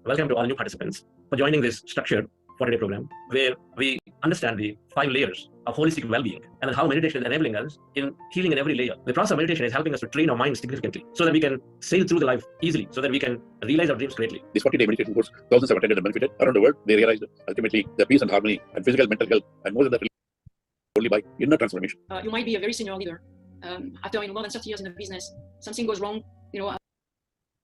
Welcome to all new participants for joining this structured 40-day program where we understand the 5 layers of holistic well-being and how meditation is enabling us in healing in every layer. The process of meditation is helping us to train our mind significantly so that we can sail through the life easily, so that we can realize our dreams greatly. This 40-day meditation course, thousands have attended and benefited around the world. They realized ultimately the peace and harmony and physical, mental health, and more than that, only by inner transformation. You might be a very senior leader. After more than 30 years in the business, something goes wrong.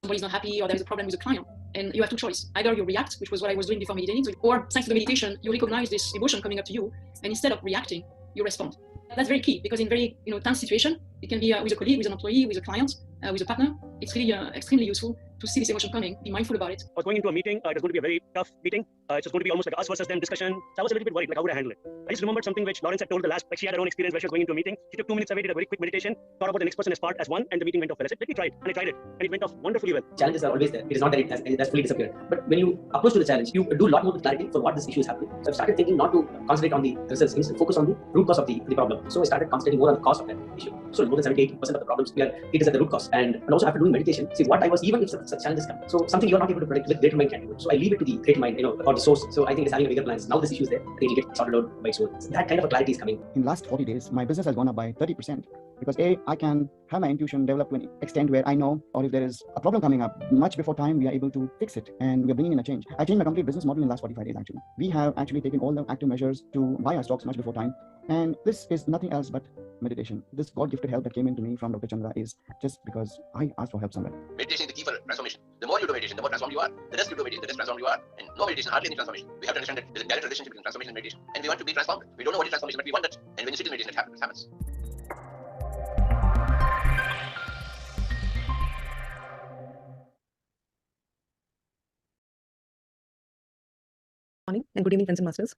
Somebody's not happy, or there is a problem with a client, and you have two choices. Either you react, which was what I was doing before meditating, or thanks to the meditation, you recognize this emotion coming up to you, and instead of reacting, you respond. That's very key, because in very tense situation, it can be with a colleague, with an employee, with a client, with a partner. It's really extremely useful to see this emotion coming, be mindful about it. I was going into a meeting. It was going to be a very tough meeting. It was going to be almost like us versus them discussion. So I was a little bit worried, like how would I handle it? I just remembered something which Lawrence had told she had her own experience where she was going into a meeting. She took 2 minutes away, did a very quick meditation, thought about the next person as part as one, and the meeting went off well. I said, let me try it. And I tried it. And it went off wonderfully well. Challenges are always there. It is not that it has fully disappeared. But when you approach to the challenge, you do a lot more with clarity for what this issue is happening. So I started thinking not to concentrate on the results, instead focus on the root cause of the problem. So I started concentrating more on the cause of that issue. So more than 70-80% of the problems it is at the root cause. And also after doing meditation, see what I was, even if such challenges come. So something you're not able to predict with greater mind can do it. So I leave it to the greater mind, or the source. So I think it's having a bigger plans. Now this issue is there. I think it'll get sorted out by its own. So that kind of a clarity is coming. In the last 40 days, my business has gone up by 30% because I can have my intuition develop to an extent where I know, or if there is a problem coming up, much before time, we are able to fix it, and we are bringing in a change. I changed my complete business model in the last 45 days, actually. We have actually taken all the active measures to buy our stocks much before time. And this is nothing else but meditation. This God-gifted help that came into me from Dr. Chandra is just because I asked for help somewhere. Meditation is the key for transformation. The more you do meditation, the more transformed you are. The less you do meditation, the less transformed you are. And no meditation, hardly any transformation. We have to understand that there's a direct relationship between transformation and meditation. And we want to be transformed. We don't know what is transformation, but we want it. And when you sit in meditation, it happens. Morning and good evening, friends and masters.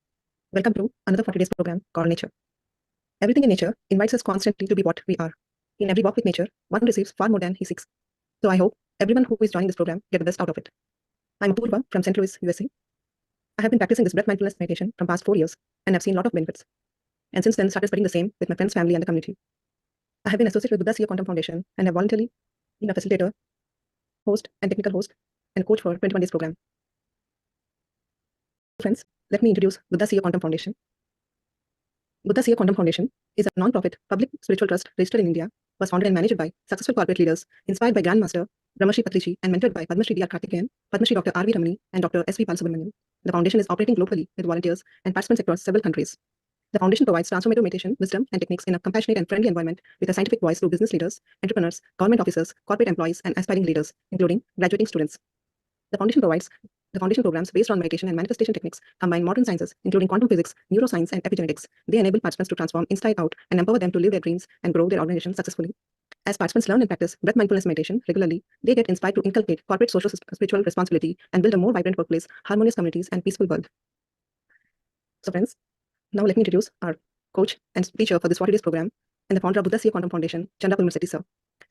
Welcome to another 40 days program called Nature. Everything in nature invites us constantly to be what we are. In every walk with nature, one receives far more than he seeks. So I hope everyone who is joining this program get the best out of it. I'm Apurva from St. Louis, USA. I have been practicing this breath-mindfulness meditation from past 4 years and have seen a lot of benefits. And since then, started spreading the same with my friends, family, and the community. I have been associated with Buddha Sia Quantum Foundation and have voluntarily been a facilitator, host, and technical host and coach for 21 days program. Friends, let me introduce Buddha Sia Quantum Foundation. Buddha Sia Quantum Foundation is a non-profit public spiritual trust registered in India, was founded and managed by successful corporate leaders, inspired by Grandmaster Brahmarshi Pitamaha and mentored by Padma Shri D.R. Karthikeyan, Padma Shri Dr. R.V. Ramani, and Dr. S.V. Balasubramanian. The foundation is operating globally with volunteers and participants across several countries. The foundation provides transformative meditation, wisdom, and techniques in a compassionate and friendly environment with a scientific voice to business leaders, entrepreneurs, government officers, corporate employees, and aspiring leaders, including graduating students. The foundation programs based on meditation and manifestation techniques combine modern sciences, including quantum physics, neuroscience, and epigenetics. They enable participants to transform inside out and empower them to live their dreams and grow their organization successfully. As participants learn and practice breath-mindfulness meditation regularly, they get inspired to inculcate corporate social spiritual responsibility and build a more vibrant workplace, harmonious communities, and peaceful world. So friends, now let me introduce our coach and teacher for this 40 days program and the founder of Buddha Sia Quantum Foundation, Chandra Pulmer sir.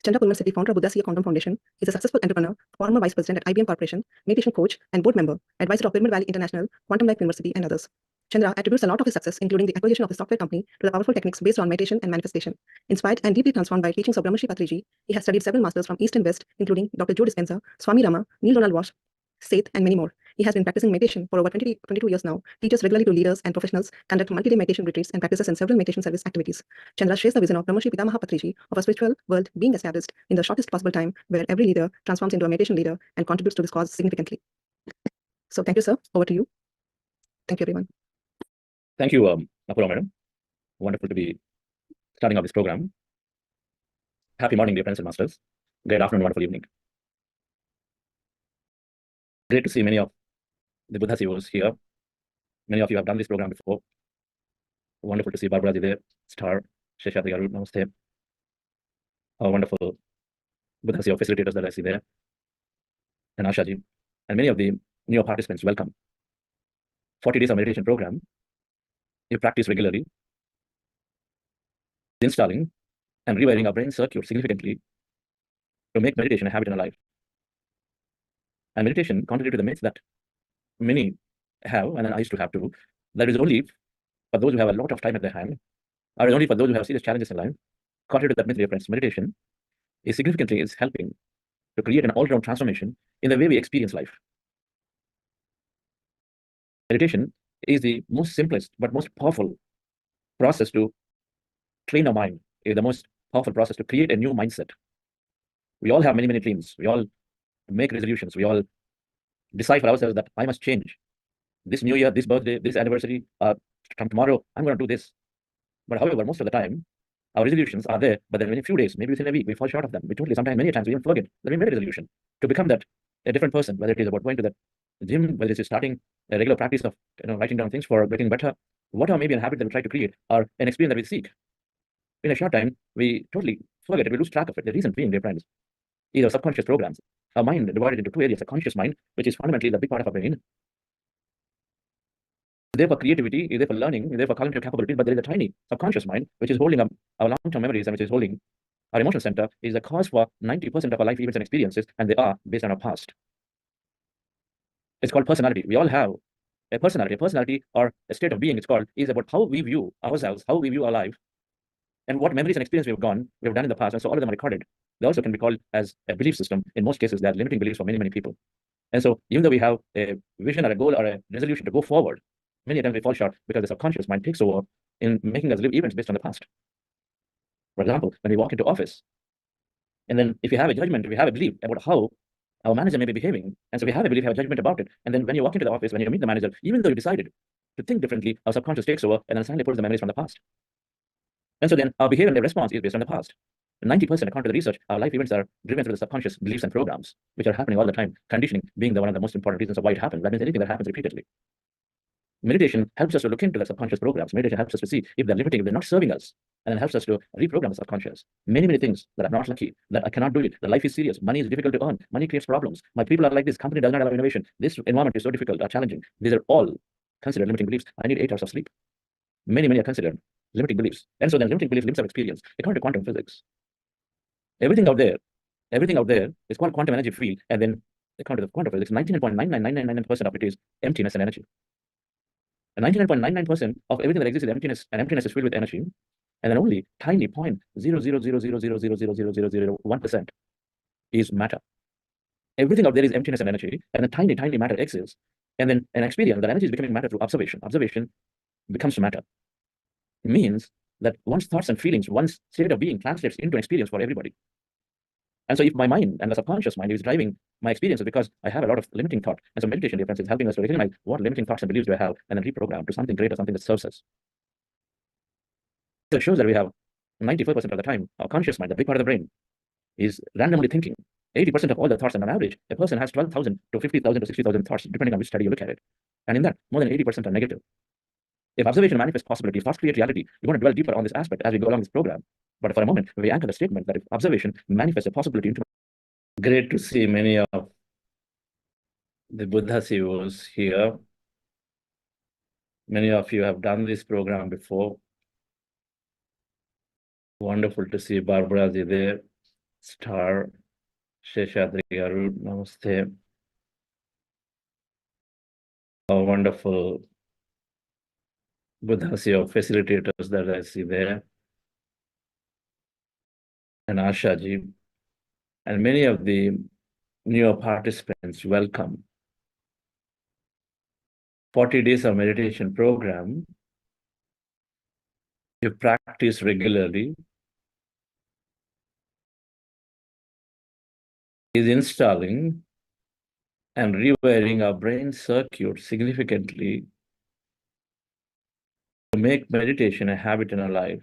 Chandra Pulmer founder of Buddha Sia Quantum Foundation, is a successful entrepreneur, former vice president at IBM Corporation, meditation coach, and board member, advisor of Pyramid Valley International, Quantum Life University, and others. Chandra attributes a lot of his success, including the acquisition of his software company, to the powerful techniques based on meditation and manifestation. Inspired and deeply transformed by teachings of Brahmarshi Patriji, he has studied several masters from East and West, including Dr. Joe Dispenza, Swami Rama, Neil Donald Walsh, Seth, and many more. He has been practicing meditation for over 22 years now, teaches regularly to leaders and professionals, conducts multi-day meditation retreats, and practices in several meditation service activities. Chandra shares the vision of Brahmarshi Pitamaha Patriji of a spiritual world being established in the shortest possible time, where every leader transforms into a meditation leader and contributes to this cause significantly. So thank you, sir. Over to you. Thank you, everyone. Thank you, Apurva madam. Wonderful to be starting off this program. Happy morning, dear friends and masters. Great afternoon, wonderful evening. Great to see many of the Buddha CEOs here. Many of you have done this program before. Wonderful to see Barbara ji there, Star, Sheshati Garu, Namaste. Our wonderful Buddha CEO facilitators that I see there, and Asha ji, and many of the new participants, welcome. 40 days of meditation program. You practice regularly, installing and rewiring our brain circuit significantly to make meditation a habit in our life. And meditation, contrary to the myths that many have, and I used to have too, that is only for those who have a lot of time at their hand, or only for those who have serious challenges in life. Contrary to that myth, dear friends, meditation is helping to create an all-round transformation in the way we experience life. Meditation is the most simplest but most powerful process to train our mind, is the most powerful process to create a new mindset. We all have many, many dreams. We all make resolutions. We all decide for ourselves that I must change. This new year, this birthday, this anniversary, from tomorrow, I'm going to do this. But however, most of the time, our resolutions are there, but then in a few days, maybe within a week, we fall short of them. We totally, sometimes many times, we even forget that we made a resolution to become that a different person, whether it is about going to the gym, whether it is starting a regular practice of writing down things for getting better, whatever maybe a habit that we try to create, or an experience that we seek. In a short time, we totally forget it, we lose track of it. The reason being, dear friends, is our subconscious programs. Our mind divided into two areas: a conscious mind, which is fundamentally the big part of our brain. There for creativity, is there for learning, is there for cognitive capabilities, but there is a tiny subconscious mind, which is holding up our long-term memories and which is holding our emotional center, is the cause for 90% of our life events and experiences, and they are based on our past. It's called personality. We all have a personality. A personality, or a state of being, it's called, is about how we view ourselves, how we view our life, and what memories and experience we've done in the past, and so all of them are recorded. They also can be called as a belief system. In most cases, they are limiting beliefs for many, many people. And so even though we have a vision or a goal or a resolution to go forward, many times we fall short because the subconscious mind takes over in making us live events based on the past. For example, when we walk into office, and then if you have a judgment, if you have a belief about how our manager may be behaving, and so we have a belief, have a judgment about it, and then when you walk into the office, when you meet the manager, even though you decided to think differently, our subconscious takes over and then suddenly pulls the memories from the past. And so then our behavior and response is based on the past. 90%, according to the research, our life events are driven through the subconscious beliefs and programs, which are happening all the time. Conditioning being one of the most important reasons of why it happens. That means anything that happens repeatedly. Meditation helps us to look into the subconscious programs. Meditation helps us to see if they're limiting, if they're not serving us, and it helps us to reprogram the subconscious. Many, many things that I'm not lucky, that I cannot do it. The life is serious. Money is difficult to earn. Money creates problems. My people are like this. Company does not allow innovation. This environment is so difficult or challenging. These are all considered limiting beliefs. I need 8 hours of sleep. Many, many are considered limiting beliefs. And so then limiting beliefs limits our experience. According to quantum physics, Everything out there is called quantum energy field, and then according to the quantum field, it's 99.99999% of it is emptiness and energy. And 99.99% of everything that exists is emptiness, and emptiness is filled with energy. And then only tiny 0.00000000001% is matter. Everything out there is emptiness and energy, and then tiny matter exists. And then an experience that energy is becoming matter through observation. Observation becomes matter. It means that one's thoughts and feelings, one's state of being translates into an experience for everybody. And so if my mind and the subconscious mind is driving my experiences because I have a lot of limiting thought, and so meditation difference is helping us to recognize what limiting thoughts and beliefs do I have, and then reprogram to something greater, something that serves us. It shows that we have 94% of the time, our conscious mind, the big part of the brain, is randomly thinking. 80% of all the thoughts, and on average, a person has 12,000 to 50,000 to 60,000 thoughts, depending on which study you look at it. And in that, more than 80% are negative. If observation manifests possibility, thoughts create reality. We want to dwell deeper on this aspect as we go along this program. But for a moment, we anchor the statement that if observation manifests a possibility into... Great to see many of the Buddha CEOs here. Many of you have done this program before. Wonderful to see Barbara Ji there, Star, Sheshadri Garu, Namaste. Our wonderful Buddha CEO facilitators that I see there, and Asha Ji, and many of the newer participants, welcome. 40 days of meditation program. You practice regularly, is installing and rewiring our brain circuit significantly to make meditation a habit in our life.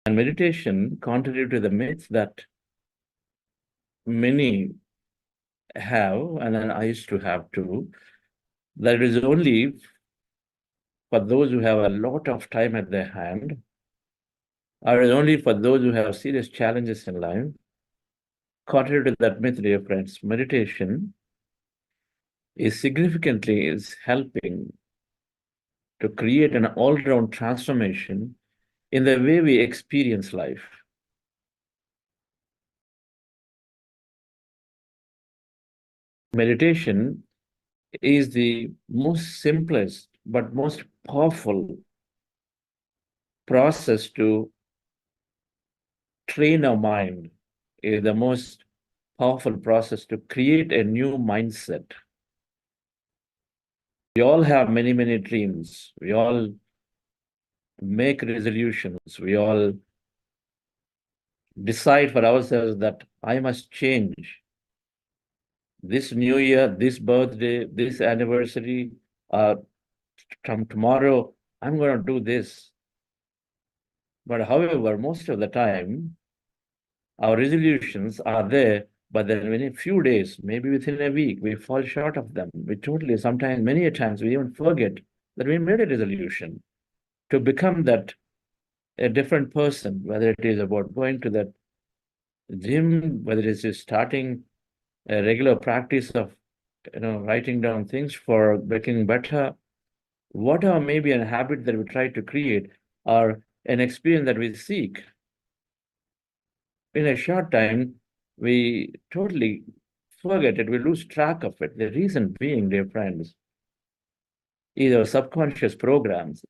And meditation, contrary to the myth that many have, and then I used to have too, that it is only for those who have a lot of time at their hand, or it is only for those who have serious challenges in life. Contrary to that myth, dear friends, meditation is helping to create an all-round transformation in the way we experience life. Meditation is the most simplest but most powerful process to train our mind, is the most powerful process to create a new mindset. We all have many, many dreams. We all make resolutions. We all decide for ourselves that I must change. This new year, this birthday, this anniversary, from tomorrow, I'm going to do this. But however, most of the time, our resolutions are there, but then in a few days, maybe within a week, we fall short of them. We totally, sometimes, many a times, we even forget that we made a resolution to become a different person, whether it is about going to the gym, whether it is starting a regular practice of writing down things for becoming better, whatever maybe a habit that we try to create, or an experience that we seek. In a short time, we totally forget it, we lose track of it. The reason being, dear friends, is our subconscious programs.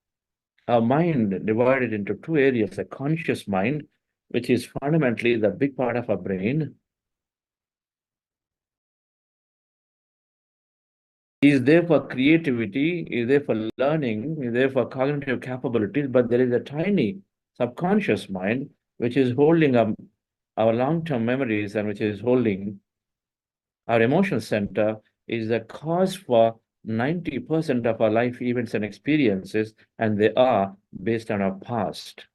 Our mind divided into two areas: a conscious mind, which is fundamentally the big part of our brain, is there for creativity, is there for learning, is there for cognitive capabilities, but there is a tiny subconscious mind which is holding our long-term memories, and which is holding our emotional center, is the cause for 90% of our life events and experiences, and they are based on our past.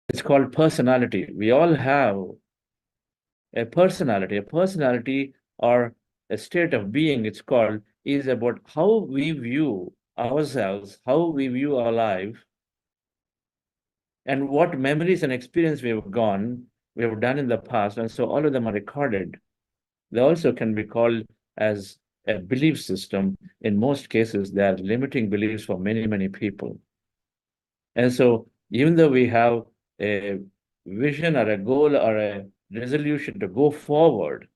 It's called personality. We all have a personality or a state of being, it's called, is about how we view ourselves, how we view our life, and what memories and experience we have done in the past. And so all of them are recorded. They also can be called as a belief system. In most cases, they are limiting beliefs for many, many people. And so even though we have a vision or a goal or a resolution to go forward,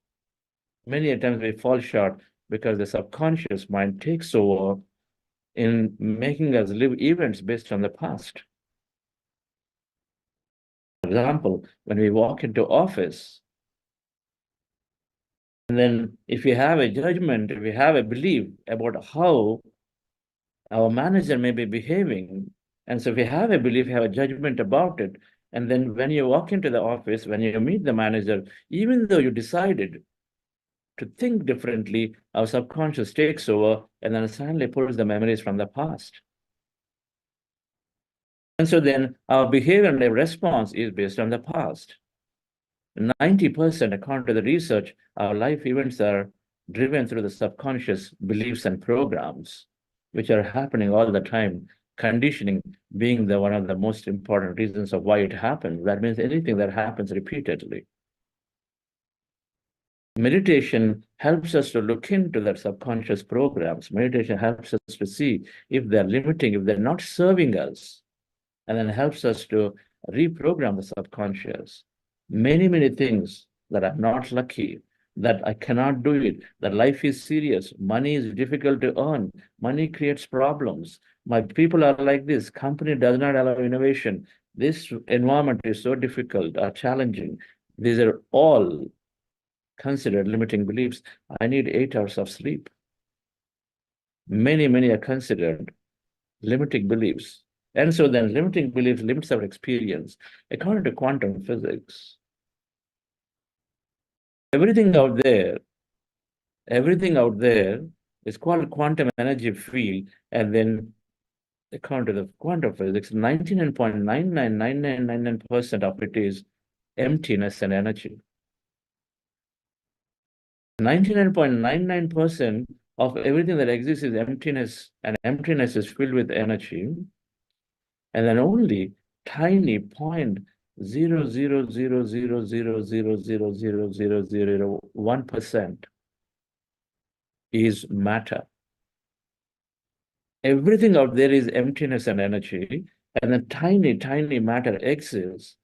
many times we fall short because the subconscious mind takes over in making us live events based on the past. For example, when we walk into office, and then if we have a judgment, if we have a belief about how our manager may be behaving, and so if we have a belief, have a judgment about it, and then when you walk into the office, when you meet the manager, even though you decided to think differently, our subconscious takes over and then suddenly pulls the memories from the past. And so then our behavior and response is based on the past. 90%, according to the research, our life events are driven through the subconscious beliefs and programs, which are happening all the time. Conditioning being one of the most important reasons of why it happens. That means anything that happens repeatedly. Meditation helps us to look into that subconscious programs. Meditation helps us to see if they're limiting, if they're not serving us, and then helps us to reprogram the subconscious. Many things that I'm not lucky, that I cannot do it, that life is serious, money is difficult to earn, money creates problems, my people are like this, company does not allow innovation, this environment is so difficult or challenging. These are all considered limiting beliefs. I need 8 hours of sleep. Many are considered limiting beliefs. And so then limiting beliefs limits our experience. According to quantum physics, everything out there is called quantum energy field. And then according to the quantum physics, 99.999999% of it is emptiness and energy. 99.99% of everything that exists is emptiness, and emptiness is filled with energy. And then only tiny 0.0000000000001% is matter. Everything out there is emptiness and energy, and then tiny matter exists.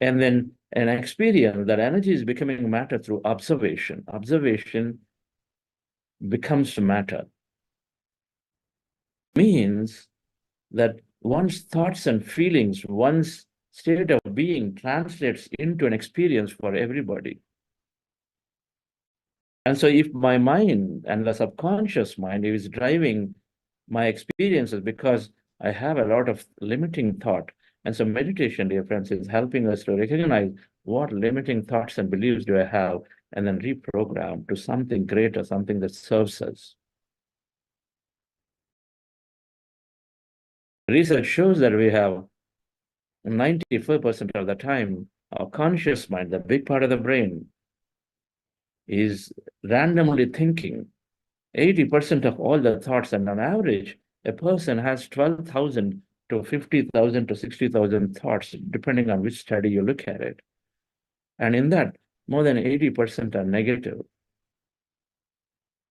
And then an experience that energy is becoming matter through observation. Observation becomes matter. Means that one's thoughts and feelings, one's state of being translates into an experience for everybody. And so if my mind and the subconscious mind is driving my experiences because I have a lot of limiting thought. And so meditation, dear friends, is helping us to recognize what limiting thoughts and beliefs do I have, and then reprogram to something greater, something that serves us. Research shows that we have 94% of the time, our conscious mind, the big part of the brain, is randomly thinking. 80% of all the thoughts, and on average, a person has 12,000 to 50,000 to 60,000 thoughts, depending on which study you look at it. And in that, more than 80% are negative.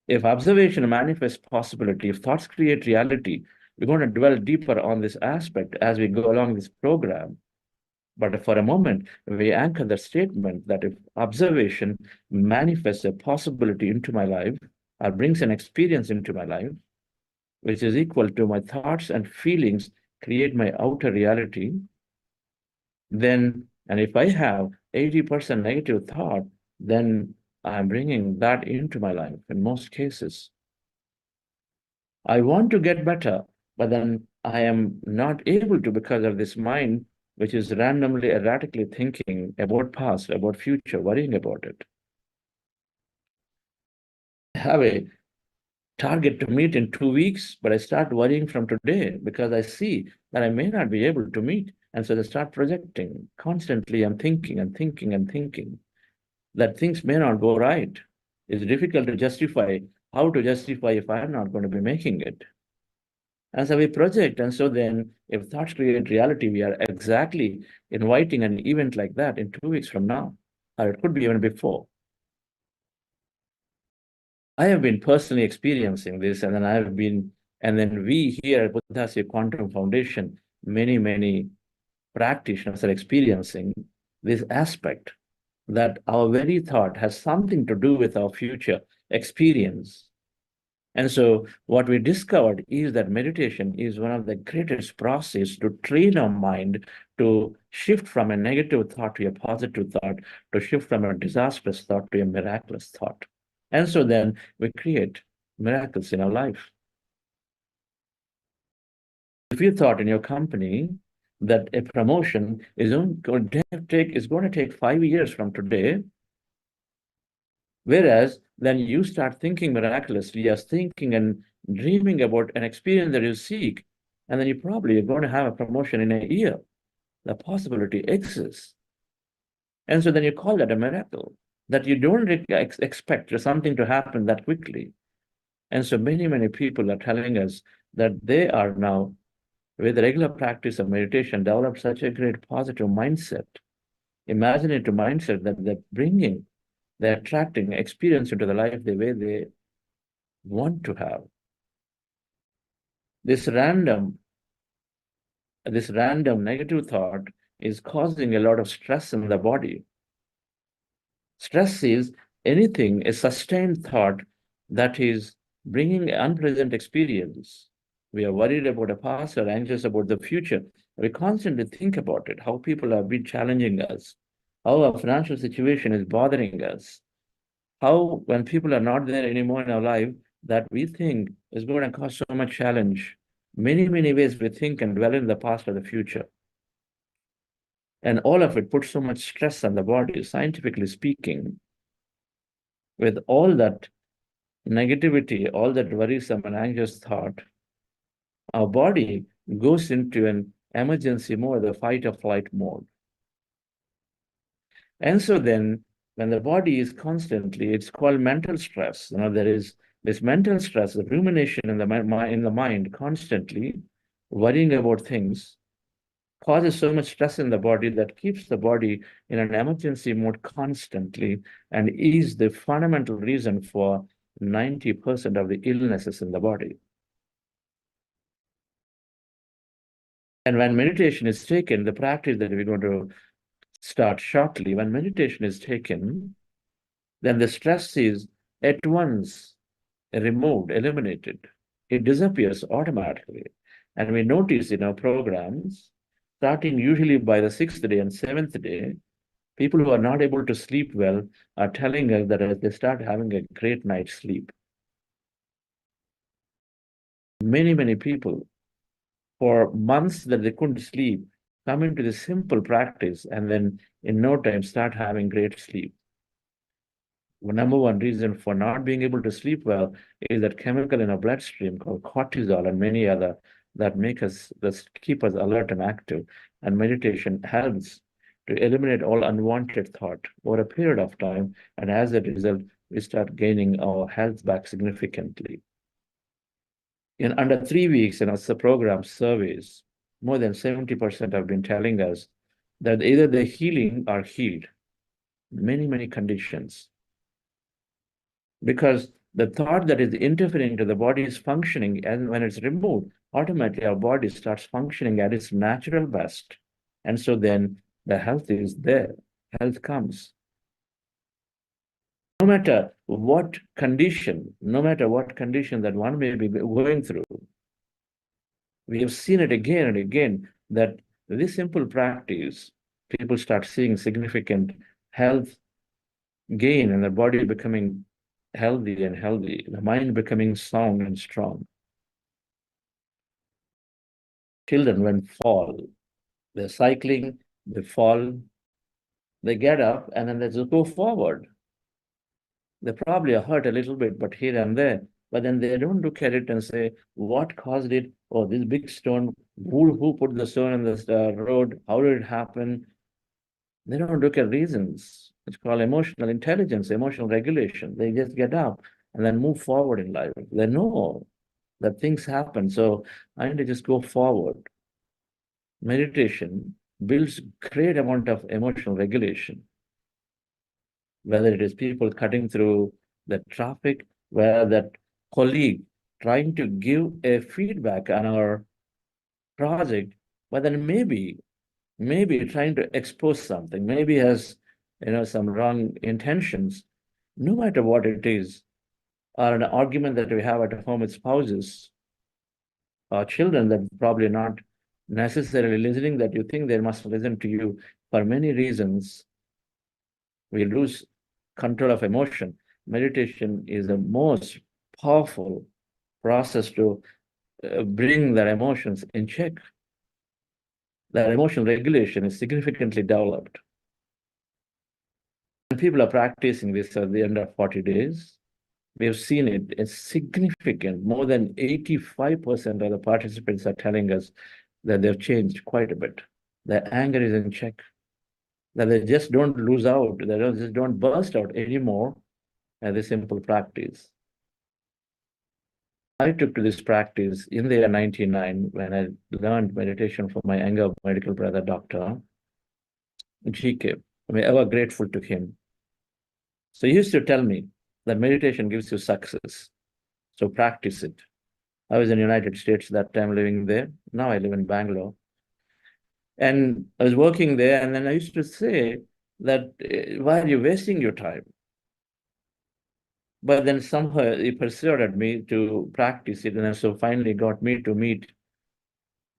If observation manifests possibility, if thoughts create reality, we're going to dwell deeper on this aspect as we go along this program. But for a moment, we anchor the statement that if observation manifests a possibility into my life, or brings an experience into my life, which is equal to my thoughts and feelings create my outer reality, then, and if I have 80% negative thought, then I'm bringing that into my life in most cases. I want to get better, but then I am not able to because of this mind, which is randomly, erratically thinking about past, about future, worrying about it. I have a target to meet in 2 weeks, but I start worrying from today because I see that I may not be able to meet. And so they start projecting constantly and thinking that things may not go right. It's difficult to justify how to justify if I'm not going to be making it. And so we project, and so then if thoughts create reality, we are exactly inviting an event like that in 2 weeks from now, or it could be even before. I have been personally experiencing this, and then we here at Buddhasya Quantum Foundation many practitioners are experiencing this aspect, that our very thought has something to do with our future experience. And so what we discovered is that meditation is one of the greatest processes to train our mind to shift from a negative thought to a positive thought, to shift from a disastrous thought to a miraculous thought. And so then we create miracles in our life. If you thought in your company that a promotion is going to take 5 years from today, whereas then you start thinking miraculously as thinking and dreaming about an experience that you seek, and then you probably are going to have a promotion in a year. The possibility exists. And so then you call that a miracle, that you don't expect something to happen that quickly. And so many people are telling us that they are now, with the regular practice of meditation, develop such a great positive mindset, imaginative mindset, that they're attracting experience into the life the way they want to have. This random negative thought is causing a lot of stress in the body. Stress is anything, a sustained thought that is bringing unpleasant experience. We are worried about the past or anxious about the future. We constantly think about it, how people have been challenging us, how our financial situation is bothering us, how when people are not there anymore in our life, that we think is going to cause so much challenge. Many ways we think and dwell in the past or the future. And all of it puts so much stress on the body, scientifically speaking. With all that negativity, all that worrisome and anxious thought, our body goes into an emergency mode, the fight or flight mode. And so then, when the body is constantly, it's called mental stress. There is this mental stress, the rumination in the mind constantly worrying about things, causes so much stress in the body that keeps the body in an emergency mode constantly, and is the fundamental reason for 90% of the illnesses in the body. And when meditation is taken, the practice that we're going to start shortly, when meditation is taken, then the stress is at once removed, eliminated. It disappears automatically. And we notice in our programs, starting usually by the 6th day and 7th day, people who are not able to sleep well are telling us that they start having a great night's sleep. Many people, for months that they couldn't sleep, come into this simple practice and then in no time start having great sleep. The number one reason for not being able to sleep well is that chemical in our bloodstream called cortisol and many other that keep us alert and active. And meditation helps to eliminate all unwanted thought over a period of time. And as a result, we start gaining our health back significantly. In under 3 weeks in our program surveys, more than 70% have been telling us that either they're healing or healed many conditions. Because the thought that is interfering to the body's functioning, and when it's removed, automatically our body starts functioning at its natural best. And so then the health is there, health comes. No matter what condition that one may be going through, we have seen it again and again that this simple practice, people start seeing significant health gain and the body becoming healthy, the mind becoming sound and strong. Children, when fall, they're cycling, they fall, they get up, and then they just go forward. They probably are hurt a little bit, but here and there. But then they don't look at it and say, what caused it? Oh, this big stone, who put the stone in the road? How did it happen? They don't look at reasons. It's called emotional intelligence, emotional regulation. They just get up and then move forward in life. They know that things happen. So I need to just go forward. Meditation builds great amount of emotional regulation. Whether it is people cutting through the traffic, where that colleague trying to give a feedback on our project but then maybe trying to expose something, maybe has some wrong intentions, no matter what it is, or an argument that we have at home with spouses or children that probably not necessarily listening, that you think they must listen to you for many reasons, we lose control of emotion. Meditation is the most powerful process to bring their emotions in check. Their emotional regulation is significantly developed. When people are practicing this at the end of 40 days, we have seen it. It's significant. More than 85% of the participants are telling us that they've changed quite a bit. Their anger is in check, that they just don't lose out, they just don't burst out anymore as a simple practice. I took to this practice in the year 99 when I learned meditation from my younger medical brother, Dr. GK. I'm ever grateful to him. So he used to tell me that meditation gives you success. So practice it. I was in the United States that time, living there. Now I live in Bangalore. And I was working there, and then I used to say that, why are you wasting your time? But then somehow he persuaded me to practice it, and so finally got me to meet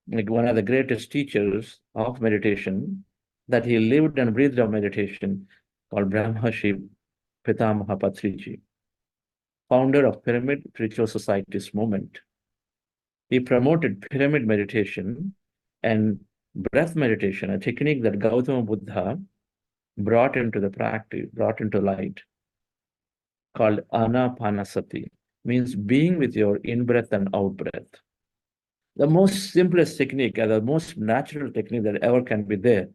like one of the greatest teachers of meditation, that he lived and breathed of meditation, called Brahmarshi Pitamaha Patriji, founder of Pyramid Spiritual Societies movement. He promoted pyramid meditation and breath meditation, a technique that Gautama Buddha brought into the practice, brought into light, called Anapanasati, means being with your in-breath and out-breath. The most simplest technique and the most natural technique that ever can be there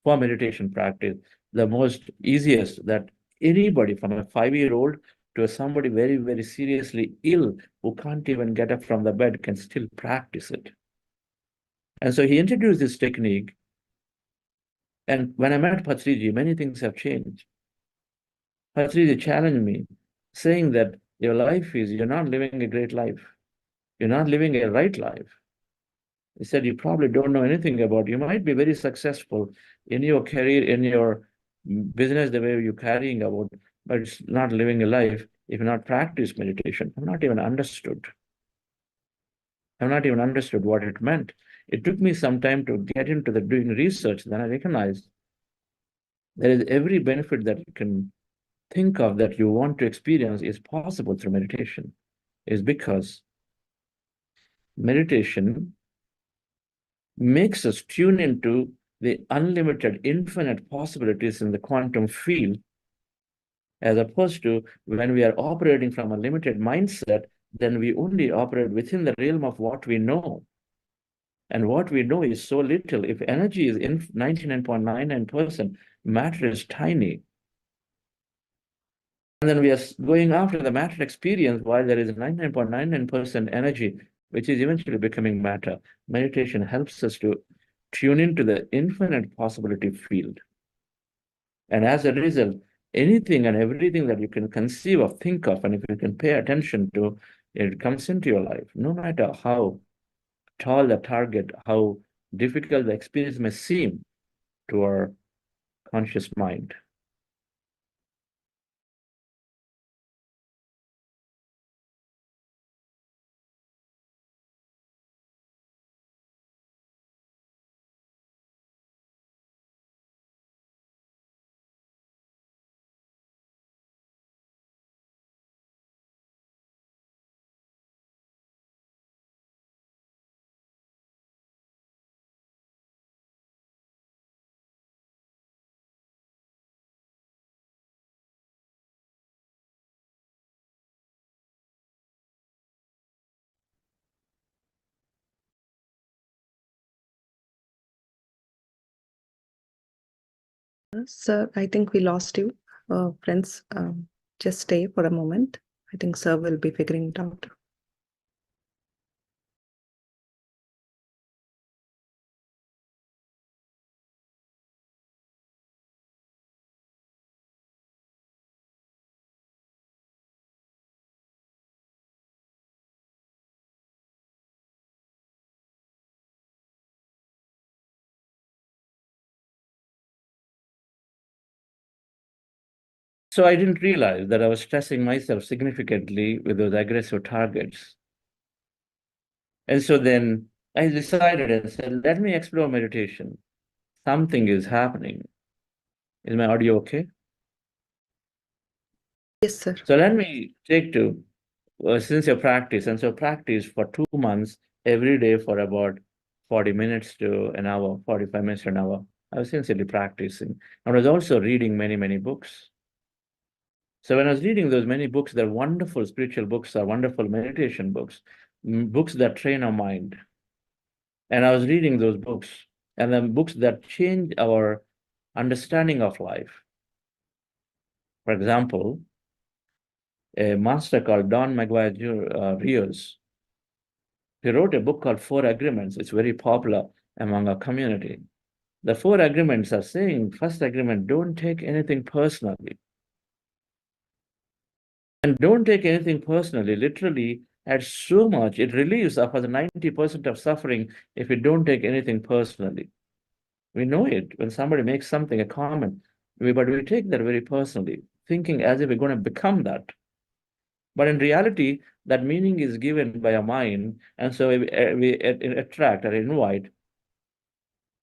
for meditation practice, the most easiest that anybody from a 5-year-old to somebody very, very seriously ill who can't even get up from the bed can still practice it. And so he introduced this technique. And when I met Patriji, many things have changed. Patriji challenged me, saying that your life is, you're not living a great life. You're not living a right life. He said, you probably don't know anything about it. You might be very successful in your career, in your business, the way you're carrying about, but it's not living a life if you not practice meditation. I've not even understood. I've not even understood what it meant. It took me some time to get into the doing research. Then I recognized there is every benefit that you can think of that you want to experience is possible through meditation. Is because meditation makes us tune into the unlimited, infinite possibilities in the quantum field, as opposed to when we are operating from a limited mindset, then we only operate within the realm of what we know. And what we know is so little. If energy is in 99.99%, matter is tiny. And then we are going after the matter experience while there is 99.99% energy, which is eventually becoming matter. Meditation helps us to tune into the infinite possibility field. And as a result, anything and everything that you can conceive of, think of, and if you can pay attention to, it comes into your life, no matter how tall the target, how difficult the experience may seem to our conscious mind. Sir, I think we lost you. Friends, just stay for a moment. I think Sir will be figuring it out. So I didn't realize that I was stressing myself significantly with those aggressive targets. And so then I decided and said, let me explore meditation. Something is happening. Is my audio okay? Yes, sir. So let me take to sincere practice. And so practice for 2 months every day for about 40 minutes to an hour, 45 minutes to an hour. I was sincerely practicing. I was also reading many, many books. So when I was reading those many books, they're wonderful spiritual books, are wonderful meditation books, books that train our mind. And I was reading those books, and then books that change our understanding of life. For example, a master called Don McGuire Rios, he wrote a book called Four Agreements. It's very popular among our community. The four agreements are saying, first agreement, don't take anything personally. And don't take anything personally literally adds so much. It relieves us of 90% of suffering if we don't take anything personally. We know it when somebody makes something, a comment, but we take that very personally, thinking as if we're going to become that. But in reality, that meaning is given by our mind, and so we attract or invite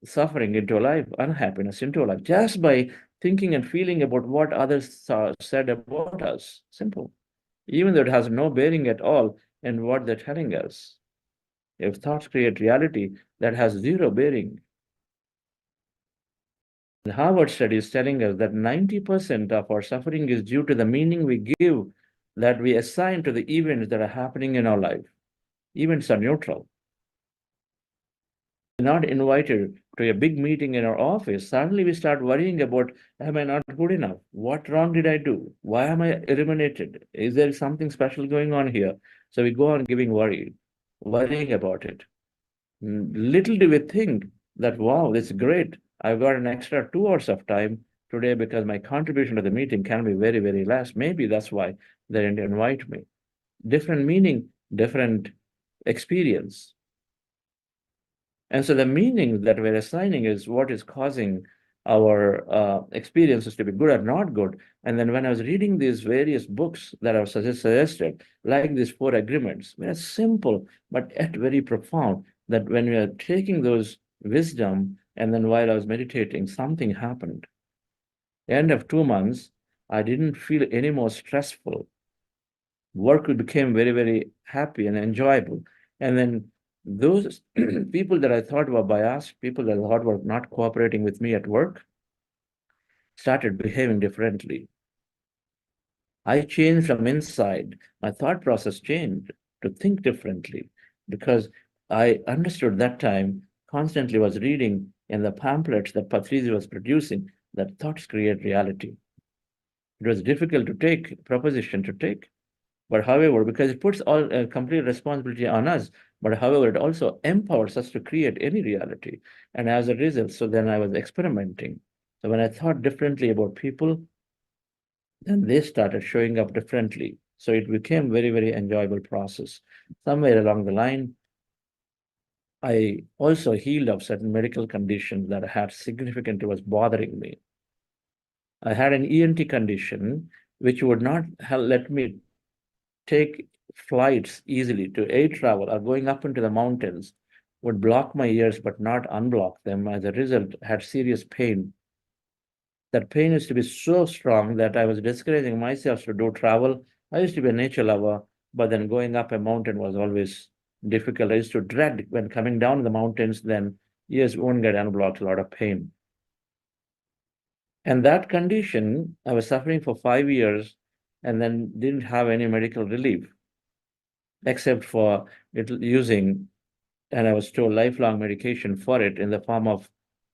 suffering into our life, unhappiness into our life, just by thinking and feeling about what others said about us. Simple. Even though it has no bearing at all in what they're telling us. If thoughts create reality, that has zero bearing. The Harvard study is telling us that 90% of our suffering is due to the meaning we give, that we assign to the events that are happening in our life. Events are neutral. We're not invited to a big meeting in our office. Suddenly we start worrying about, am I not good enough? What wrong did I do? Why am I eliminated? Is there something special going on here? So we go on worrying about it. Little do we think that, wow, this is great. I've got an extra 2 hours of time today because my contribution to the meeting can be very, very less. Maybe that's why they didn't invite me. Different meaning, different experience. And so the meaning that we're assigning is what is causing our experiences to be good or not good. And then when I was reading these various books that I was suggested, like these four agreements, they're simple, but yet very profound, that when we are taking those wisdom, and then while I was meditating, something happened. End of 2 months, I didn't feel any more stressful. Work became very, very happy and enjoyable. And then those people that I thought were biased, people that I thought were not cooperating with me at work, started behaving differently. I changed from inside. My thought process changed to think differently because I understood that time, constantly was reading in the pamphlets that Patriji was producing that thoughts create reality. It was difficult to take, proposition to take. But however, because it puts all complete responsibility on us, but however, it also empowers us to create any reality. And as a result, so then I was experimenting. So when I thought differently about people, then they started showing up differently. So it became very, very enjoyable process. Somewhere along the line, I also healed of certain medical conditions that I had significantly was bothering me. I had an ENT condition, which would not let me take flights easily to air travel or going up into the mountains, would block my ears but not unblock them. As a result, had serious pain. That pain used to be so strong that I was discouraging myself to do travel. I used to be a nature lover, but then going up a mountain was always difficult. I used to dread when coming down the mountains, then ears won't get unblocked, a lot of pain. And that condition, I was suffering for 5 years and then didn't have any medical relief, except for using, and I was told, lifelong medication for it in the form of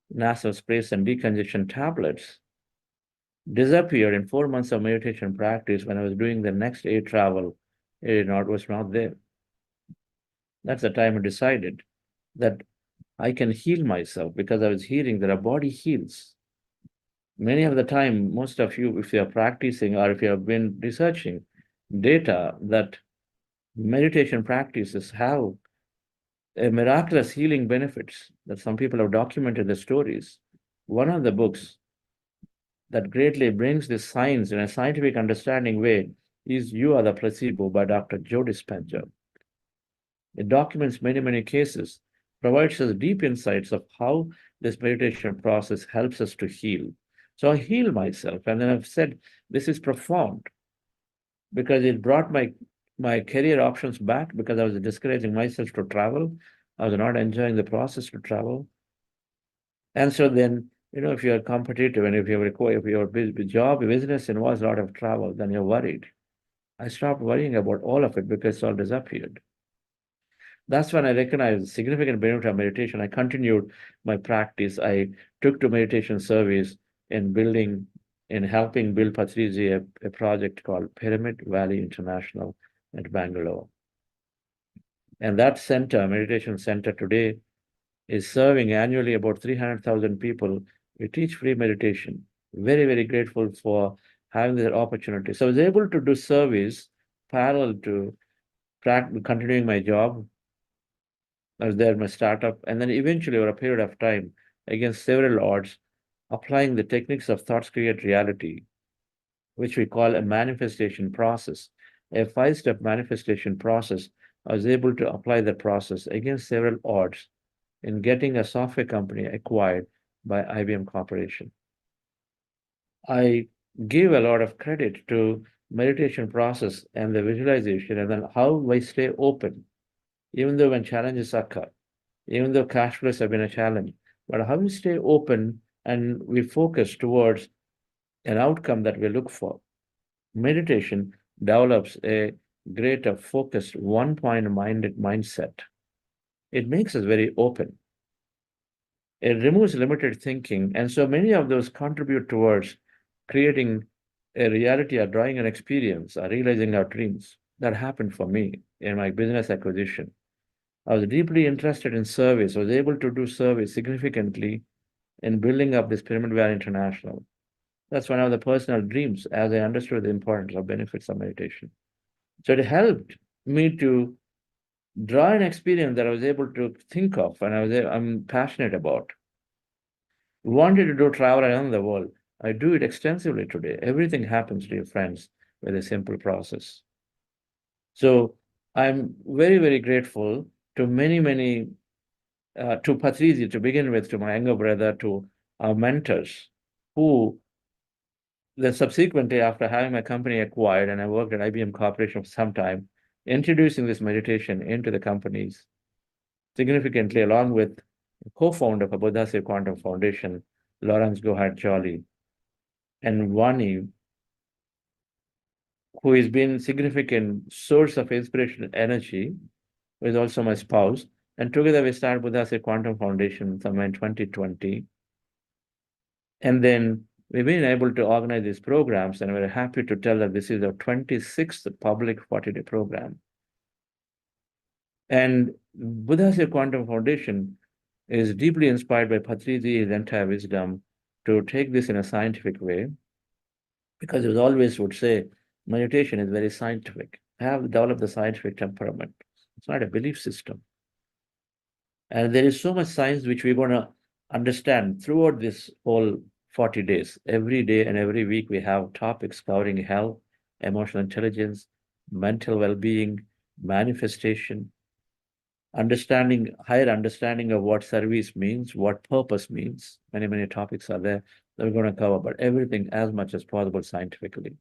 nasal sprays and decongestion tablets. Disappeared in 4 months of meditation practice. When I was doing the next air travel, it was not there. That's the time I decided that I can heal myself, because I was hearing that our body heals. Many of the time, most of you, if you are practicing or if you have been researching data, that meditation practices have a miraculous healing benefits, that some people have documented the stories. One of the books that greatly brings this science in a scientific understanding way is You Are the Placebo by Dr. Joe Dispenza. It documents many, many cases, provides us deep insights of how this meditation process helps us to heal. So I heal myself, and then I've said, this is profound because it brought my career options back because I was discouraging myself to travel. I was not enjoying the process to travel. And so then, if you're competitive and if your job, business involves a lot of travel, then you're worried. I stopped worrying about all of it because it's all disappeared. That's when I recognized significant benefit of meditation. I continued my practice. I took to meditation service in helping build Patriji a project called Pyramid Valley International at Bangalore. And that meditation center today, is serving annually about 300,000 people. We teach free meditation. Very, very grateful for having that opportunity. So I was able to do service parallel to continuing my job. I was there in my startup, and then eventually, over a period of time, against several odds, applying the techniques of thoughts create reality, which we call a manifestation process, a 5-step manifestation process. I was able to apply the process against several odds in getting a software company acquired by IBM Corporation. I give a lot of credit to meditation process and the visualization, and then how I stay open, even though when challenges occur, even though cash flows have been a challenge, but how we stay open and we focus towards an outcome that we look for. Meditation develops a greater focused, one-point-minded mindset. It makes us very open. It removes limited thinking. And so many of those contribute towards creating a reality or drawing an experience or realizing our dreams. That happened for me in my business acquisition. I was deeply interested in service. I was able to do service significantly in building up this Pyramid Valley International. That's one of the personal dreams as I understood the importance of benefits of meditation. So it helped me to draw an experience that I was able to think of and I'm passionate about. Wanted to do travel around the world. I do it extensively today. Everything happens, dear friends, with a simple process. So I'm very, very grateful to many, to Patriji to begin with, to my younger brother, to our mentors, who then subsequently, after having my company acquired, and I worked at IBM Corporation for some time, introducing this meditation into the companies significantly, along with co-founder of Buddha Quantum Foundation, Lawrence Gohart Jolly, and Vani, who has been significant source of inspiration and energy, who is also my spouse. And together we started Buddha Quantum Foundation somewhere in 2020. And then we've been able to organize these programs, and we're happy to tell that this is our 26th public 40-day program. And Buddha Quantum Foundation is deeply inspired by Patriji's entire wisdom to take this in a scientific way, because he always would say, meditation is very scientific. I have developed the scientific temperament. It's not a belief system. And there is so much science which we're going to understand throughout this whole 40 days. Every day and every week, we have topics covering health, emotional intelligence, mental well-being, manifestation, higher understanding of what service means, what purpose means. Many, many topics are there that we're going to cover, but everything as much as possible scientifically.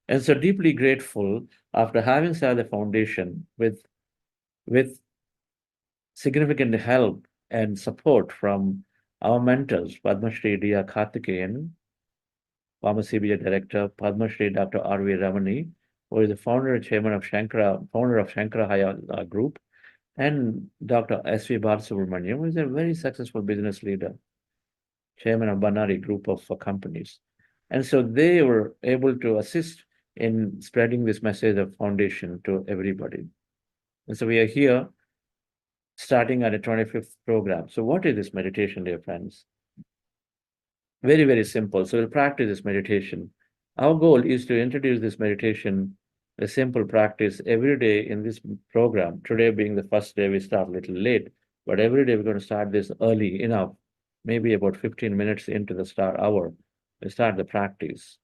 And so deeply grateful after having started the foundation with significant help and support from our mentors, Padma Shri D.R. Karthikeyan, former CBA Director, Padma Shri Dr. R.V. Ramani, who is the founder and chairman of Shankarahaya Group, and Dr. S.V. Balasubramaniam, who is a very successful business leader, chairman of Banari Group of companies. And so they were able to assist in spreading this message of foundation to everybody. And so we are here starting at a 25th program. So what is this meditation, dear friends? Very, very simple. So we'll practice this meditation. Our goal is to introduce this meditation, a simple practice every day in this program. Today being the first day, we start a little late, but every day we're going to start this early enough, maybe about 15 minutes into the start hour. we start the practice.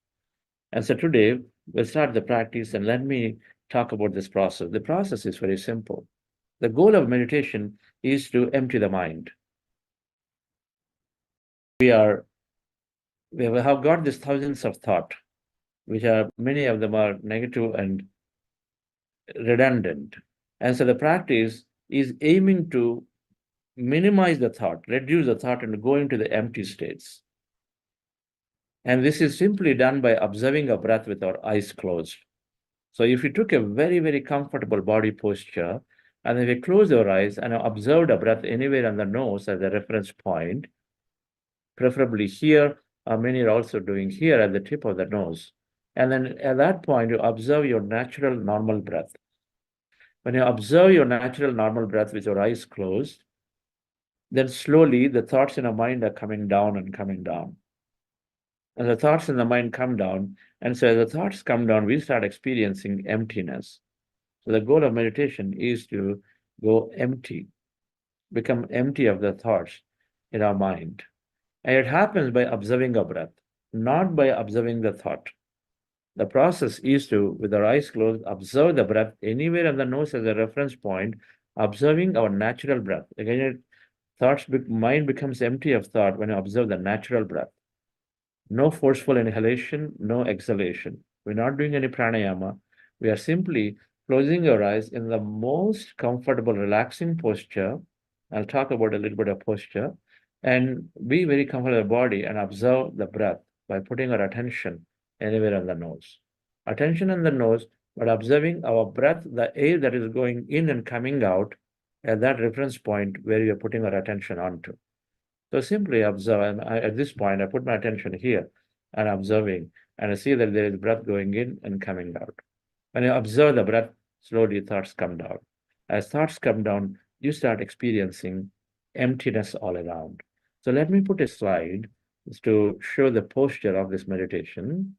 And so today, we'll start the practice, and let me talk about this process. The process is very simple. The goal of meditation is to empty the mind. We have got these thousands of thoughts, which are, many of them are negative and redundant. And so the practice is aiming to minimize the thought, reduce the thought, and go into the empty states. And this is simply done by observing a breath with our eyes closed. So if you took a very, very comfortable body posture, and if you close your eyes and observed a breath anywhere on the nose as a reference point, preferably here, many are also doing here at the tip of the nose. And then at that point, you observe your natural normal breath. When you observe your natural normal breath with your eyes closed, then slowly the thoughts in the mind are coming down and coming down. And the thoughts in the mind come down. And so as the thoughts come down, we start experiencing emptiness. So the goal of meditation is to go empty, become empty of the thoughts in our mind. And it happens by observing a breath, not by observing the thought. The process is to, with our eyes closed, observe the breath anywhere on the nose as a reference point, observing our natural breath. Again, mind becomes empty of thought when you observe the natural breath. No forceful inhalation, no exhalation. We're not doing any pranayama. We are simply closing your eyes in the most comfortable, relaxing posture. I'll talk about a little bit of posture, and be very comfortable in the body and observe the breath by putting our attention anywhere on the nose. Attention on the nose, but observing our breath, the air that is going in and coming out at that reference point where you're putting our attention onto. So simply observe, and at this point, I put my attention here and observing, and I see that there is breath going in and coming out. When you observe the breath, slowly thoughts come down. As thoughts come down, you start experiencing emptiness all around. So let me put a slide to show the posture of this meditation.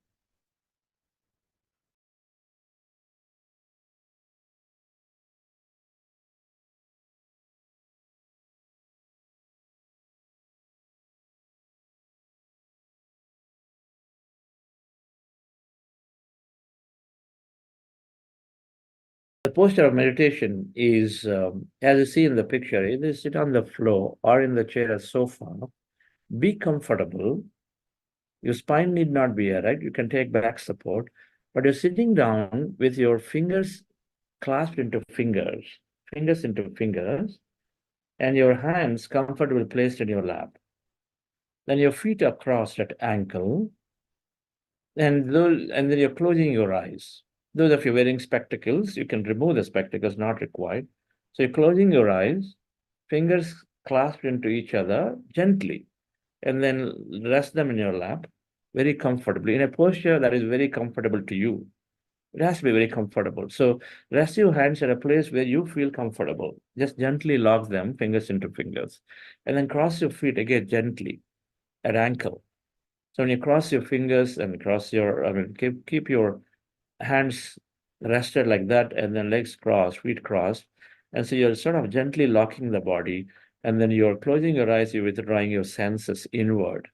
The posture of meditation is, as you see in the picture, either sit on the floor or in the chair or sofa. Be comfortable. Your spine need not be erect. You can take back support, but you're sitting down with your fingers clasped into fingers, and your hands comfortably placed in your lap. Then your feet are crossed at ankle, and then you're closing your eyes. Those of you wearing spectacles, you can remove the spectacles, not required. So you're closing your eyes, fingers clasped into each other gently, and then rest them in your lap very comfortably in a posture that is very comfortable to you. It has to be very comfortable. So rest your hands at a place where you feel comfortable. Just gently lock them, fingers into fingers, and then cross your feet again gently at ankle. So when you cross your fingers and keep your hands rested like that, and then legs crossed, feet crossed. And so you're sort of gently locking the body, and then you're closing your eyes, you're withdrawing your senses inward.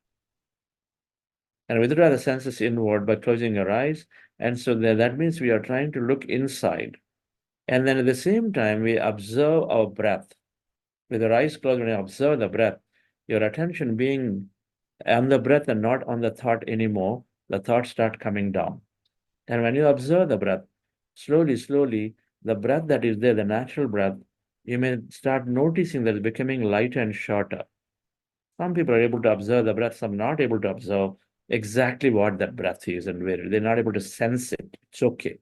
And withdraw the senses inward by closing your eyes. And so that means we are trying to look inside. And then at the same time, we observe our breath. With your eyes closed, when you observe the breath, your attention being on the breath and not on the thought anymore, the thoughts start coming down. And when you observe the breath, slowly, the breath that is there, the natural breath, you may start noticing that it's becoming lighter and shorter. Some people are able to observe the breath, some not able to observe exactly what that breath is and where they're not able to sense it. It's okay.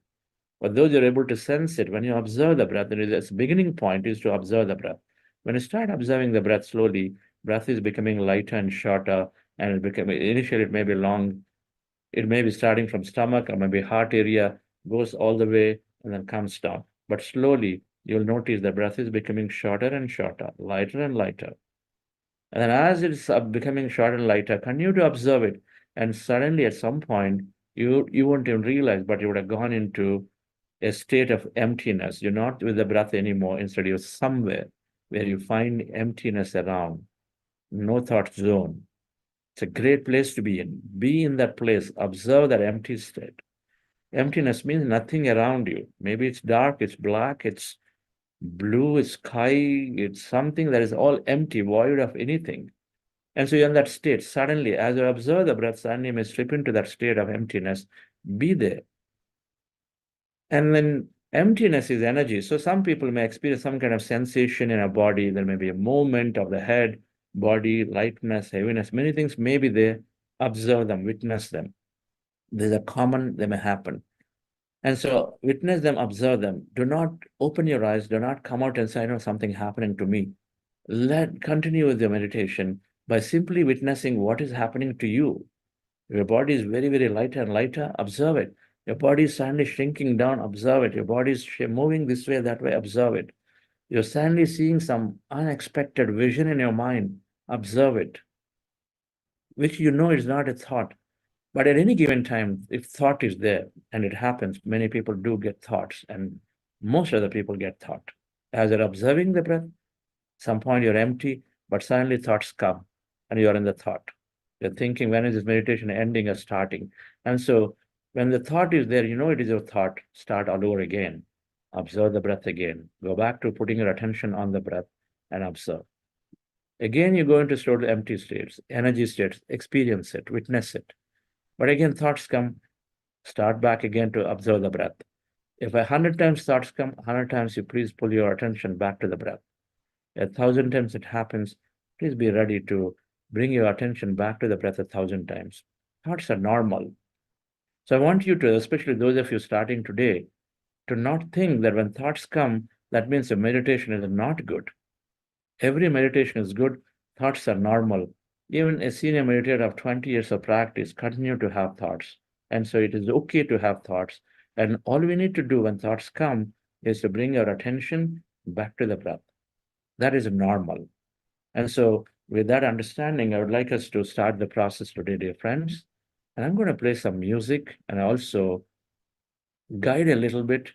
But those who are able to sense it, when you observe the breath, the beginning point is to observe the breath. When you start observing the breath slowly, breath is becoming lighter and shorter, and initially it may be long. It may be starting from stomach or maybe heart area, goes all the way and then comes down. But slowly, you'll notice the breath is becoming shorter and shorter, lighter and lighter. And then as it's becoming shorter and lighter, continue to observe it. And suddenly at some point, you won't even realize, but you would have gone into a state of emptiness. You're not with the breath anymore. Instead, you're somewhere where you find emptiness around, no thought zone. It's a great place to be in. Be in that place. Observe that empty state. Emptiness means nothing around you. Maybe it's dark, it's black, it's blue, it's sky, it's something that is all empty, void of anything. And so you're in that state. Suddenly, as you observe the breath, suddenly you may slip into that state of emptiness. Be there. And then emptiness is energy. So some people may experience some kind of sensation in a body. There may be a movement of the head, body, lightness, heaviness. Many things may be there. Observe them, witness them. These are common, they may happen. And so witness them, observe them. Do not open your eyes. Do not come out and say, I know something happening to me. Continue with your meditation by simply witnessing what is happening to you. Your body is very, very lighter and lighter. Observe it. Your body is suddenly shrinking down. Observe it. Your body is moving this way, that way. Observe it. You're suddenly seeing some unexpected vision in your mind. Observe it, which you know is not a thought. But at any given time, if thought is there, and it happens, many people do get thoughts, and most of the people get thought. As you're observing the breath, some point you're empty, but suddenly thoughts come, and you're in the thought. You're thinking, when is this meditation ending or starting? And so when the thought is there, you know it is your thought, start all over again. Observe the breath again. Go back to putting your attention on the breath and observe. Again, you go into sort of empty states, energy states, experience it, witness it. But again, thoughts come, start back again to observe the breath. If 100 times thoughts come, 100 times you please pull your attention back to the breath. 1,000 times it happens, please be ready to bring your attention back to the breath 1,000 times. Thoughts are normal. So I want you to, especially those of you starting today, to not think that when thoughts come, that means your meditation is not good. Every meditation is good. Thoughts are normal. Even a senior meditator of 20 years of practice continue to have thoughts. And so it is okay to have thoughts. And all we need to do when thoughts come is to bring our attention back to the breath. That is normal. And so with that understanding, I would like us to start the process today, dear friends. And I'm going to play some music and also guide a little bit.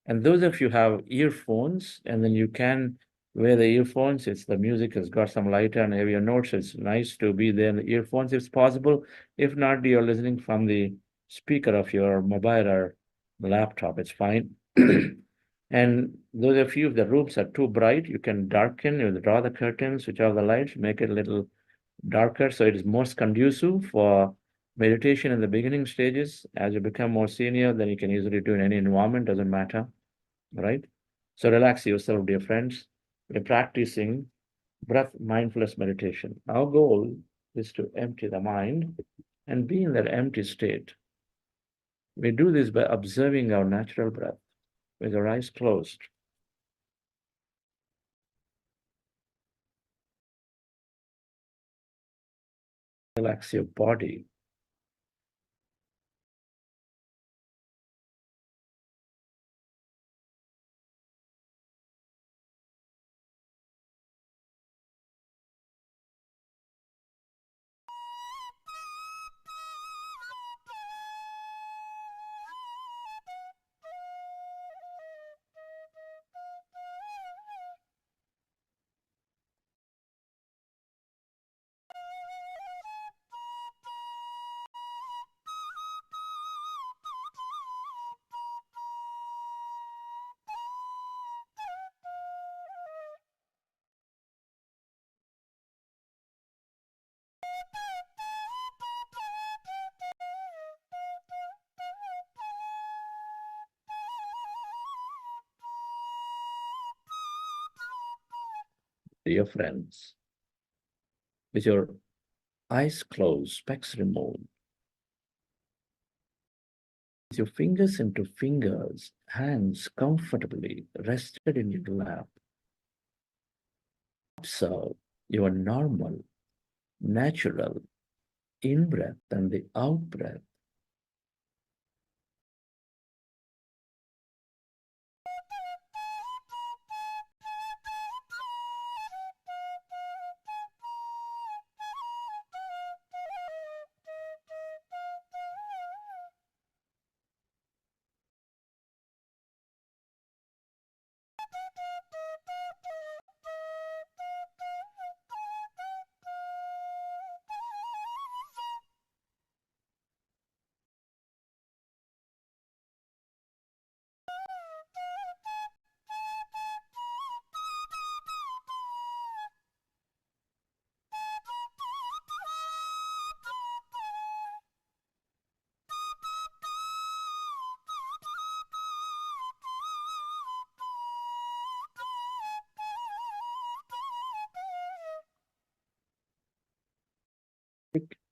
And those of you have earphones, and then you can wear the earphones. It's the music has got some lighter and heavier notes. It's nice to be there in the earphones if possible. If not, you're listening from the speaker of your mobile or laptop. It's fine. And those of you, if the rooms are too bright, you can darken, you draw the curtains, switch off the lights, make it a little darker so it is most conducive for meditation in the beginning stages. As you become more senior, then you can easily do in any environment, doesn't matter, right? So relax yourself, dear friends. We're practicing breath-mindfulness meditation. Our goal is to empty the mind and be in that empty state. We do this by observing our natural breath with our eyes closed. Relax your body. Dear friends, with your eyes closed, specs removed, with your fingers into fingers, hands comfortably rested in your lap, observe your normal, natural in-breath and the out-breath.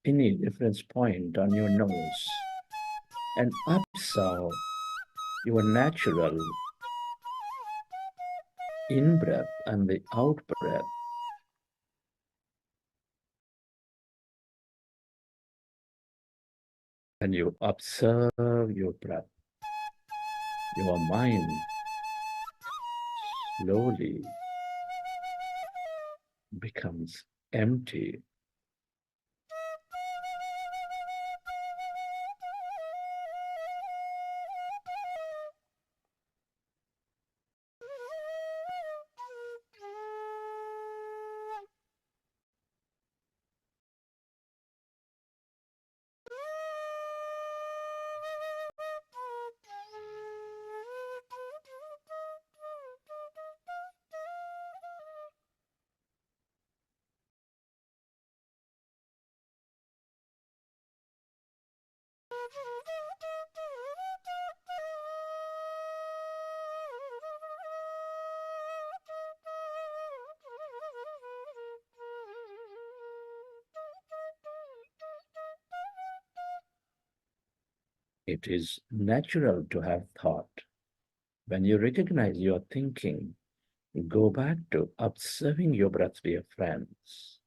any reference point on your nose and observe your natural in-breath and the out-breath. And you observe your breath, your mind slowly becomes empty. It is natural to have thought. When you recognize your thinking, go back to observing your breath, dear friends.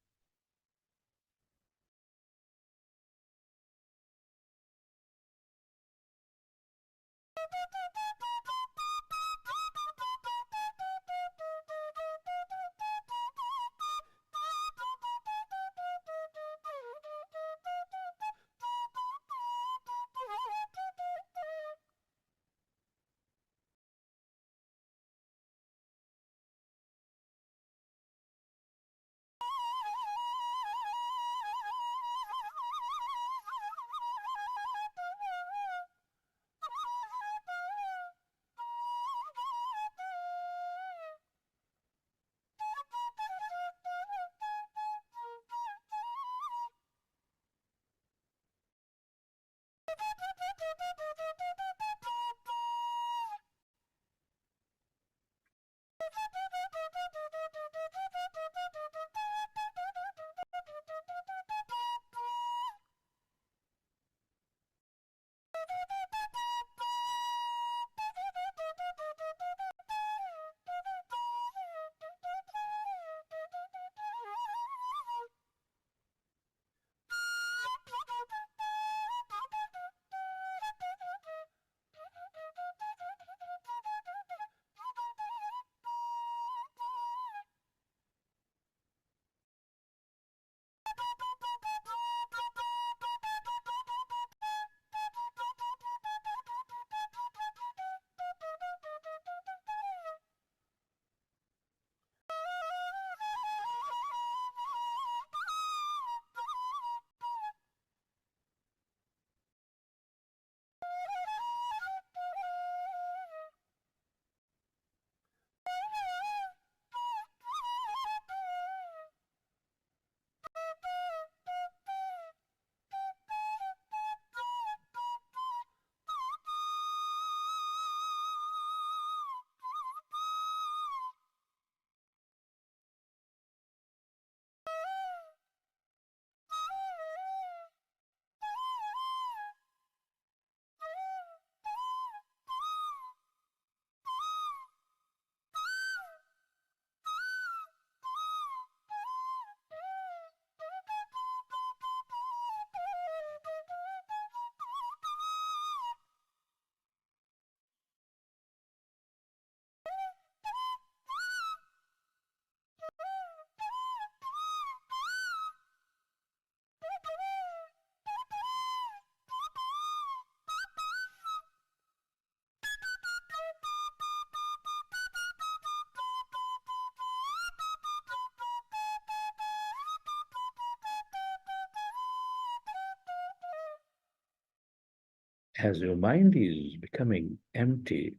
As your mind is becoming empty,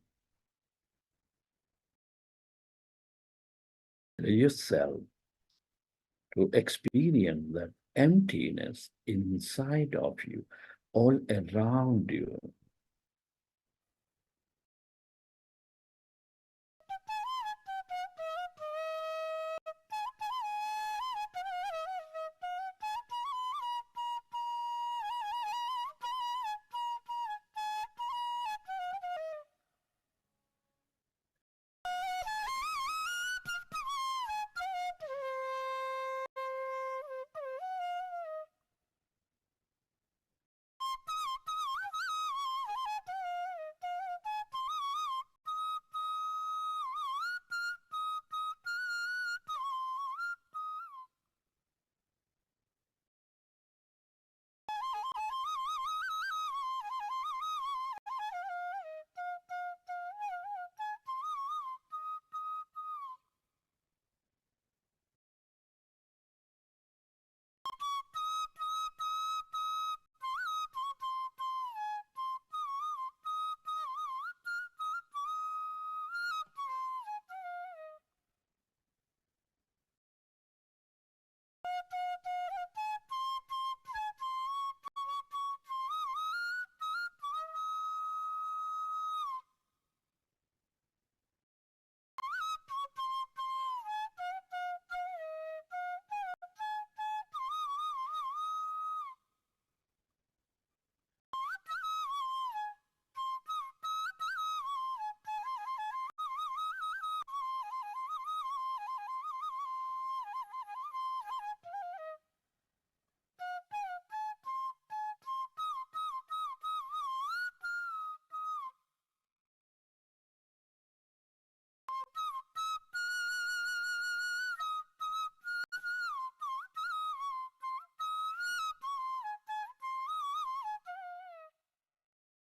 allow yourself to experience that emptiness inside of you, all around you.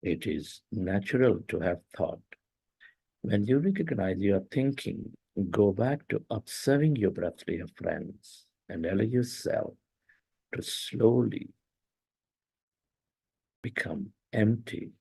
It is natural to have thought. When you recognize your thinking, go back to observing your breath, dear friends, and allow yourself to slowly become empty.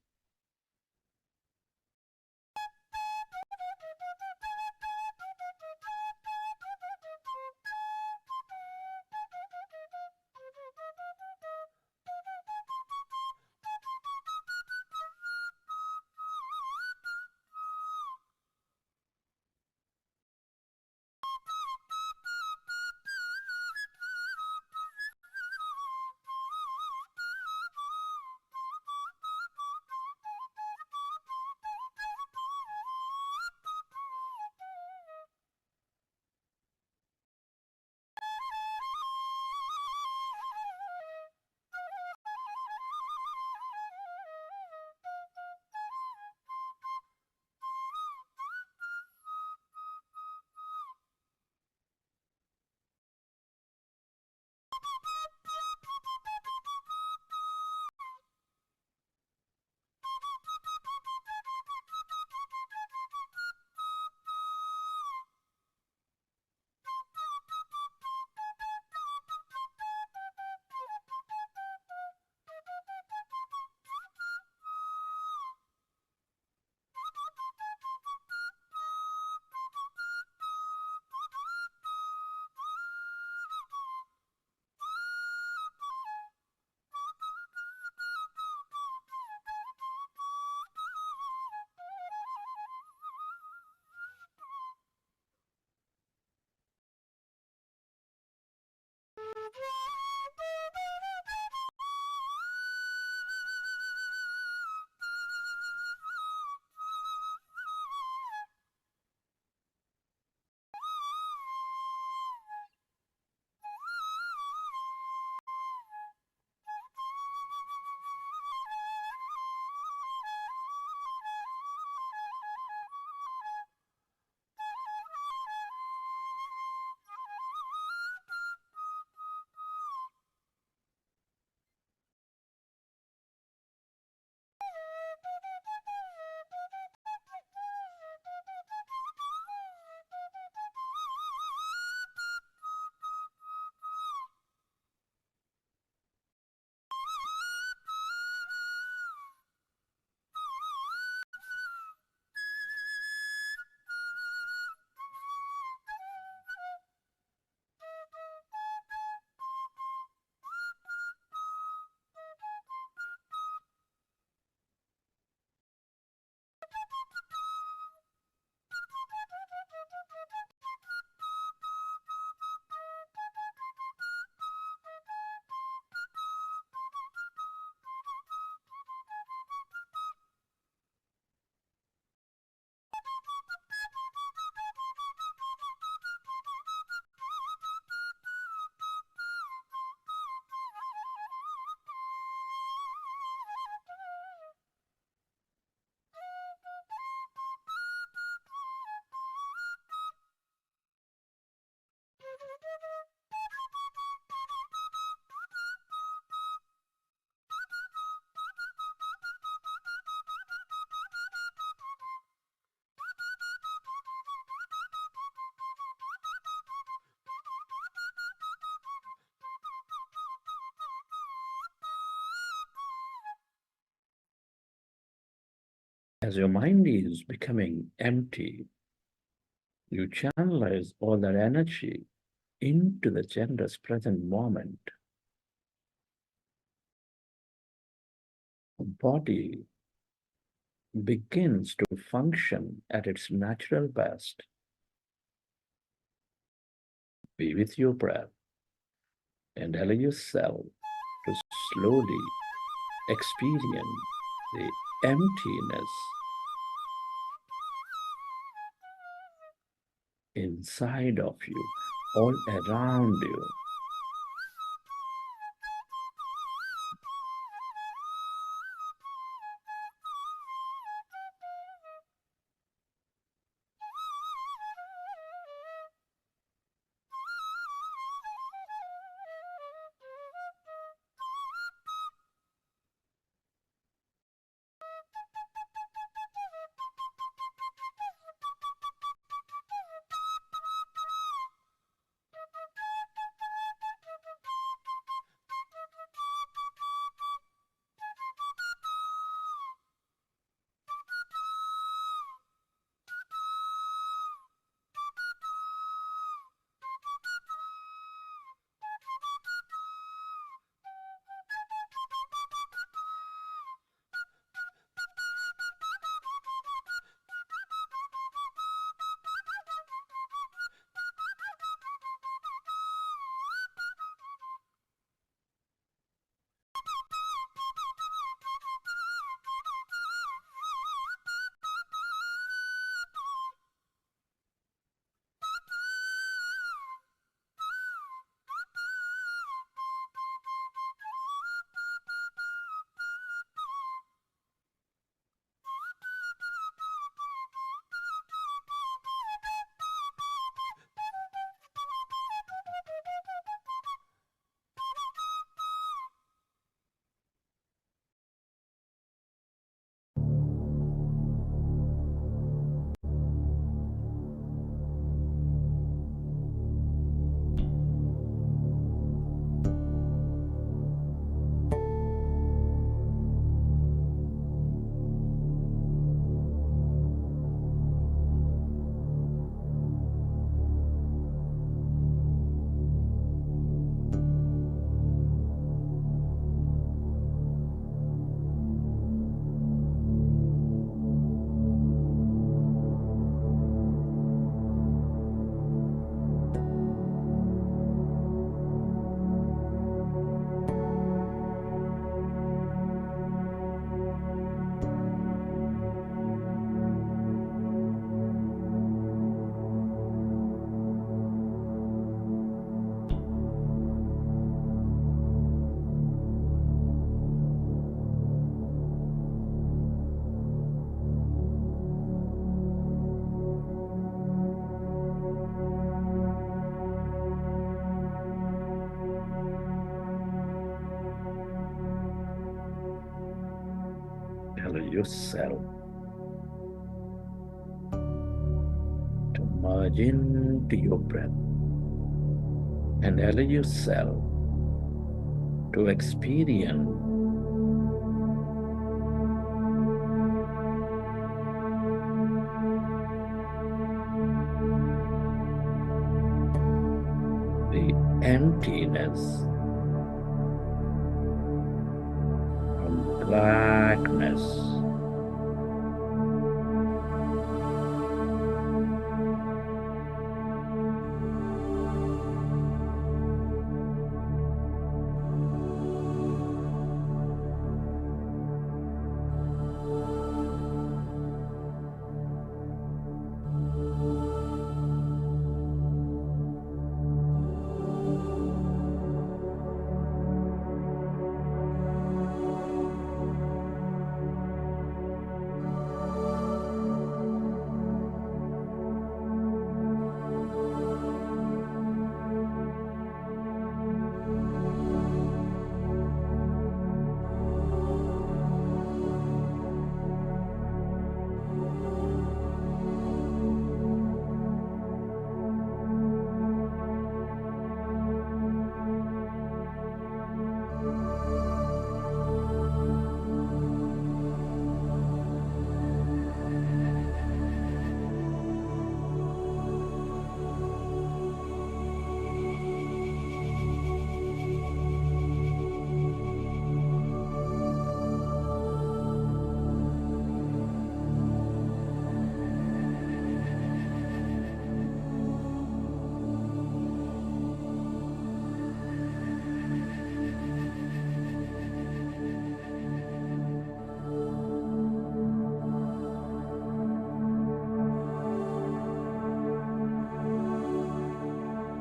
As your mind is becoming empty, you channelize all that energy into the generous present moment. The body begins to function at its natural best. Be with your breath and allow yourself to slowly experience the emptiness inside of you, all around you. allow yourself to merge into your breath and allow yourself to experience the emptiness and blackness.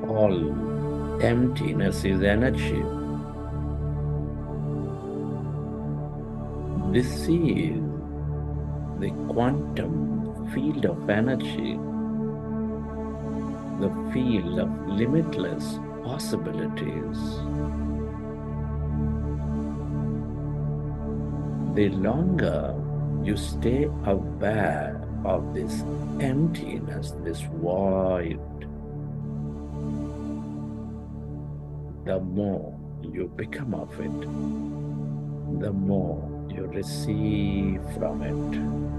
All emptiness is energy. This is the quantum field of energy, the field of limitless possibilities. The longer you stay aware of this emptiness, this void, the more you become of it, the more you receive from it.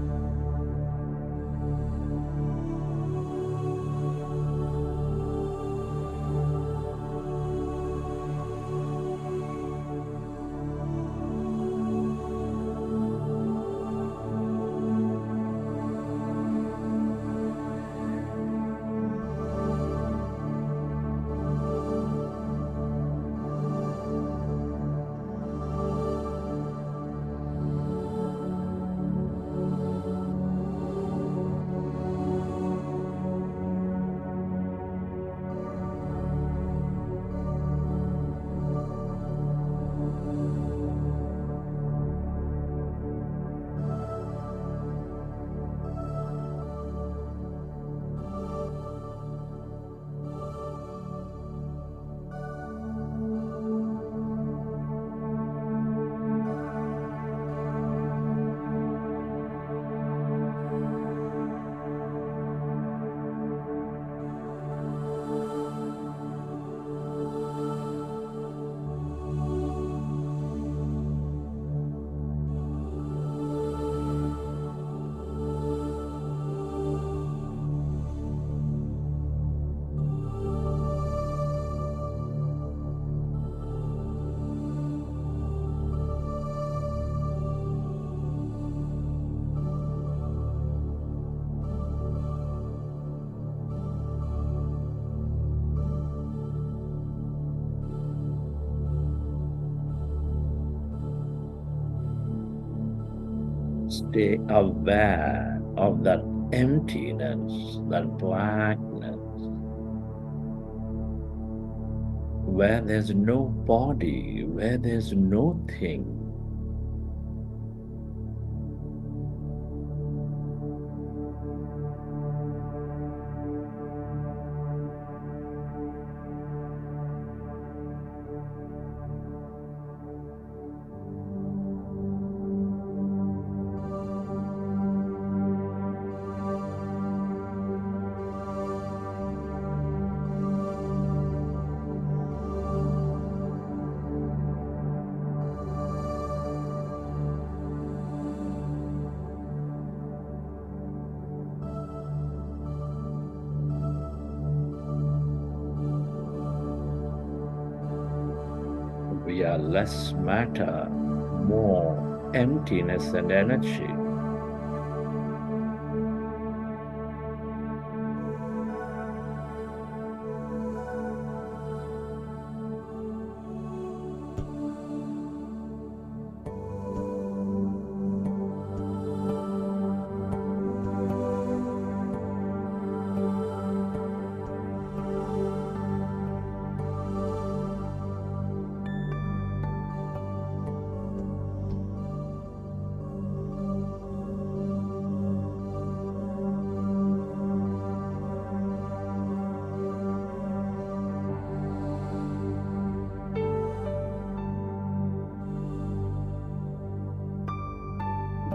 Stay aware of that emptiness, that blackness, where there's no body, where there's no thing. we are less matter, more emptiness and energy.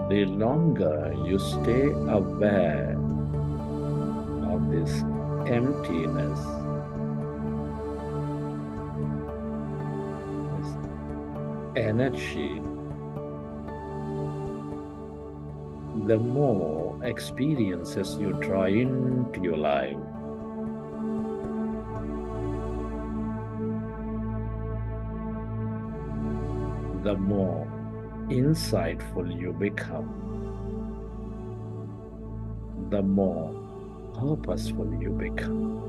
The longer you stay aware of this emptiness, this energy, the more experiences you draw into your life. The more insightful you become, the more purposeful you become.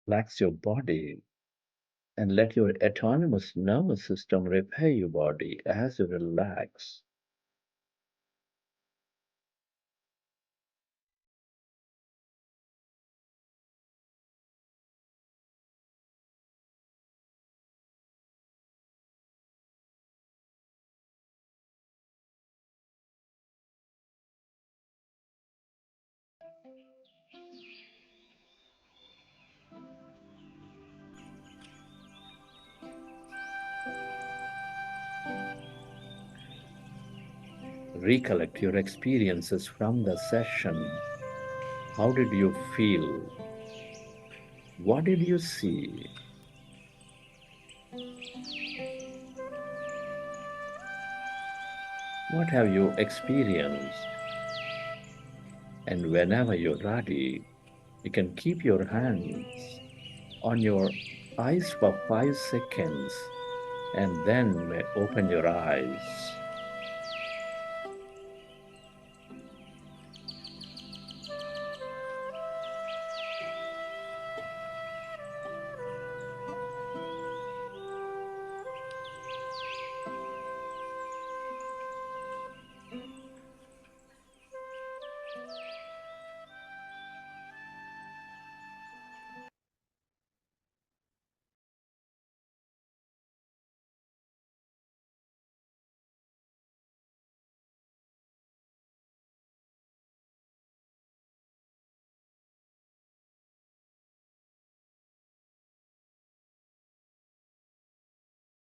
Relax your body and let your autonomous nervous system repair your body as you relax. Recollect your experiences from the session. How did you feel? What did you see? What have you experienced? And whenever you're ready, you can keep your hands on your eyes for 5 seconds and then may open your eyes.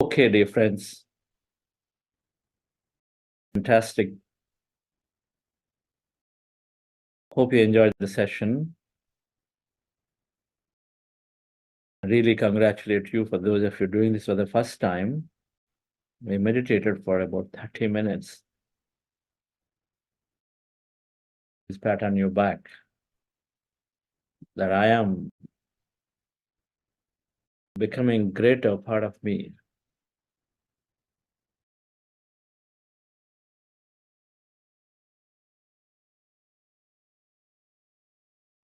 Okay, dear friends. Fantastic. Hope you enjoyed the session. I really congratulate you for those of you doing this for the first time. We meditated for about 30 minutes. This pat on your back that I am becoming greater part of me.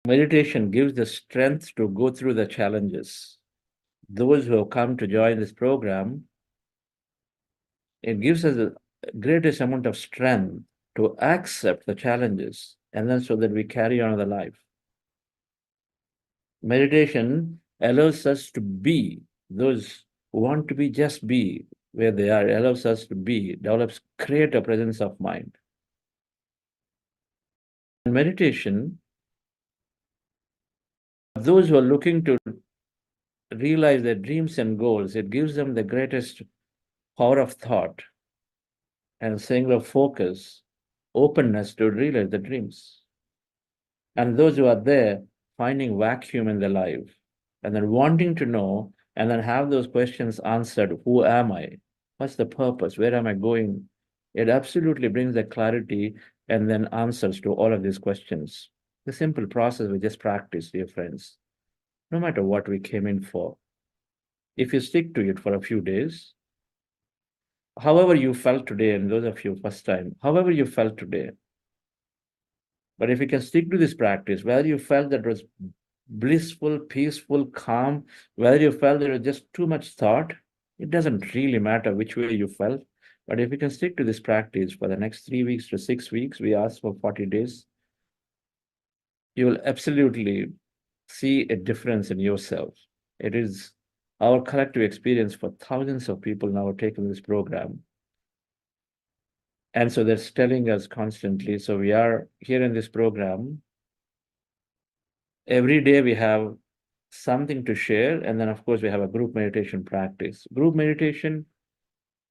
Meditation gives the strength to go through the challenges. Those who have come to join this program, it gives us the greatest amount of strength to accept the challenges, and then so that we carry on the life. Meditation allows us to be those who want to be, just be where they are, allows us to be, create a presence of mind. Meditation, those who are looking to realize their dreams and goals, it gives them the greatest power of thought and singular focus, openness to realize the dreams. And those who are there finding vacuum in their life and then wanting to know and then have those questions answered. Who am I? What's the purpose? Where am I going? It absolutely brings the clarity and then answers to all of these questions. The simple process we just practice, dear friends, no matter what we came in for. If you stick to it for a few days, however you felt today, and those of you first time, however you felt today, but if you can stick to this practice, whether you felt that it was blissful, peaceful, calm, whether you felt there was just too much thought, it doesn't really matter which way you felt. But if you can stick to this practice for the next 3 weeks to 6 weeks, we ask for 40 days, you will absolutely see a difference in yourself. It is our collective experience for thousands of people now taking this program. And so they're telling us constantly. So we are here in this program. Every day we have something to share. And then, of course, we have a group meditation practice. Group meditation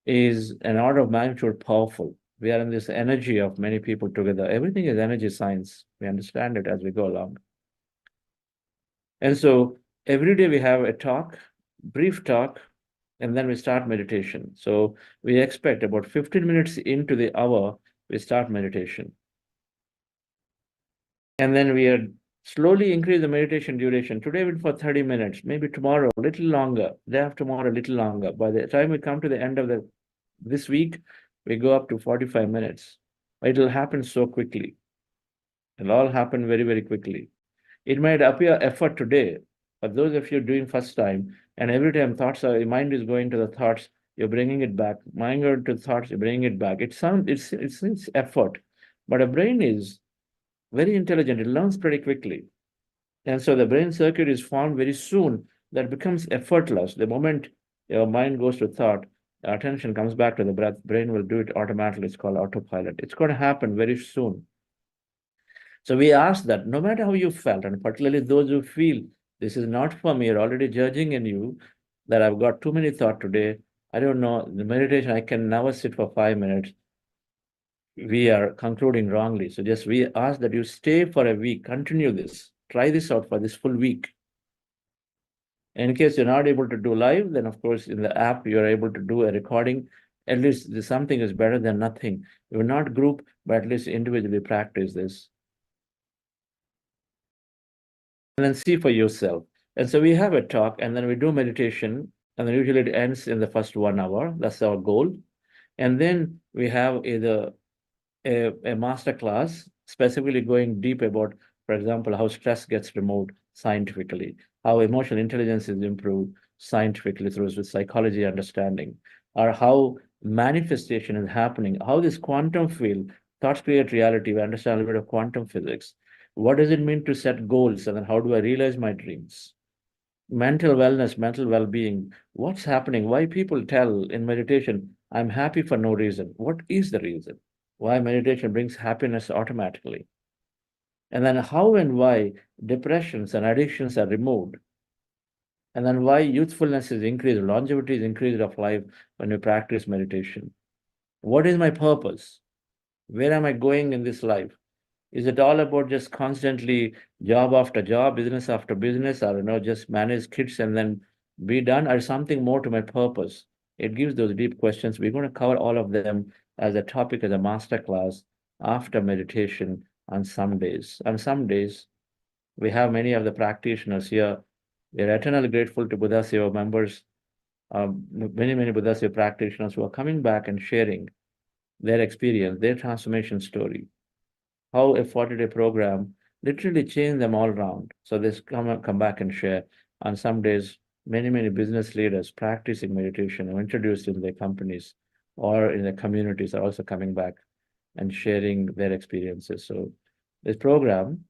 is an order of magnitude powerful. We are in this energy of many people together. Everything is energy science. We understand it as we go along. And so every day we have a talk, brief talk, and then we start meditation. So we expect about 15 minutes into the hour, we start meditation. And then we are slowly increase the meditation duration. Today we for 30 minutes, maybe tomorrow a little longer, day after tomorrow a little longer. By the time we come to the end of this week, we go up to 45 minutes. It will happen so quickly. It'll all happen very, very quickly. It might appear effort today, but those of you doing first time, and every time your mind is going to the thoughts, you're bringing it back. Mind going to thoughts, you're bringing it back. It's effort, but a brain is very intelligent. It learns pretty quickly, and so the brain circuit is formed very soon. That becomes effortless. The moment your mind goes to thought, attention comes back to the breath. Brain will do it automatically. It's called autopilot. It's going to happen very soon. So we ask that no matter how you felt, and particularly those who feel this is not for me, you're already judging in you that I've got too many thoughts today. I don't know, the meditation, I can never sit for 5 minutes. We are concluding wrongly. So just we ask that you stay for a week, continue this, try this out for this full week. In case you're not able to do live, then of course in the app you're able to do a recording. At least something is better than nothing. You will not group, but at least individually practice this. And then see for yourself. And so we have a talk, and then we do meditation, and then usually it ends in the first 1 hour. That's our goal. And then we have either a master class specifically going deep about, for example, how stress gets removed scientifically, how emotional intelligence is improved scientifically through psychology understanding, or how manifestation is happening, how this quantum field, thoughts create reality. We understand a little bit of quantum physics. What does it mean to set goals? And then how do I realize my dreams? Mental wellness, mental well-being. What's happening? Why people tell in meditation, I'm happy for no reason. What is the reason? Why meditation brings happiness automatically? And then how and why depressions and addictions are removed. And then why youthfulness is increased, longevity is increased of life when you practice meditation. What is my purpose? Where am I going in this life? Is it all about just constantly job after job, business after business, or just manage kids and then be done, or something more to my purpose? It gives those deep questions. We're going to cover all of them as a topic, as a master class after meditation on some days. On some days, we have many of the practitioners here. We're eternally grateful to Buddha Seva members, many Buddha Seva practitioners who are coming back and sharing their experience, their transformation story, how a 40-day program literally changed them all around. So they come back and share. On some days, many business leaders practicing meditation or introduced in their companies or in their communities are also coming back and sharing their experiences. So this program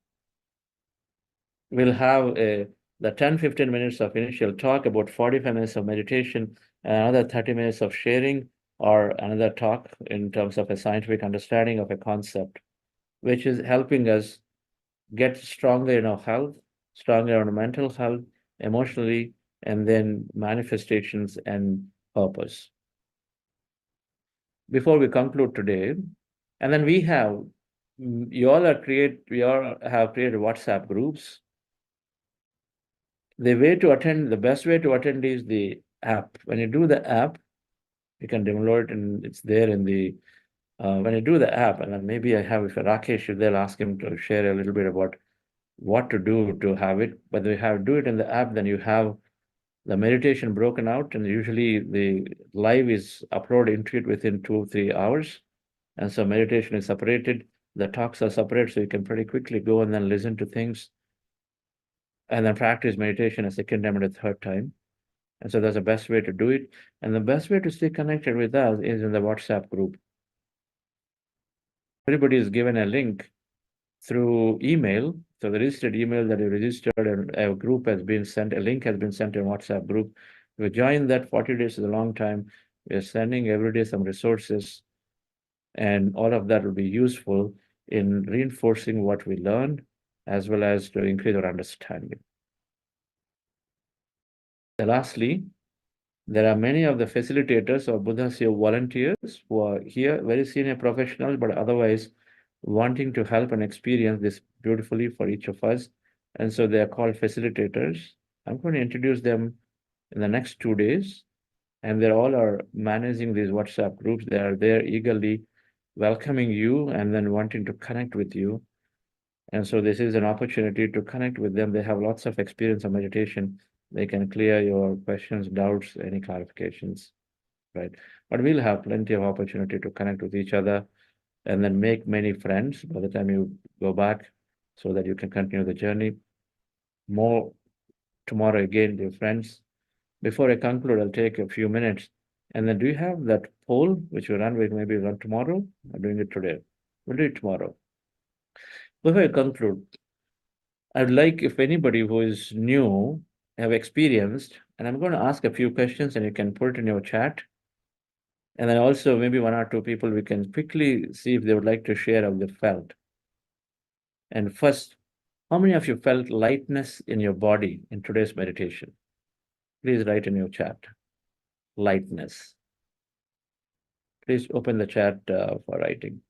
will have the 10-15 minutes of initial talk, about 45 minutes of meditation, and another 30 minutes of sharing, or another talk in terms of a scientific understanding of a concept, which is helping us get stronger in our health, stronger in our mental health, emotionally, and then manifestations and purpose. Before we conclude today, and then we have, we all have created WhatsApp groups. The best way to attend is the app. When you do the app, you can download it and it's there in the, when you do the app, and then maybe if Rakesh is there, ask him to share a little bit about what to do to have it. But we do it in the app, then you have the meditation broken out, and usually the live is uploaded into it within 2 or 3 hours. And so meditation is separated, the talks are separate, so you can pretty quickly go and then listen to things and then practice meditation a second time and a third time. And so that's the best way to do it. And the best way to stay connected with us is in the WhatsApp group. Everybody is given a link through email. So the registered email that you registered, and a group has been sent, a link has been sent in WhatsApp group. If you join that, 40 days is a long time. We are sending every day some resources, and all of that will be useful in reinforcing what we learned, as well as to increase our understanding. And lastly, there are many of the facilitators or Buddha Seva volunteers who are here, very senior professionals, but otherwise wanting to help and experience this beautifully for each of us. And so they are called facilitators. I'm going to introduce them in the next 2 days. And they all are managing these WhatsApp groups. They are there eagerly welcoming you and then wanting to connect with you. And so this is an opportunity to connect with them. They have lots of experience of meditation. They can clear your questions, doubts, any clarifications, right? But we'll have plenty of opportunity to connect with each other and then make many friends by the time you go back, so that you can continue the journey. More tomorrow again, dear friends. Before I conclude, I'll take a few minutes. And then do you have that poll, which we run with, maybe run tomorrow? I'm doing it today. We'll do it tomorrow. Before I conclude, I'd like, if anybody who is new, have experienced, and I'm going to ask a few questions and you can put it in your chat. And then also maybe 1 or 2 people, we can quickly see if they would like to share how they felt. And first, how many of you felt lightness in your body in today's meditation? Please write in your chat, lightness. Please open the chat for writing.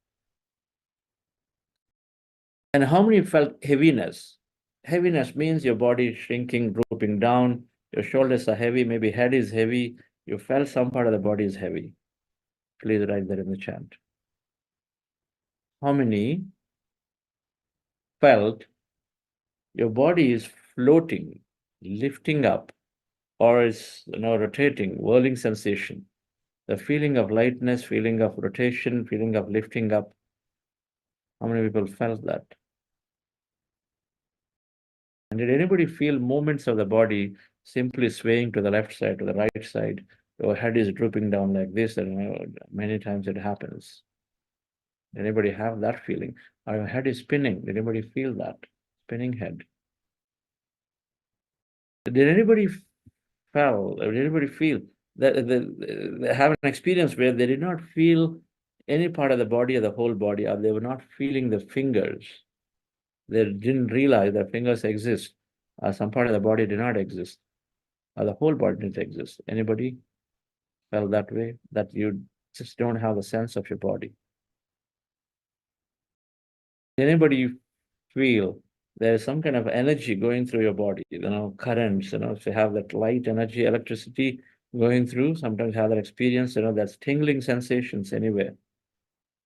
And how many felt heaviness? Heaviness means your body is shrinking, drooping down, your shoulders are heavy, maybe head is heavy, you felt some part of the body is heavy. Please write that in the chat. How many felt your body is floating, lifting up, or is rotating, whirling sensation? The feeling of lightness, feeling of rotation, feeling of lifting up. How many people felt that? And did anybody feel movements of the body simply swaying to the left side, to the right side? Your head is drooping down like this, and many times it happens. Did anybody have that feeling? Or your head is spinning? Did anybody feel that? Spinning head. Did anybody feel that they have an experience where they did not feel any part of the body or the whole body, or they were not feeling the fingers? They didn't realize that fingers exist, or some part of the body did not exist. or the whole body needs to exist. Anybody felt that way? That you just don't have the sense of your body? Anybody feel there is some kind of energy going through your body, currents, if you have that light energy, electricity going through, sometimes have that experience, that's tingling sensations anywhere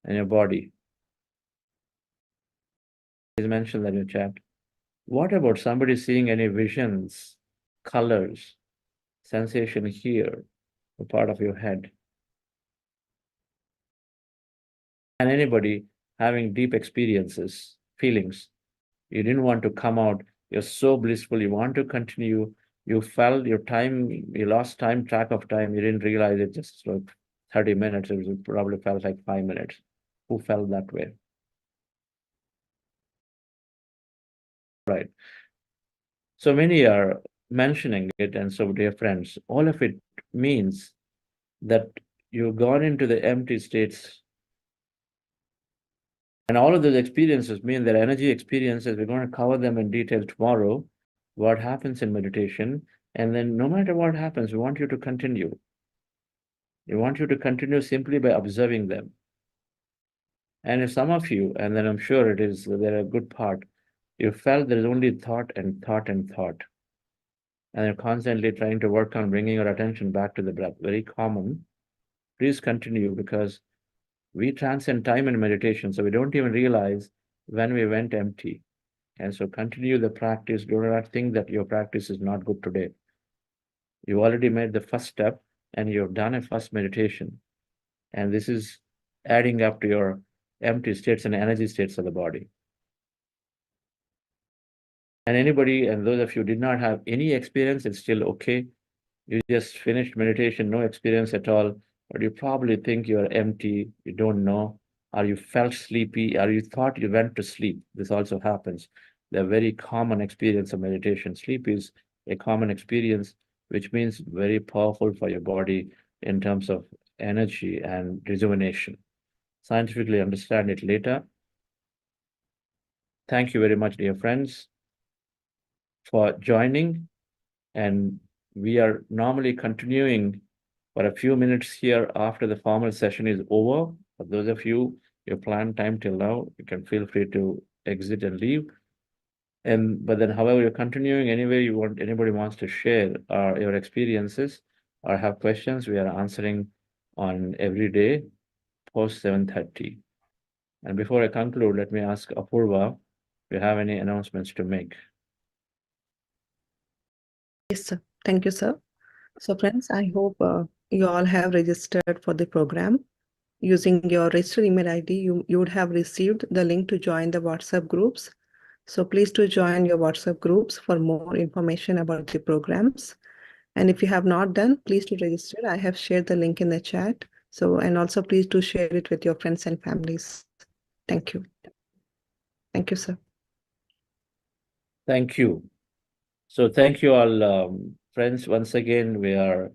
in your body. Please mention that in your chat. What about somebody seeing any visions, colors, sensation here, a part of your head? And anybody having deep experiences, feelings, you didn't want to come out, you're so blissful, you want to continue, you felt your time, you lost time, track of time, you didn't realize it just like 30 minutes, it probably felt like 5 minutes. Who felt that way? Right. So many are mentioning it, and so dear friends, all of it means that you've gone into the empty states. And all of those experiences mean that energy experiences, we're going to cover them in detail tomorrow, what happens in meditation. And then no matter what happens, we want you to continue. We want you to continue simply by observing them. And if some of you, and then I'm sure it is, they're a good part, you felt there is only thought and thought and thought. And you're constantly trying to work on bringing your attention back to the breath. Very common. Please continue, because we transcend time in meditation, so we don't even realize when we went empty. And so continue the practice. Do not think that your practice is not good today. You already made the first step and you've done a first meditation. And this is adding up to your empty states and energy states of the body. And anybody, and those of you who did not have any experience, it's still okay. You just finished meditation, no experience at all, but you probably think you're empty, you don't know, or you felt sleepy, or you thought you went to sleep. This also happens. The very common experience of meditation. Sleep is a common experience, which means very powerful for your body in terms of energy and rejuvenation. Scientifically understand it later. Thank you very much, dear friends, for joining. And we are normally continuing for a few minutes here after the formal session is over. For those of you, your planned time till now, you can feel free to exit and leave. But then, however, you're continuing anyway, anybody wants to share your experiences or have questions, we are answering on every day post 7:30. And before I conclude, let me ask Apurva if you have any announcements to make. Yes, sir. Thank you, sir. So friends, I hope you all have registered for the program. Using your registered email ID, you would have received the link to join the WhatsApp groups. So please do join your WhatsApp groups for more information about the programs. And if you have not done, please do register. I have shared the link in the chat. So, and also please do share it with your friends and families. Thank you. Thank you, sir. Thank you. So thank you all, friends. Once again, we are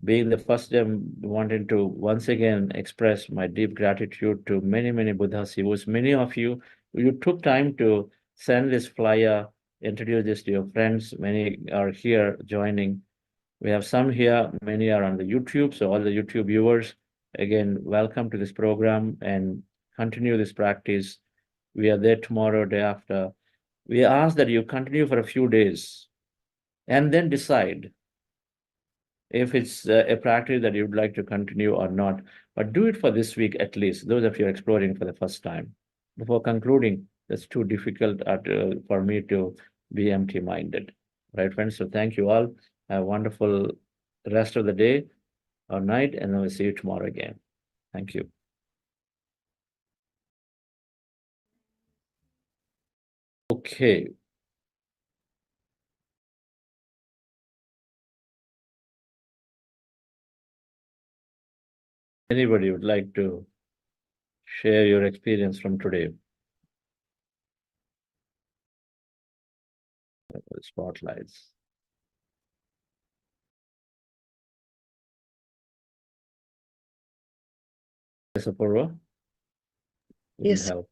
being the first time wanting to once again express my deep gratitude to many, many Buddha Sivus. Many of you took time to send this flyer, introduce this to your friends. Many are here joining. We have some here, many are on the YouTube. So all the YouTube viewers, again, welcome to this program and continue this practice. We are there tomorrow, day after. We ask that you continue for a few days and then decide if it's a practice that you'd like to continue or not. But do it for this week at least, those of you exploring for the first time. Before concluding, that's too difficult for me to be empty-minded. Right, friends? So thank you all. Have a wonderful rest of the day or night, and then we'll see you tomorrow again. Thank you. Okay. Anybody would like to share your experience from today? Spotlights. Yes, Apurva? Yes. Help.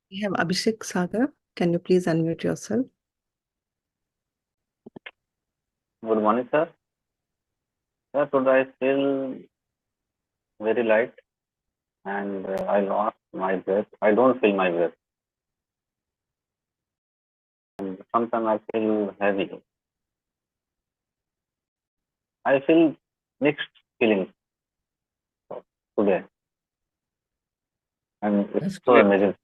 We have Abhishek Sagar. Can you please unmute yourself? Good morning, sir. Sir, today I feel very light and I lost my breath. I don't feel my breath. And sometimes I feel heavy. I feel mixed feelings today. And it's That's so great. amazing.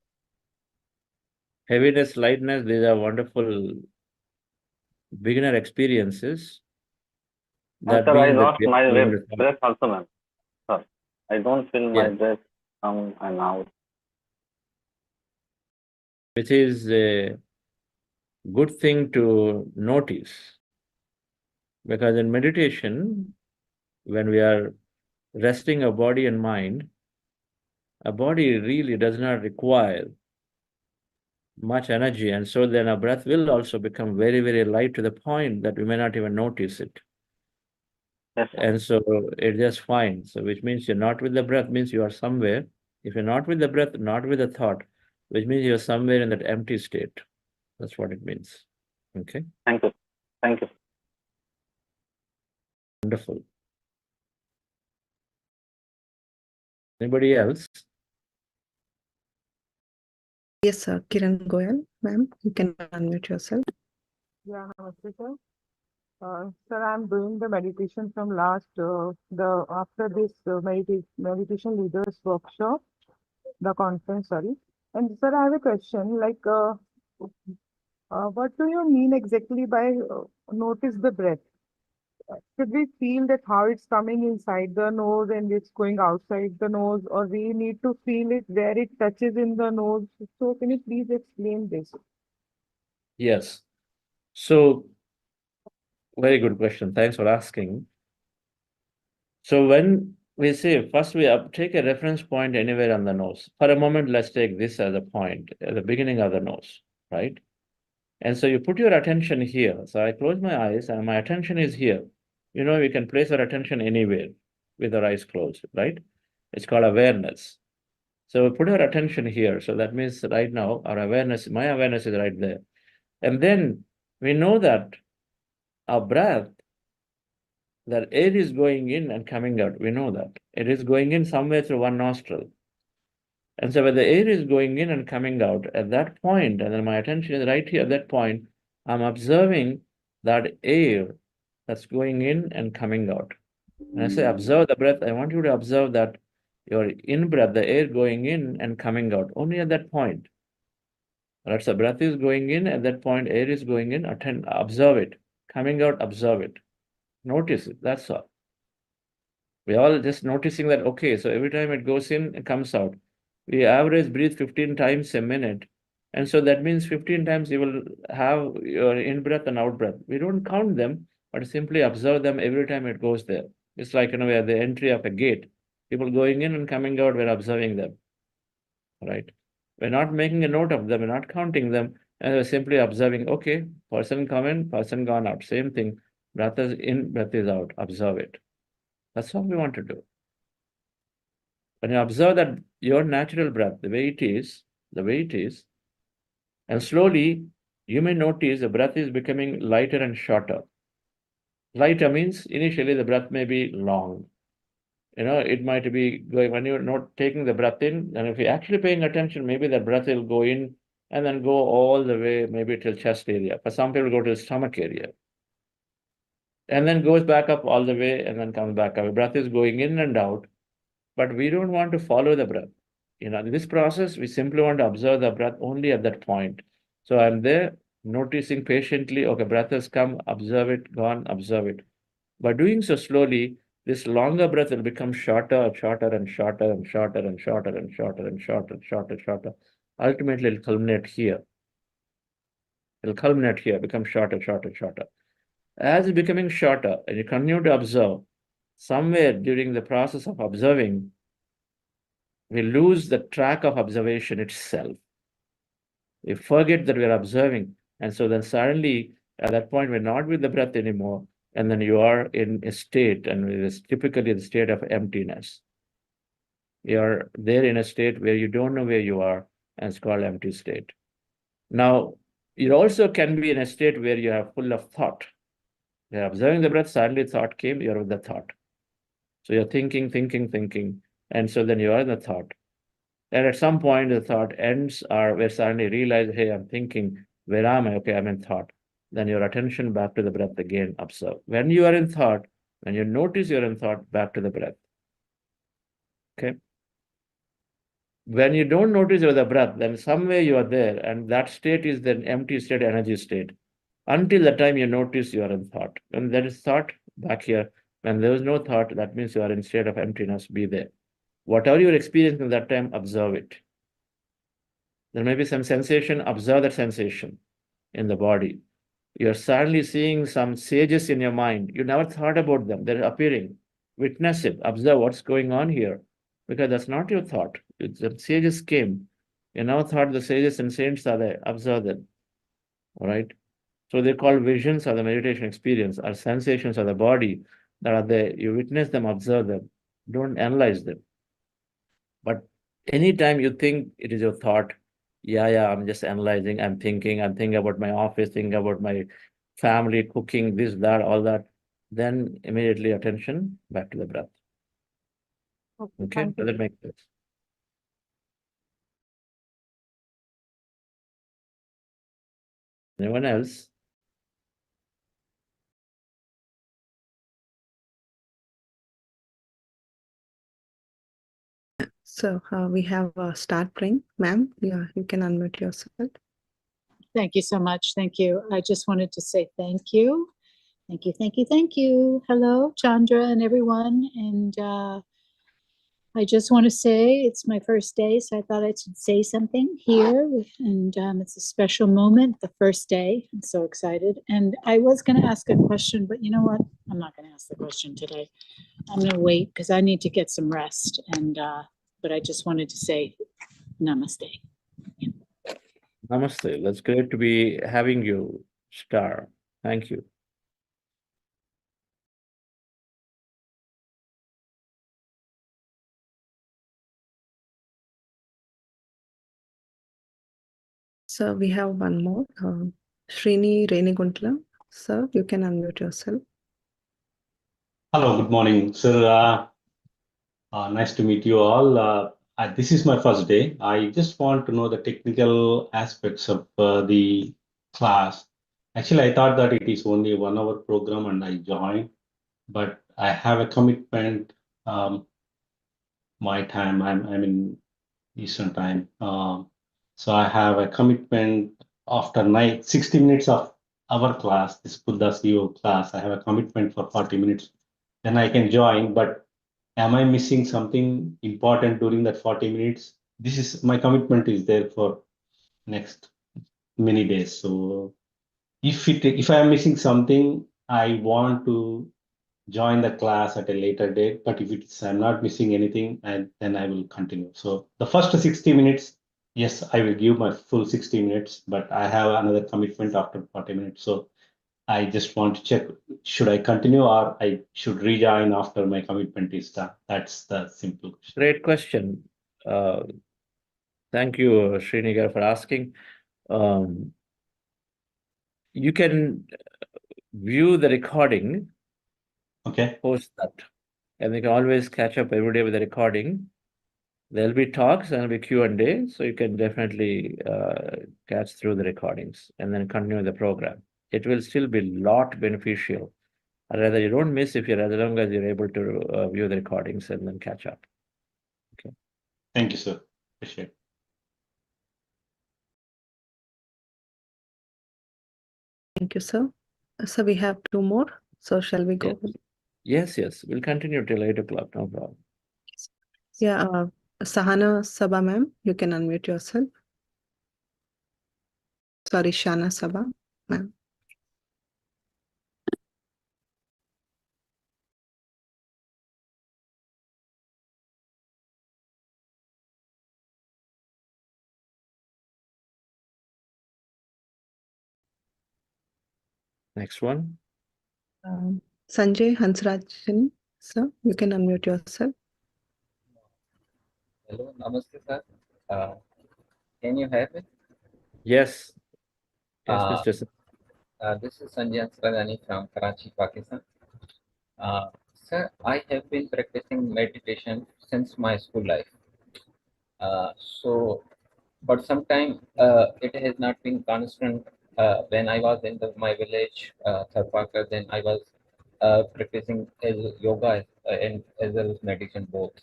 Heaviness, lightness, these are wonderful beginner experiences. And That sir, I means that lost we are my going to breath also, ma'am. Sir, I don't feel my yeah, breath come and out. which is a good thing to notice. Because in meditation, when we are resting our body and mind, our body really does not require much energy. And so then our breath will also become very, very light to the point that we may not even notice it. Yes, sir. And so it's just fine. So which means you're not with the breath, means you are somewhere. If you're not with the breath, not with the thought, which means you're somewhere in that empty state. That's what it means. Okay. Thank you. Thank you. Wonderful. Anybody else? Yes, sir. Kiran Goyal, ma'am, you can unmute yourself. Yeah, namaste, sir. Sir, I'm doing the meditation from after this meditation leaders workshop, the conference, sorry. And sir, I have a question, like, what do you mean exactly by notice the breath? Should we feel that how it's coming inside the nose and it's going outside the nose, or we need to feel it where it touches in the nose? So can you please explain this? Yes. So very good question. Thanks for asking. So when we say first we take a reference point anywhere on the nose. For a moment, let's take this as a point at the beginning of the nose, right? And so you put your attention here. So I close my eyes and my attention is here. You know, we can place our attention anywhere with our eyes closed, right? It's called awareness. So we put our attention here. So that means right now our awareness, my awareness is right there. And then we know that our breath, that air is going in and coming out. We know that. It is going in somewhere through one nostril. And so when the air is going in and coming out at that point, and then my attention is right here at that point, I'm observing that air that's going in and coming out. When I say observe the breath, I want you to observe that your in-breath, the air going in and coming out, only at that point. Right, so breath is going in, at that point, air is going in, observe it. Coming out, observe it. Notice it, that's all. We're all just noticing that, okay, so every time it goes in, it comes out. We average breathe 15 times a minute. And so that means 15 times you will have your in-breath and out-breath. We don't count them, but simply observe them every time it goes there. It's like, we are the entry of a gate. People going in and coming out, we're observing them, right? We're not making a note of them, we're not counting them, and we're simply observing, okay, person come in, person gone out. Same thing, breath is in, breath is out, observe it. That's all we want to do. When you observe that your natural breath, the way it is, and slowly you may notice the breath is becoming lighter and shorter. Lighter means initially the breath may be long. You know, it might be going, when you're not taking the breath in, and if you're actually paying attention, maybe the breath will go in and then go all the way, maybe till chest area. For some people, go to the stomach area. And then goes back up all the way and then comes back up. The breath is going in and out, but we don't want to follow the breath. You know, in this process, we simply want to observe the breath only at that point. So I'm there noticing patiently, okay, breath has come, observe it, gone, observe it. By doing so slowly, this longer breath will become shorter and shorter and shorter and shorter and shorter and shorter and shorter and shorter and shorter. Ultimately, it'll culminate here. It'll culminate here, become shorter, shorter, shorter. As it's becoming shorter, and you continue to observe, somewhere during the process of observing, we lose the track of observation itself. We forget that we're observing. And so then suddenly, at that point, we're not with the breath anymore. And then you are in a state, and it is typically the state of emptiness. You're there in a state where you don't know where you are, and it's called empty state. Now, you also can be in a state where you are full of thought. You're observing the breath, suddenly thought came, you're with the thought. So you're thinking, and so then you are in the thought. And at some point, the thought ends, or where suddenly realize, hey, I'm thinking, where am I? Okay, I'm in thought. Then your attention back to the breath again, observe. When you are in thought, when you notice you're in thought, back to the breath. Okay. When you don't notice you're the breath, then somewhere you are there, and that state is the empty state, energy state. Until the time you notice you are in thought. When there is thought, back here. When there is no thought, that means you are in state of emptiness, be there. Whatever you're experiencing at that time, observe it. There may be some sensation, observe that sensation in the body. You're suddenly seeing some sages in your mind. You never thought about them. They're appearing. Witness it. Observe what's going on here. Because that's not your thought. The sages came. You now thought the sages and saints are there. Observe them. All right. So they're called visions of the meditation experience, or sensations of the body that are there. You witness them, observe them. Don't analyze them. But anytime you think it is your thought, yeah, I'm just analyzing, I'm thinking about my office, thinking about my family, cooking, this, that, all that, then immediately attention back to the breath. Okay, Thank does you. it make sense? Anyone else? So we have start praying. Ma'am, yeah, you can unmute yourself. Thank you so much. Thank you. I just wanted to say thank you. Thank you, thank you, thank you. Hello, Chandra and everyone. And I just want to say it's my first day, so I thought I should say something here. And it's a special moment, the first day. I'm so excited. And I was going to ask a question, but you know what? I'm not going to ask the question today. I'm going to wait because I need to get some rest. And but I just wanted to say namaste. Namaste. That's great to be having you, Star. Thank you. So we have one more. Srini Reniguntla. Sir, you can unmute yourself. Hello, good morning, sir. Nice to meet you all. This is my first day. I just want to know the technical aspects of the class. Actually, I thought that it is only a 1 hour program and I joined, but I have a commitment. My time, I'm in Eastern time. So I have a commitment after 60 minutes of our class, this Buddha CEO class. I have a commitment for 40 minutes. Then I can join, but am I missing something important during that 40 minutes? This is my commitment is there for next many days. So if I am missing something, I want to join the class at a later date. But if it's I'm not missing anything, and then I will continue. So the first 60 minutes, yes, I will give my full 60 minutes, but I have another commitment after 40 minutes. So I just want to check, should I continue or I should rejoin after my commitment is done? That's the simple question. Great question. Thank you, Srinigar, for asking. You can view the recording, okay, post that, and you can always catch up every day with the recording. There'll be talks and there'll be Q&A, so you can definitely catch through the recordings and then continue the program. It will still be a lot beneficial. Rather, you don't miss if you're as long as you're able to view the recordings and then catch up. Okay. Thank you, sir. Appreciate it. Thank you, sir. So we have 2 more. So shall we go? Yes. We'll continue till 8 o'clock. No problem. Yeah, Sahana Sabha, ma'am, you can unmute yourself. Sorry, Shana Sabha, ma'am. Next one. Sanjay Hansrajan, sir, you can unmute yourself. Hello, namaste, sir. Can you hear me? Yes, Mr. This is Sanjay Ansarani from Karachi, Pakistan. Sir, I have been practicing meditation since my school life. So, but sometimes it has not been constant. When I was in my village, Tharpaka, then I was practicing as yoga and as well as meditation both.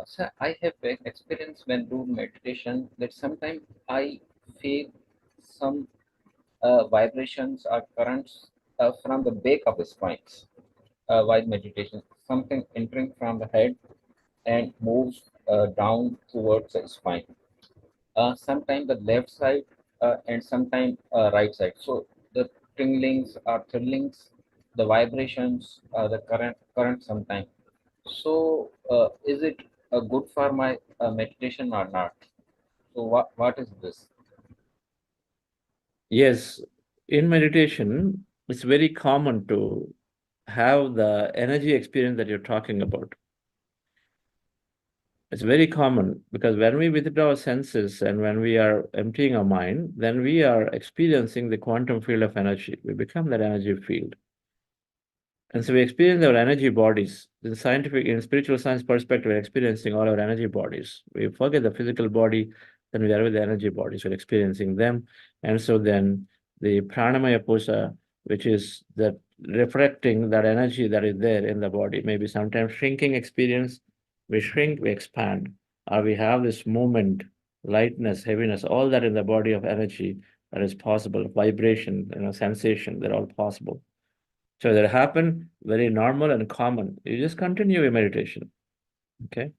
So I have experience when do meditation that sometimes I feel some vibrations or currents from the back of the spines while meditation, something entering from the head and moves down towards the spine. Sometimes the left side and sometimes right side. So the tinglings or thrillings, the vibrations, the current sometimes. So is it good for my meditation or not? So what is this? Yes, in meditation, it's very common to have the energy experience that you're talking about. It's very common because when we withdraw our senses and when we are emptying our mind, then we are experiencing the quantum field of energy. We become that energy field. And so we experience our energy bodies. In scientific, in spiritual science perspective, we're experiencing all our energy bodies. We forget the physical body, then we are with the energy bodies. We're experiencing them. And so then the pranamaya pusa, which is the reflecting that energy that is there in the body, maybe sometimes shrinking experience. We shrink, we expand, or we have this movement, lightness, heaviness, all that in the body of energy that is possible, vibration, sensation, they're all possible. So that happen very normal and common. You just continue your meditation. Okay.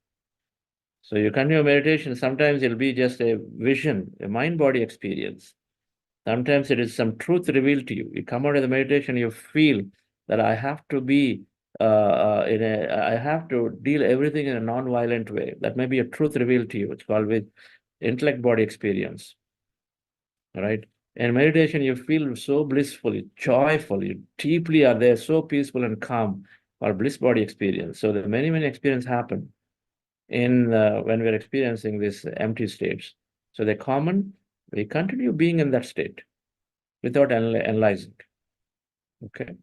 So you continue meditation. Sometimes it'll be just a vision, a mind-body experience. Sometimes it is some truth revealed to you. You come out of the meditation, you feel that I have to be I have to deal everything in a non-violent way. That may be a truth revealed to you. It's called with intellect body experience. All right. In meditation, you feel so blissful, joyful, you deeply are there, so peaceful and calm, or bliss body experience. So the many experiences happen in when we're experiencing these empty states. So they're common. We continue being in that state without analyzing. Okay.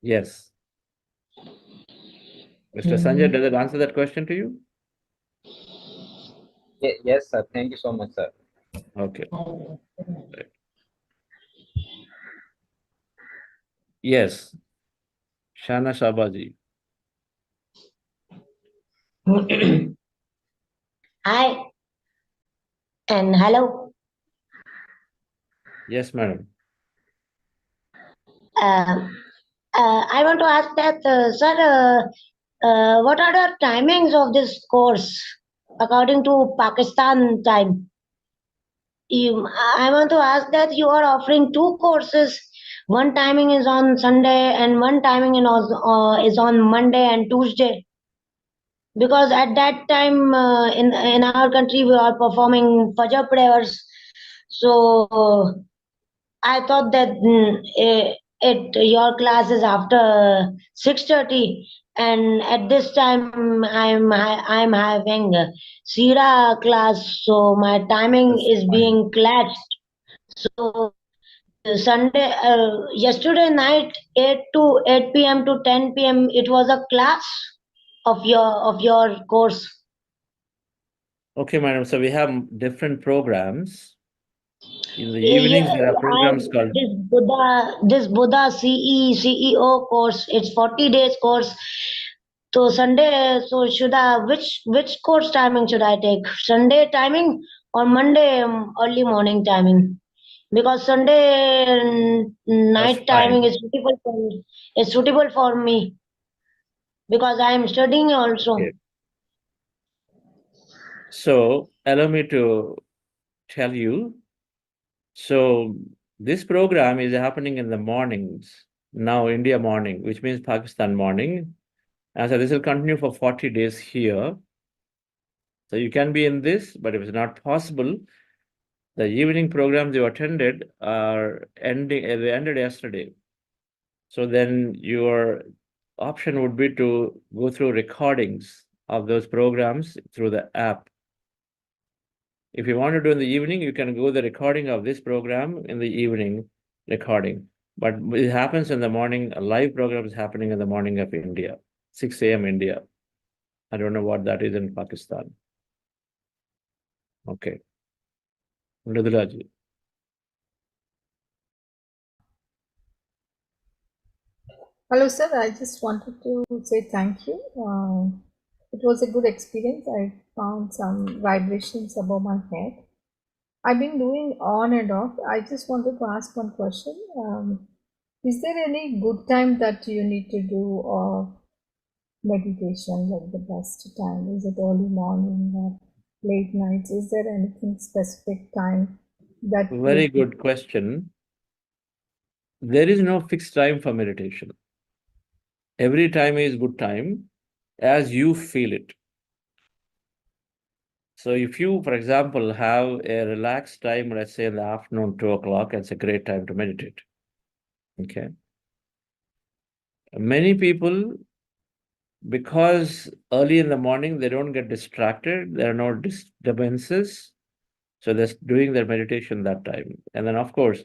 Yes. Mr. Sanjay, does it answer that question to you? Yes, sir. Thank you so much, sir. Okay. Right. Yes. Shana Shabaji. Hi and hello. Yes, madam. I want to ask that, sir, what are the timings of this course according to Pakistan time? I want to ask that you are offering two courses. One timing is on Sunday and one timing is on Monday and Tuesday. Because at that time in our country we are performing Fajr prayers. So I thought that your class is after 6:30, and at this time I'm having Sira class, so my timing That's is fine. being clashed. So Sunday, yesterday night, 8 p.m. to 10 p.m. it was a class of your course. Okay, madam. So we have different programs. In the evenings, there are programs called This Buddha CEO course. It's 40 days course. So Sunday, so which course timing should I take? Sunday timing or Monday early morning timing? Because Sunday that's night timing fine. is suitable for me. It's suitable for me because I am studying also. Okay. So allow me to tell you. So this program is happening in the mornings, now India morning, which means Pakistan morning. And so this will continue for 40 days here. So you can be in this, but if it's not possible, the evening programs you attended are ending, they ended yesterday. So then your option would be to go through recordings of those programs through the app. If you want to do in the evening, you can go the recording of this program in the evening recording. But it happens in the morning, a live program is happening in the morning of India, 6 a.m. India. I don't know what that is in Pakistan. Okay. Mridulaji. Hello, sir. I just wanted to say thank you. It was a good experience. I found some vibrations above my head. I've been doing on and off. I just wanted to ask one question. Is there any good time that you need to do meditation, like the best time? Is it early morning or late nights? Is there anything specific time that? Very good question. There is no fixed time for meditation. Every time is good time as you feel it. So if you, for example, have a relaxed time, let's say in the afternoon, 2 o'clock, it's a great time to meditate. Okay. Many people, because early in the morning, they don't get distracted, there are no disturbances. So they're doing their meditation that time. And then, of course,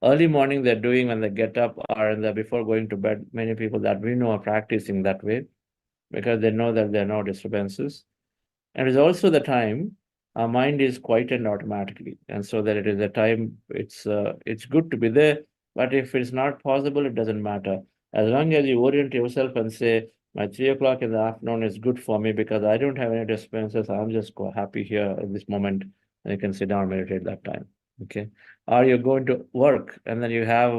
early morning they're doing when they get up or before going to bed. Many people that we know are practicing that way because they know that there are no disturbances. And it's also the time our mind is quietened automatically. And so that it is a time, it's good to be there. But if it's not possible, it doesn't matter. As long as you orient yourself and say, my 3 o'clock in the afternoon is good for me because I don't have any disturbances. I'm just happy here at this moment. And you can sit down and meditate that time. Okay. Or you're going to work and then you have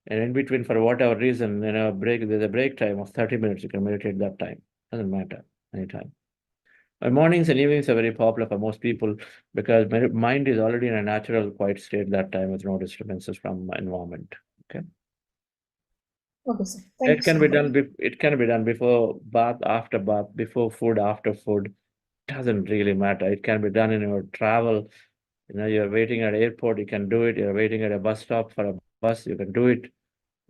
an in between for whatever reason, break, there's a break time of 30 minutes. You can meditate that time. Doesn't matter, anytime. Mornings and evenings are very popular for most people because my mind is already in a natural quiet state that time with no disturbances from environment. Okay. Okay, sir. It can be done. It can be done before bath, after bath, before food, after food. Doesn't really matter. It can be done in your travel. You're waiting at airport, you can do it. You're waiting at a bus stop for a bus, you can do it.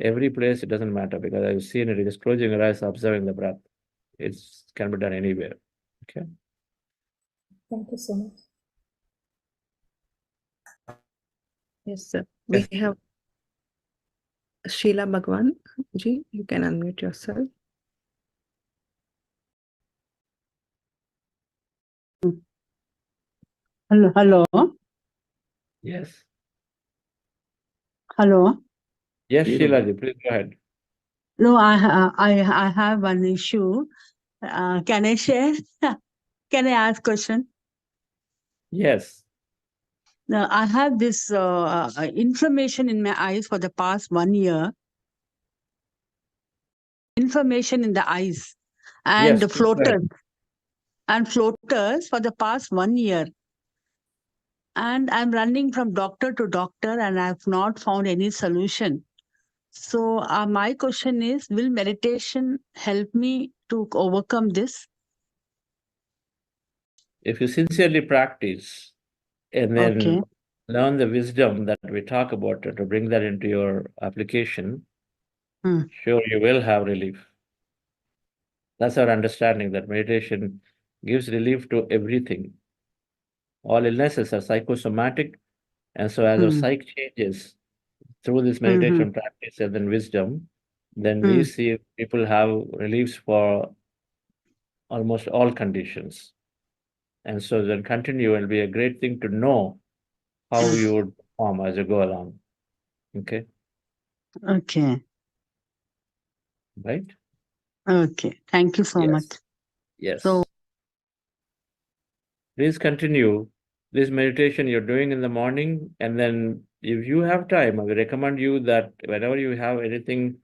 Every place, it doesn't matter because I've seen it. You're just closing your eyes, observing the breath. It can be done anywhere. Okay. Thank you so much. Yes, sir. We have Sheila Bhagwan. Ji, you can unmute yourself. Hello. Yes. Hello. Yes, Sheila, please go ahead. No, I have one issue. Can I share? Can I ask question? Yes. Now, I have this inflammation in my eyes for the past 1 year. Inflammation in the eyes and Yes, floaters for the past 1 year. And I'm running from doctor to doctor and I've not found any solution. So my question is, will meditation help me to overcome this? If you sincerely practice and then learn the wisdom that we talk about to bring that into your application, sure, you will have relief. That's our understanding, that meditation gives relief to everything. All illnesses are psychosomatic. And so as our psyche changes through this meditation practice and then wisdom, then we see people have reliefs for almost all conditions. And so then continue, will be a great thing to know how you would perform as you go along. Okay. Okay. Right? Okay. Thank you so much. Yes. So please continue this meditation you're doing in the morning. And then if you have time, I would recommend you that whenever you have anything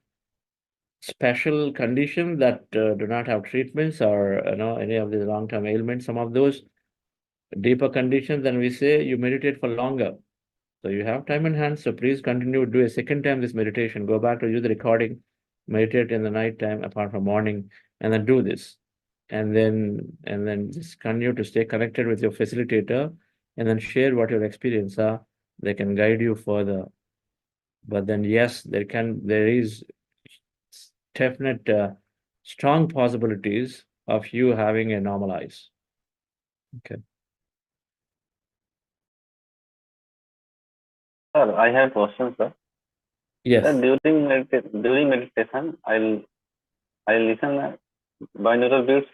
special condition that do not have treatments or any of these long-term ailments, some of those deeper conditions, then we say you meditate for longer. So you have time in hand. So please continue, do a second time this meditation. Go back to do the recording, meditate in the night time apart from morning, and then do this. And then just continue to stay connected with your facilitator and then share what your experience are. They can guide you further. But then yes, there is definite strong possibilities of you having a normal eyes. Okay. Sir, I have questions, sir. Yes. Sir, during meditation, I'll listen binaural beats.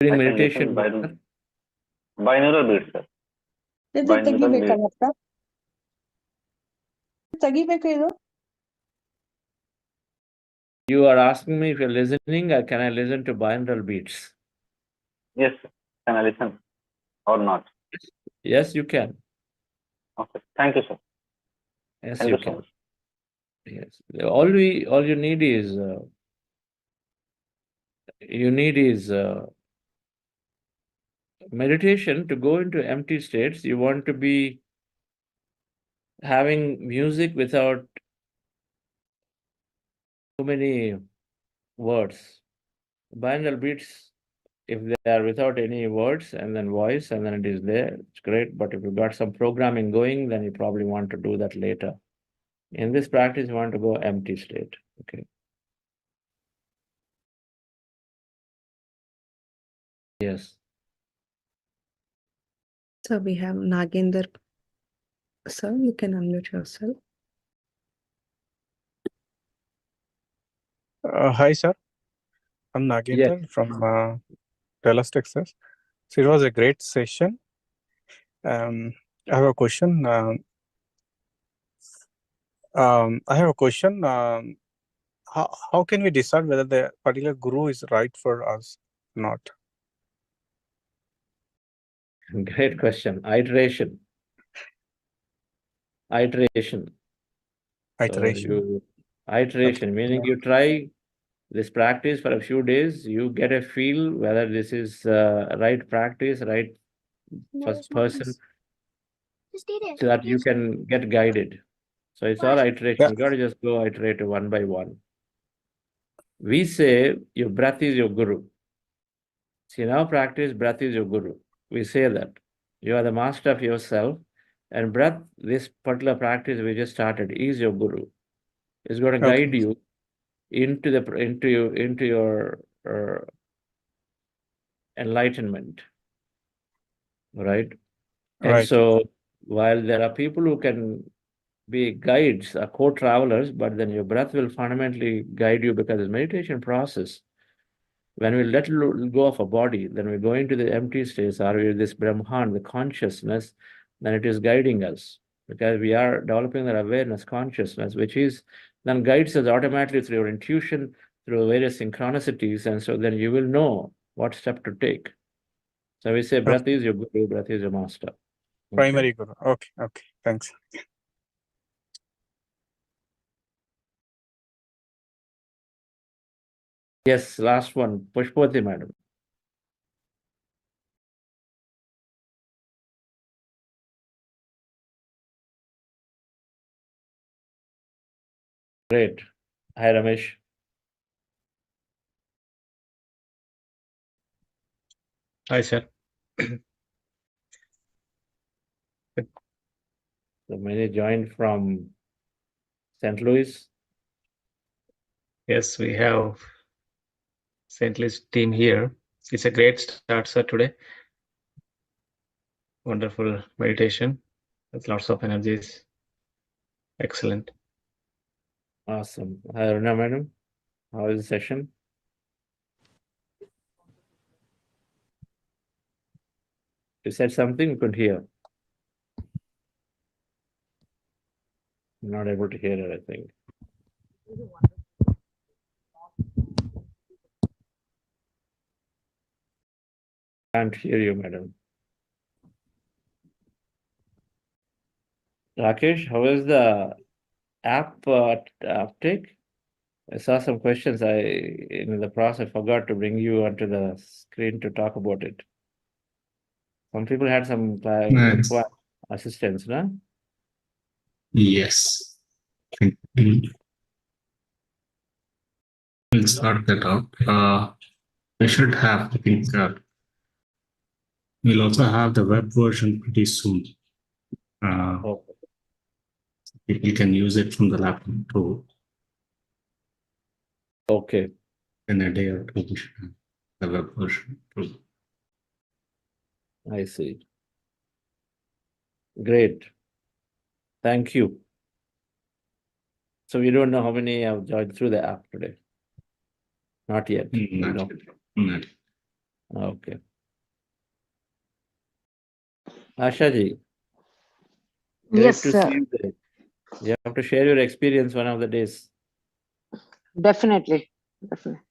During I can meditation, listen binaural beats, sir. ಇದು Binaural ತೆಗಿಬೇಕಾಗತ್ತಾ ತೆಗಿಬೇಕು ಇದು you are asking me if you're listening, or can I listen to binaural beats? Yes, sir. Can I listen or not? Yes, you can. Okay. Thank you, sir. Yes, Thank you you so can. much. Yes. All you need is meditation. To go into empty states, you want to be having music without too many words. Binaural beats, if they are without any words and then voice and then it is there, it's great. But if you've got some programming going, then you probably want to do that later. In this practice, you want to go empty state. Okay. Yes. So we have Nagendra. Sir, you can unmute yourself. Hi, sir. I'm Nagendra from Dallas, Texas. So it was a great session. I have a question. I have a question. How can we decide whether the particular guru is right for us or not? Great question. Iteration. Iteration, meaning you try this practice for a few days, you get a feel whether this is right practice, right first person, so that you can get guided. So it's all iteration. You got to just go iterate one by one. We say your breath is your guru. See, in our practice, breath is your guru. We say that you are the master of yourself, and breath, this particular practice we just started, is your guru. It's going to guide you into your enlightenment, right? And so while there are people who can be guides, co-travelers, but then your breath will fundamentally guide you, because it's meditation process. When we let go of a body, then we go into the empty states, or this Brahman, the consciousness, then it is guiding us, because we are developing that awareness consciousness, which is then guides us automatically through your intuition, through various synchronicities, and so then you will know what step to take. So we say breath is your guru, breath is your master. Primary guru. Okay. Thanks. Yes, last one, Pushpati madam. Great. Hi, Ramesh. Hi, sir. So many joined from St. Louis. Yes, we have St. Louis team here. It's a great start, sir, today. Wonderful meditation with lots of energies. Excellent. Awesome. Hi, Runa madam. How is the session? You said something we couldn't hear. I'm not able to hear it, I think. Can't hear you, madam. Rakesh, how is the app uptake? I saw some questions. In the process, I forgot to bring you onto the screen to talk about it. Some people had some assistance, no? Yes. We'll start that out. We should have, I think, we'll also have the web version pretty soon. People can use it from the laptop too. Okay. in a day or two, we should have the web version. I see. Great. Thank you. So we don't know how many have joined through the app today. Not yet. Not yet. Not. Okay. Ashaji. Great Yes, to sir. see you there. You have to share your experience one of the days. Definitely. Definitely.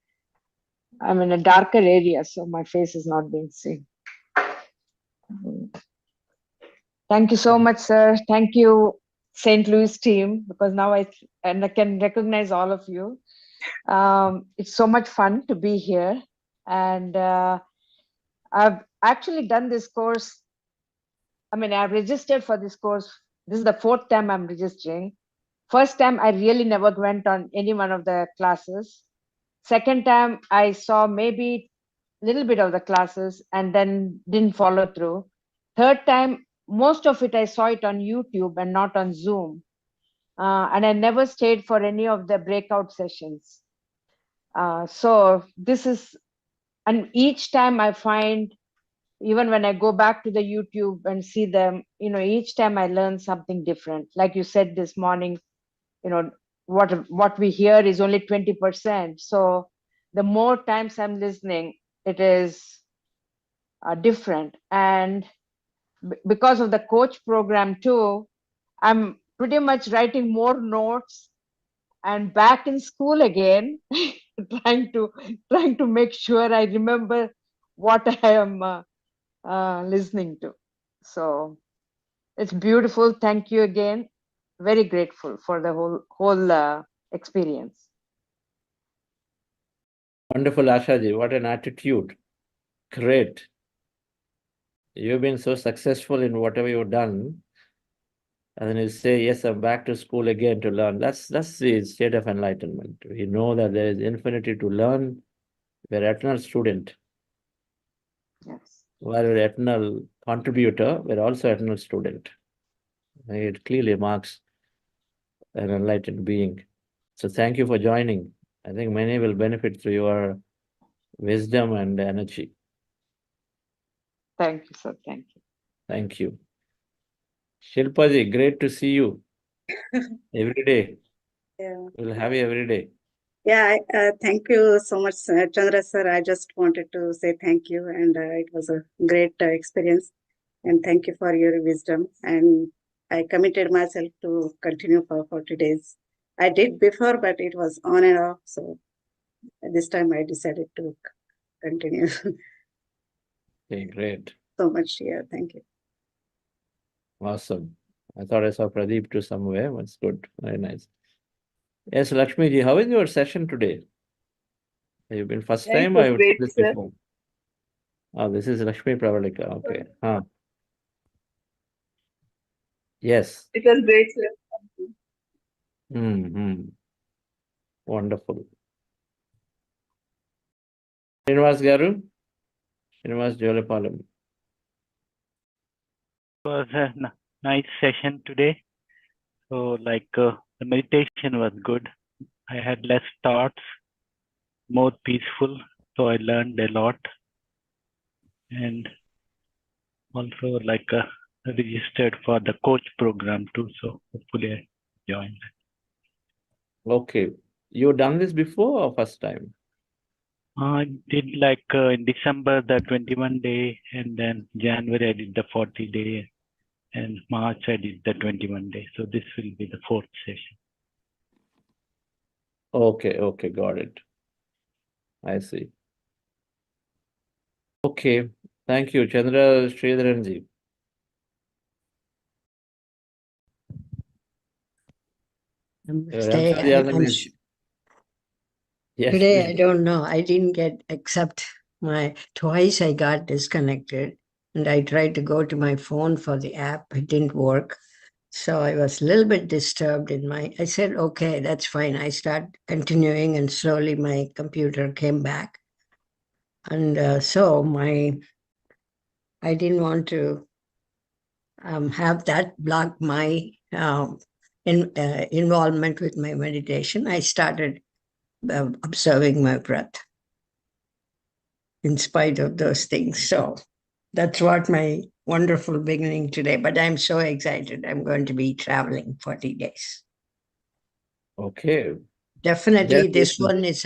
I'm in a darker area, so my face is not being seen. Thank you so much, sir. Thank you, St. Louis team, because now I can recognize all of you. It's so much fun to be here. And I've actually done this course. I mean, I've registered for this course. This is the 4th time I'm registering. First time, I really never went on any one of the classes. Second time, I saw maybe a little bit of the classes and then didn't follow through. Third time, most of it, I saw it on YouTube and not on Zoom. And I never stayed for any of the breakout sessions. So this is, and each time I find, even when I go back to the YouTube and see them, each time I learn something different. Like you said this morning, what we hear is only 20%. So the more times I'm listening, it is different. And because of the coach program too, I'm pretty much writing more notes and back in school again, trying to make sure I remember what I am listening to. So it's beautiful. Thank you again. Very grateful for the whole experience. Wonderful, Ashaji. What an attitude. Great. You've been so successful in whatever you've done. And then you say, yes, I'm back to school again to learn. That's the state of enlightenment. We know that there is infinity to learn. We're an eternal student. Yes. While we're an eternal contributor, we're also an eternal student. It clearly marks an enlightened being. So thank you for joining. I think many will benefit through your wisdom and energy. Thank you, sir. Thank you. Thank you. Shilpaji, great to see you every day. Yeah. We'll have you every day. Yeah, thank you so much, Chandra sir. I just wanted to say thank you, and it was a great experience. And thank you for your wisdom. And I committed myself to continue for 40 days. I did before, but it was on and off. So this time I decided to continue. Okay, great. So much. Yeah, thank you. Awesome. I thought I saw Pradeep to somewhere. That's good. Very nice. Yes, Lakshmi ji, how is your session today? Have you been first Yeah, it time? was I would great, this sir. before. Oh, this is Lakshmi Pravalika. Okay. Huh. Yes. It was great, sir. Thank you. Mm-hmm. Wonderful. Srinivas Garu? Srinivas Jolapalam. It was a nice session today. So the meditation was good. I had less thoughts, more peaceful. So I learned a lot. And also registered for the coach program too. So hopefully I joined. Okay. You done this before or first time? I did in December the 21 day, and then January I did the 40 day, and March I did the 21 day. So this will be the 4th session. Okay, okay, got it. I see. Okay, thank you, Chandra Sridharanji. Yes, Today, I please. don't know. I didn't get, except twice I got disconnected and I tried to go to my phone for the app. It didn't work. So I was a little bit disturbed I said, okay, that's fine. I start continuing and slowly my computer came back. And so I didn't want to have that block my involvement with my meditation. I started observing my breath in spite of those things. So that's what my wonderful beginning today. But I'm so excited. I'm going to be traveling 40 days. Okay. Definitely, Yes, this one is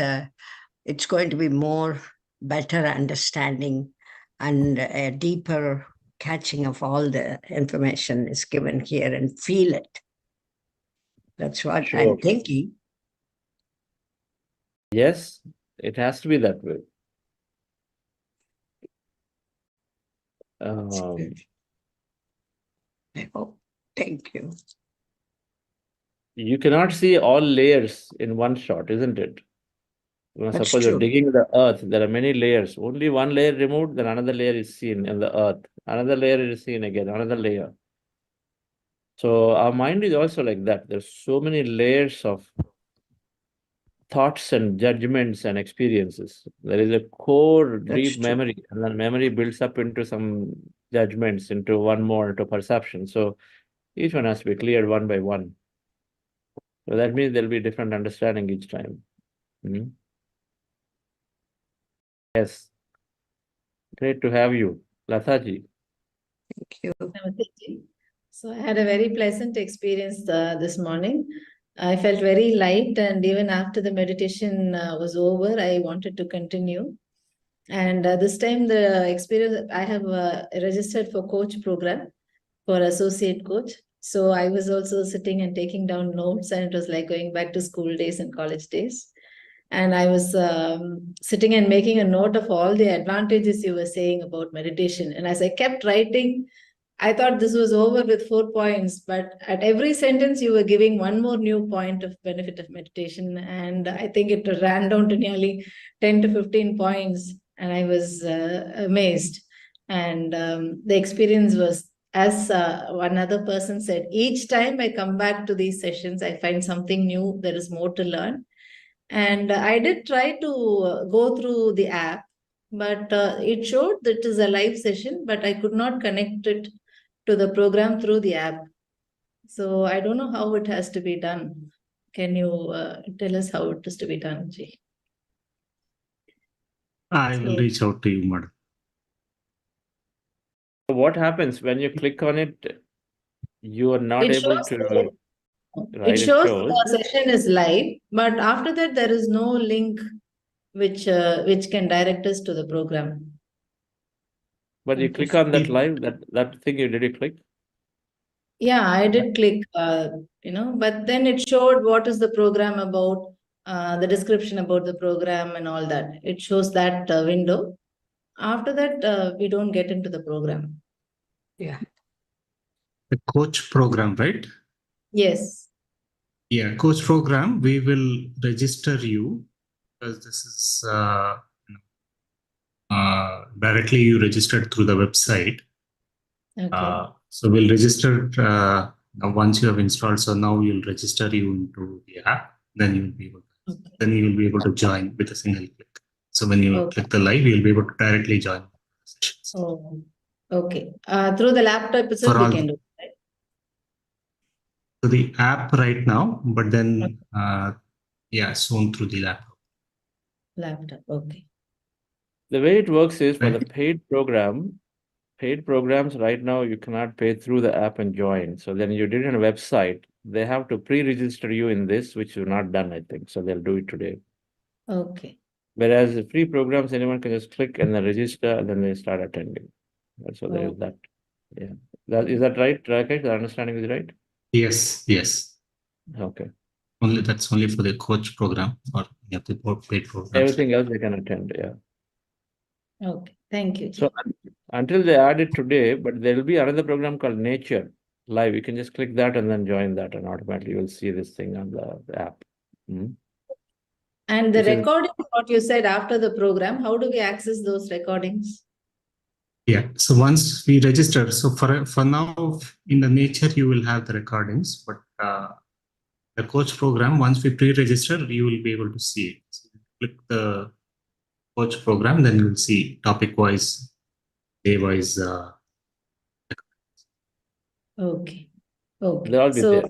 it's going to be more better understanding and a deeper catching of all the information is given here and feel it. That's what sure. I'm thinking. Yes, it has to be that way. I hope. Thank you. You cannot see all layers in one shot, isn't it? That's suppose you're true. digging the earth, there are many layers. Only one layer removed, then another layer is seen in the earth. Another layer is seen again, another layer. So our mind is also like that. There's so many layers of thoughts and judgments and experiences. There is a core deep true. memory, and then memory builds up into some judgments, into one more, into perception. So each one has to be cleared one by one. So that means there'll be different understanding each time. Mhm. Yes. Great to have you, Lathaji. Thank you. Namaste ji. So I had a very pleasant experience this morning. I felt very light, and even after the meditation was over, I wanted to continue. And this time, the experience I have registered for coach program for associate coach. So I was also sitting and taking down notes, and it was like going back to school days and college days. And I was sitting and making a note of all the advantages you were saying about meditation. And as I kept writing, I thought this was over with 4 points, but at every sentence you were giving one more new point of benefit of meditation. And I think it ran down to nearly 10 to 15 points. And I was amazed. And the experience was, as one other person said, each time I come back to these sessions, I find something new. There is more to learn. And I did try to go through the app, but it showed that it is a live session, but I could not connect it to the program through the app. So I don't know how it has to be done. Can you tell us how it is to be done, Ji? I will reach out to you, madam. What happens when you click on it? You are not It able shows to. It shows the session is live, but after that there is no link which can direct us to the program. But you click on that live, that thing you did click? Yeah, I did click, but then it showed what is the program about, the description about the program and all that. It shows that window. After that, we don't get into the program. Yeah. The coach program, right? Yes. Yeah, coach program, we will register you because this is directly you registered through the website. Okay. So we'll register once you have installed. So now we'll register you into the app. Then you'll be able to, then you will be able to join with a single click. So when you click the live, you'll be able to directly join. Oh, okay. Through the laptop itself, we can do it, right? So the app right now, but then yeah, soon through the laptop. Laptop, okay. The way it works is for the paid programs right now, you cannot pay through the app and join. So then you did it on a website. They have to pre-register you in this, which is not done, I think. So they'll do it today. Okay. Whereas the free programs, anyone can just click and then register and then they start attending. So there is that. Yeah. Is that right, Rakesh? The understanding is right? Yes, yes. Okay. That's only for the coach program or the paid programs. Everything else they can attend, yeah. Okay, thank you. So until they add it today, but there will be another program called Nature Live. You can just click that and then join that, and automatically you'll see this thing on the app. And the recording, what you said after the program, how do we access those recordings? Yeah, so once we register, so for now in the Nature you will have the recordings, but the coach program, once we pre-register, you will be able to see it. So click the coach program, then you'll see topic-wise, day-wise. Okay. Okay. They'll all be there.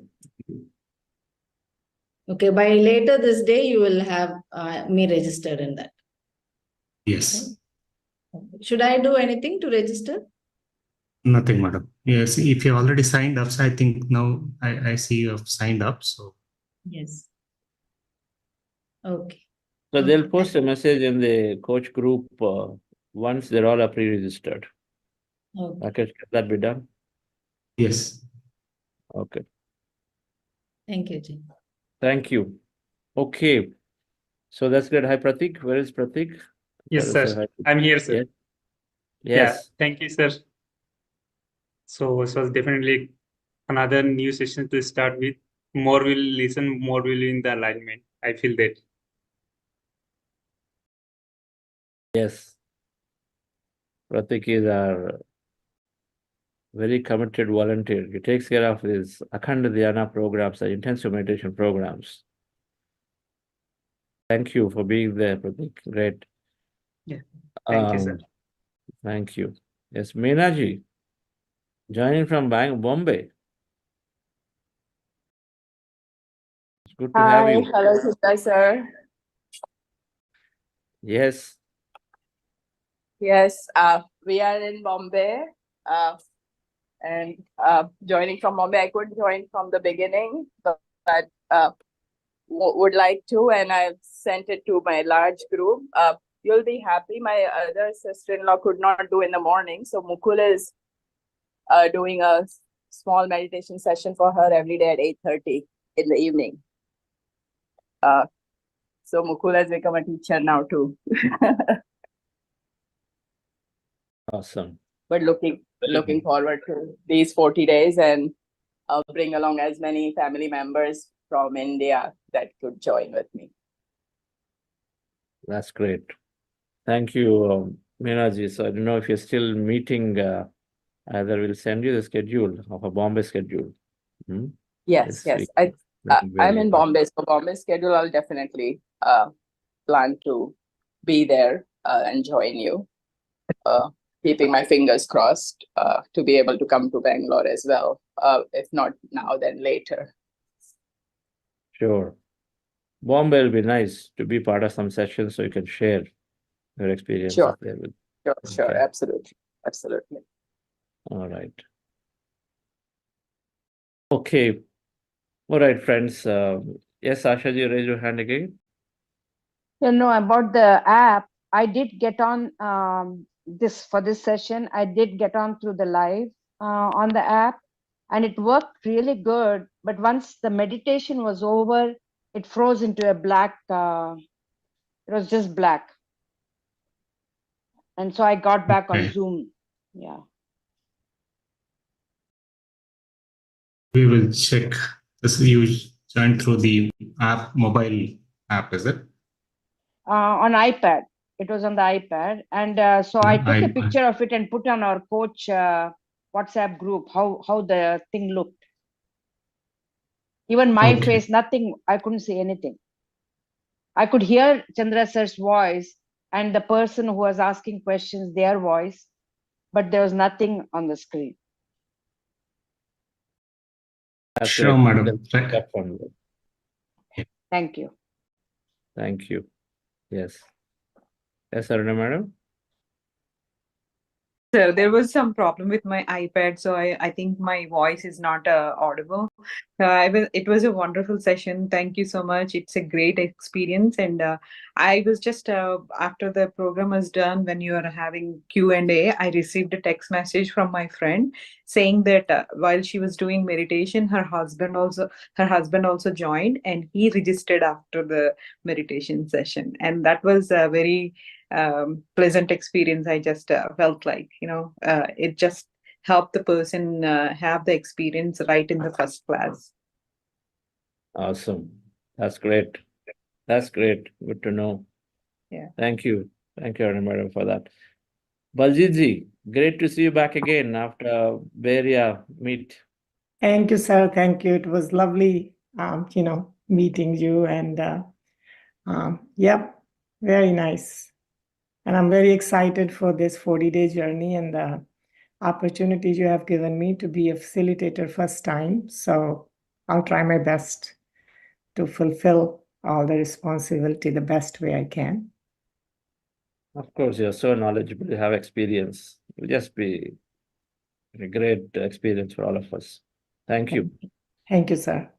Okay, by later this day, you will have me registered in that. Yes. Should I do anything to register? Nothing, madam. Yes, if you already signed up, so I think now I see you have signed up. So Yes. Okay. So they'll post a message in the coach group once they're all pre-registered. Okay. Okay, can that be done? yes. Okay. Thank you, Jim. Thank you. Okay. So that's good. Hi, Pratik. Where is Pratik? Yes, Tell us sir. hi. I'm here, sir. Yes. Yeah, Yes. thank you, sir. So it was definitely another new session to start with. More will listen, more will in the alignment. I feel that. Yes. Pratik is our very committed volunteer. He takes care of his Akhanda Dhyana programs and intensive meditation programs. Thank you for being there, Pratik. Great. Yeah. Thank you, sir. Thank you. Yes, Meenaji, joining from Bombay. It's good to have Hi, you. hello, sister, sir. Yes. Yes, we are in Bombay, and joining from Bombay. I couldn't join from the beginning, but would like to, and I've sent it to my large group. You'll be happy. My other sister-in-law could not do in the morning, so Mukul is doing a small meditation session for her every day at 8:30 in the evening. So Mukul has become a teacher now too. Awesome. But looking forward to these 40 days, and I'll bring along as many family members from India that could join with me. That's great. Thank you, Meenaji. So I don't know if you're still meeting. Either we'll send you the schedule of a Bombay schedule. Yes, yes. I'm in Bombay, so Bombay schedule, I'll definitely plan to be there and join you. Keeping my fingers crossed to be able to come to Bangalore as well. If not now, then later. Sure. Bombay will be nice to be part of some sessions so you can share your experiences Sure. there with. Sure, Okay. absolutely. Absolutely. All right. Okay. All right, friends. Yes, Asha, you raise your hand again. You know, about the app, I did get on for this session. I did get on through the live on the app, and it worked really good. But once the meditation was over, it froze into a black. It was just black, and so I got back on Zoom. Yeah. We will check. This you joined through the app, mobile app, is it? On iPad. It was on the iPad, and so I took a picture of it and put on our coach WhatsApp group how the thing looked. Even my face, nothing. I couldn't say anything. I could hear Chandra sir's voice and the person who was asking questions, their voice, but there was nothing on the screen. That's sure, great. madam. Thank you. Thank you. Yes. Yes, Aruna, madam. Sir, there was some problem with my iPad, so I think my voice is not audible. It was a wonderful session. Thank you so much. It's a great experience, and I was just after the program was done, when you are having Q&A, I received a text message from my friend saying that while she was doing meditation, her husband also joined, and he registered after the meditation session, and that was a very pleasant experience. I just felt like, it just helped the person have the experience right in the first class. Awesome. That's great. That's great. Good to know. Yeah. Thank you. Thank you, Aruna, madam, for that. Baljitji, great to see you back again after Beria meet. Thank you, sir. Thank you. It was lovely, meeting you, and yep, very nice. And I'm very excited for this 40-day journey and the opportunity you have given me to be a facilitator first time. So I'll try my best to fulfill all the responsibility the best way I can. Of course, you're so knowledgeable, you have experience. It'll just be a great experience for all of us. Thank you. Thank you, sir.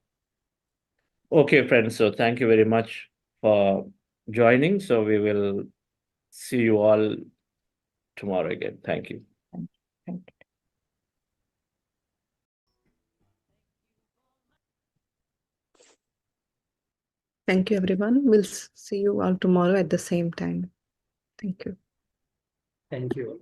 Okay, friends. So thank you very much for joining. So we will see you all tomorrow again. Thank you. Thank you. Thank you, everyone. We'll see you all tomorrow at the same time. Thank you. Thank you.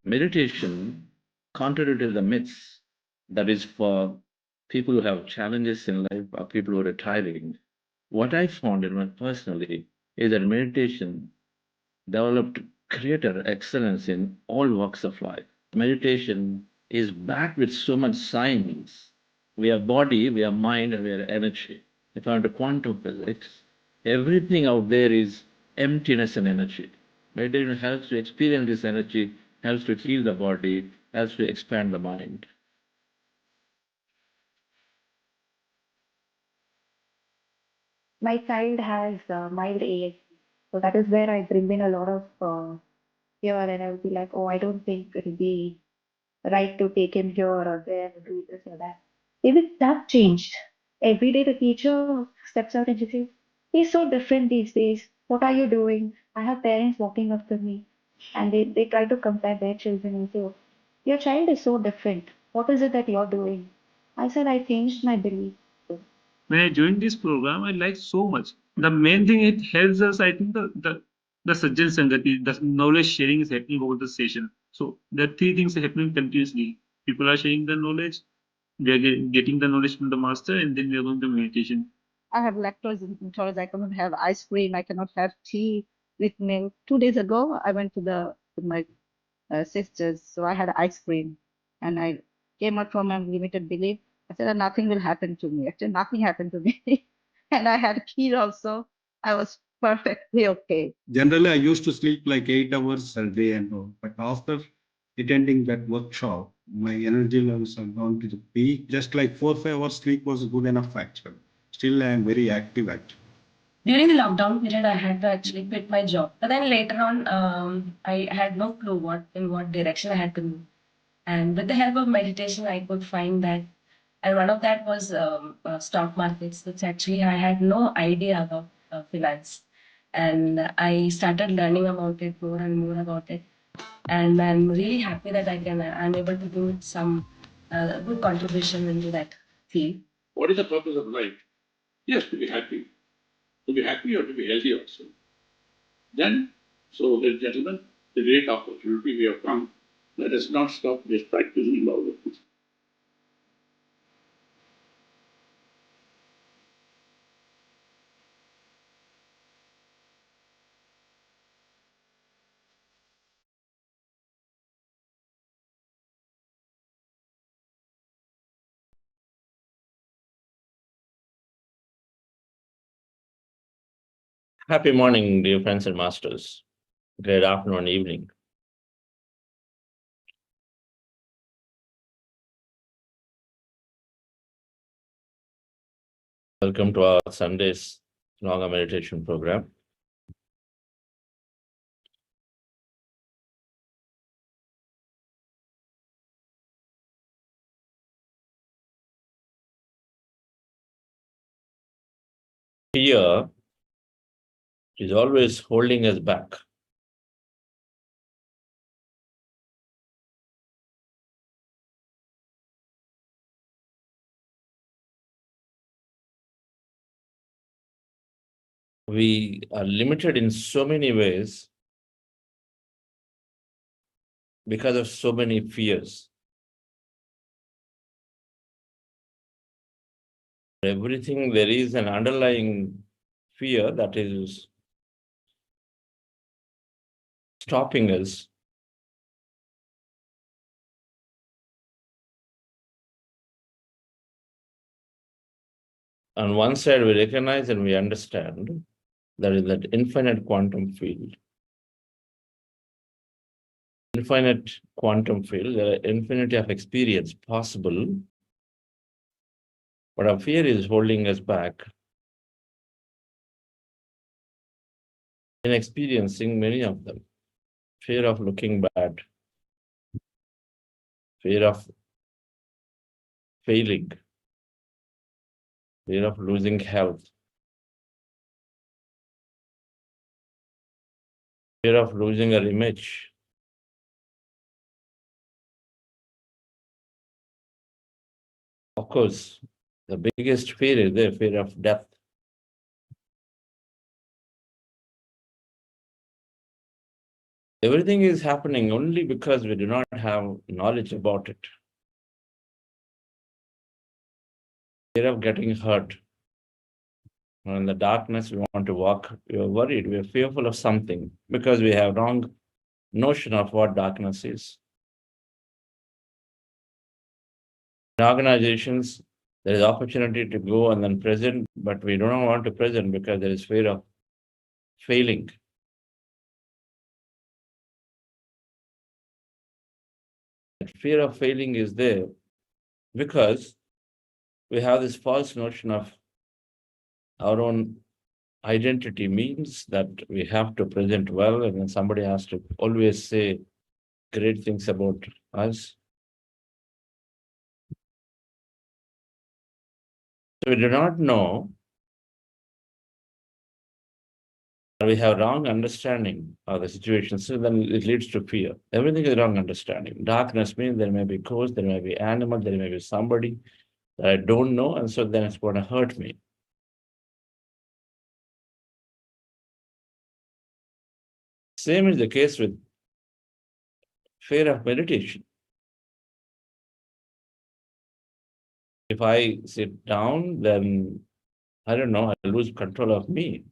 Meditation, contrary to the myths, that is for people who have challenges in life or people who are retiring, what I found in my personally is that meditation developed greater excellence in all walks of life. Meditation is backed with so much science. We are body, we are mind, and we are energy. If I went to quantum physics, everything out there is emptiness and energy. Meditation helps to experience this energy, helps to heal the body, helps to expand the mind. My child has mild ASD, so that is where I bring in a lot of fear, and I would be like, oh, I don't think it'll be right to take him here or there or do this or that. Even that changed. Every day the teacher steps out and she says, he's so different these days. What are you doing? I have parents walking up to me and they try to compare their children and say, oh, your child is so different. What is it that you're doing? I said, I changed my belief. When I joined this program, I like so much. The main thing it helps us, I think, the Sajjan Sangati, the knowledge sharing is happening over the session. So the three things are happening continuously. People are sharing the knowledge, they are getting the knowledge from the master, and then we are going to meditation. I have lactose intolerance. I cannot have ice cream. I cannot have tea with milk. 2 days ago, I went to my sisters, so I had ice cream, and I came out from my limited belief. I said nothing will happen to me. Actually, nothing happened to me, and I had kheer also. I was perfectly okay. Generally, I used to sleep like 8 hours a day and all, but after attending that workshop, my energy levels have gone to the peak. Just like 4 or 5 hours sleep was good enough actually. Still, I am very active actually. During the lockdown period, I had to actually quit my job. But then later on, I had no clue in what direction I had to move. And with the help of meditation, I could find that. And one of that was stock markets, which actually I had no idea about finance. And I started learning about it more and more about it. And I'm really happy that I'm able to do some good contribution into that field. What is the purpose of life? Yes, to be happy. To be happy or to be healthy also. Then, so ladies and gentlemen, the great opportunity we have come. Let us not stop this practicing all of this. Happy morning, dear friends and masters. Good afternoon and evening. Welcome to our Sunday's Yoga meditation program. Fear is always holding us back. We are limited in so many ways because of so many fears. Everything, there is an underlying fear that is stopping us. On one side, we recognize and we understand there is that infinite quantum field. Infinite quantum field, there are infinity of experience possible, but our fear is holding us back in experiencing many of them. Fear of looking bad, fear of failing, fear of losing health, fear of losing our image. Of course, the biggest fear is the fear of death. Everything is happening only because we do not have knowledge about it. Fear of getting hurt. In the darkness, we want to walk. We are worried. We are fearful of something because we have wrong notion of what darkness is. In organizations, there is opportunity to go and then present, but we do not want to present because there is fear of failing. That fear of failing is there because we have this false notion of our own identity means that we have to present well, and then somebody has to always say great things about us. So we do not know, or we have wrong understanding of the situation, so then it leads to fear. Everything is wrong understanding. Darkness means there may be ghosts, there may be animal, there may be somebody that I don't know, and so then it's going to hurt me. Same is the case with fear of meditation. If I sit down, then I don't know, I lose control of me.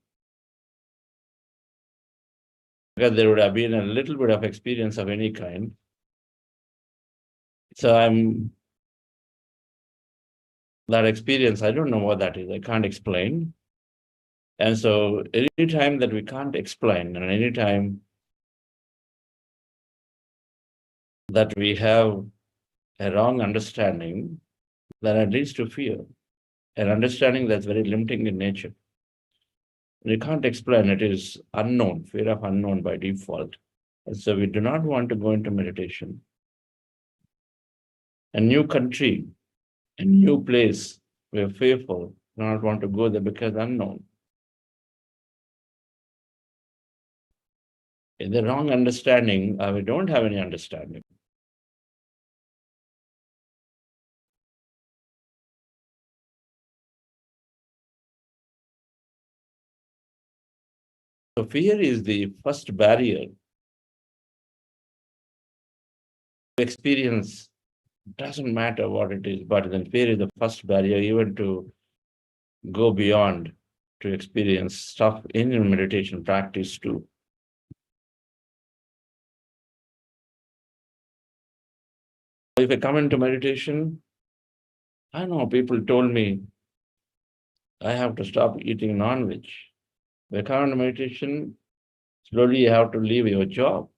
Because there would have been a little bit of experience of any kind. So that experience, I don't know what that is. I can't explain. And so any time that we can't explain, and any time that we have a wrong understanding, then it leads to fear. An understanding that's very limiting in nature. We can't explain, it is unknown, fear of unknown by default. And so we do not want to go into meditation. A new country, a new place, we are fearful, do not want to go there because unknown. In the wrong understanding, we don't have any understanding. So fear is the first barrier to experience. Doesn't matter what it is, but then fear is the first barrier even to go beyond, to experience stuff in your meditation practice too. If I come into meditation, I know people told me I have to stop eating non-veg. If I come into meditation, slowly you have to leave your job.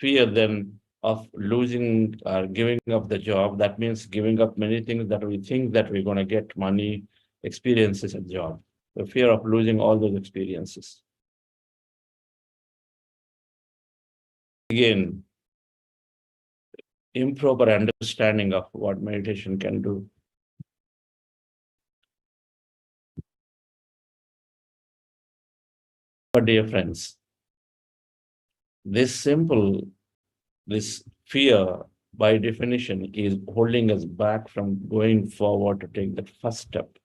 Fear then of losing or giving up the job, that means giving up many things that we think that we're going to get money, experiences at job. The fear of losing all those experiences. Again, improper understanding of what meditation can do. But dear friends, this fear by definition is holding us back from going forward to take that first step.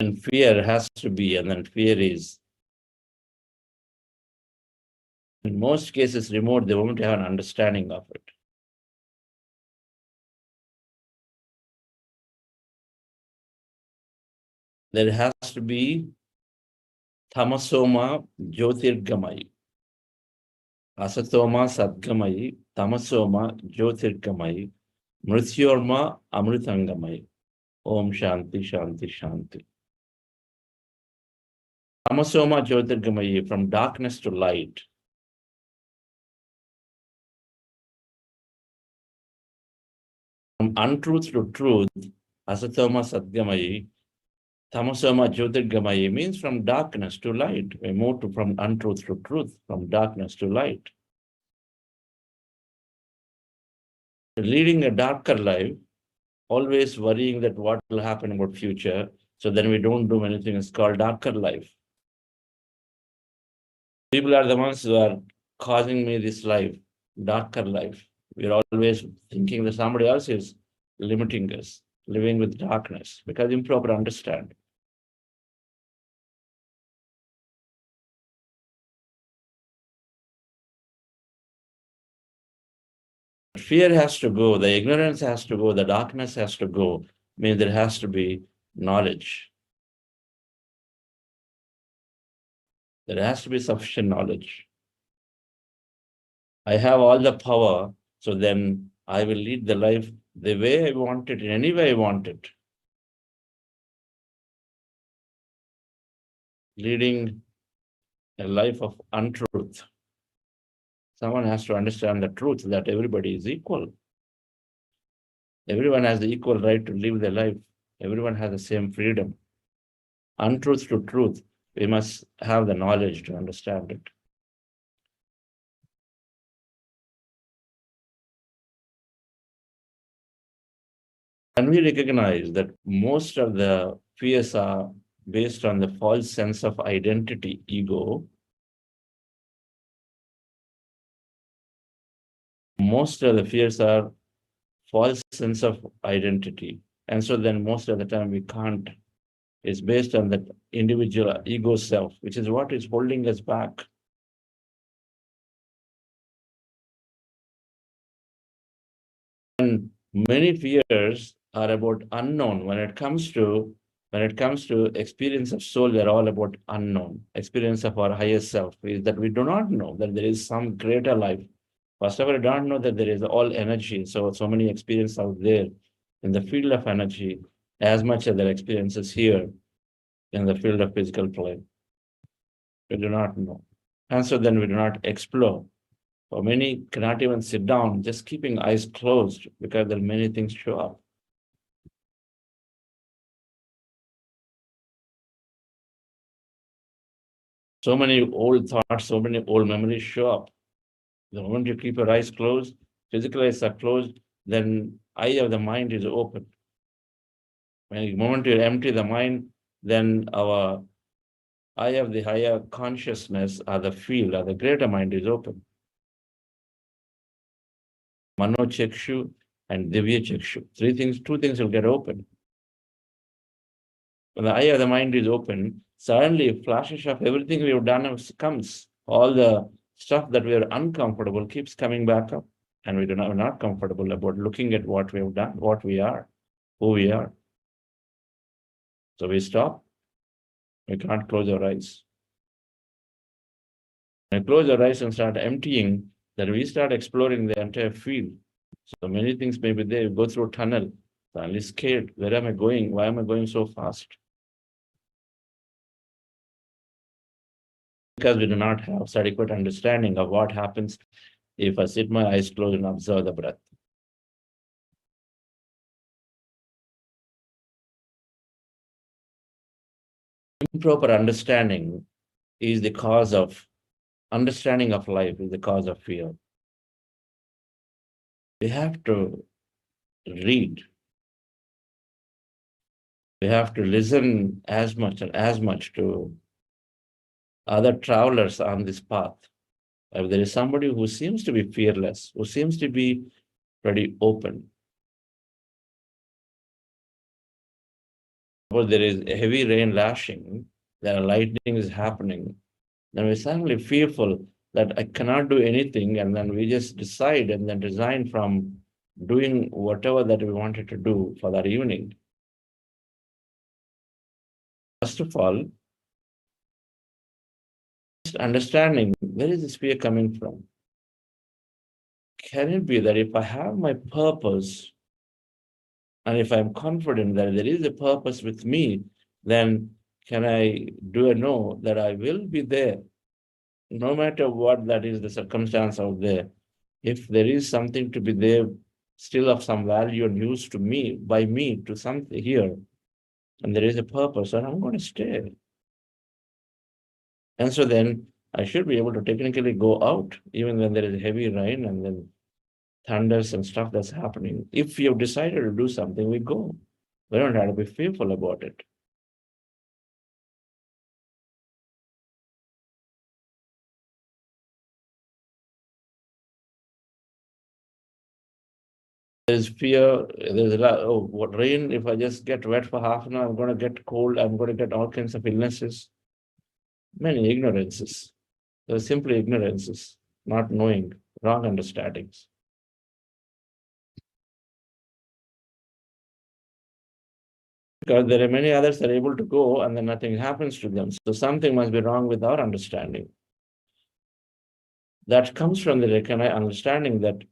And fear has to be, and then fear is, in most cases, removed the moment you have an understanding of it. There has to be tamasoma jyotirgamai, asatoma sadgamai, tamasoma jyotirgamai, mrityorma amritangamai. Om Shanti, Shanti, Shanti. Tamasoma jyotirgamai, from darkness to light. From untruth to truth, asatoma sadgamai, tamasoma jyotirgamai means from darkness to light. We move from untruth to truth, from darkness to light. Leading a darker life, always worrying that what will happen about future, so then we don't do anything, it's called darker life. People are the ones who are causing me this life, darker life. We're always thinking that somebody else is limiting us. living with darkness because improper understanding. Fear has to go, the ignorance has to go, the darkness has to go, means there has to be knowledge. There has to be sufficient knowledge. I have all the power, so then I will lead the life the way I want it, in any way I want it. Leading a life of untruth. Someone has to understand the truth that everybody is equal. Everyone has the equal right to live their life. Everyone has the same freedom. Untruth to truth, we must have the knowledge to understand it. And we recognize that most of the fears are based on the false sense of identity, ego. Most of the fears are false sense of identity. And so then most of the time we can't. It's based on that individual ego self, which is what is holding us back. And many fears are about unknown. When it comes to experience of soul, they're all about unknown. Experience of our higher self is that we do not know that there is some greater life. First of all, we don't know that there is all energy. So many experiences out there in the field of energy, as much as their experiences here in the field of physical plane. We do not know. And so then we do not explore. For many cannot even sit down, just keeping eyes closed because there are many things show up. So many old thoughts, so many old memories show up. The moment you keep your eyes closed, physical eyes are closed, then eye of the mind is open. When the moment you empty the mind, then our eye of the higher consciousness or the field or the greater mind is open. Mano Chakshu and Divya Chakshu. Two things will get open. When the eye of the mind is open, suddenly flashes of everything we have done comes. All the stuff that we are uncomfortable keeps coming back up. And we're not comfortable about looking at what we have done, what we are, who we are. So we stop. We can't close our eyes. When we close our eyes and start emptying, then we start exploring the entire field. So many things may be there. You go through a tunnel, suddenly scared. Where am I going? Why am I going so fast? Because we do not have adequate understanding of what happens if I sit my eyes closed and observe the breath. Improper understanding is the cause of understanding of life, is the cause of fear. We have to read. We have to listen as much to other travelers on this path. If there is somebody who seems to be fearless, who seems to be pretty open, suppose there is a heavy rain lashing, there are lightning is happening, then we're suddenly fearful that I cannot do anything, and then we just decide and then resign from doing whatever that we wanted to do for that evening. First of all, just understanding where is this fear coming from? Can it be that if I have my purpose, and if I'm confident that there is a purpose with me, then can I know that I will be there, no matter what that is the circumstance out there. If there is something to be there, still of some value and use to me, by me, to something here, and there is a purpose, and I'm going to stay. And so then I should be able to technically go out, even when there is heavy rain and then thunders and stuff that's happening. If you've decided to do something, we go. We don't have to be fearful about it. There's fear, there's a lot, oh, what rain, if I just get wet for half an hour, I'm going to get cold, I'm going to get all kinds of illnesses. Many ignorances. They're simply ignorances, not knowing, wrong understandings. Because there are many others that are able to go and then nothing happens to them. So something must be wrong with our understanding. That comes from the understanding that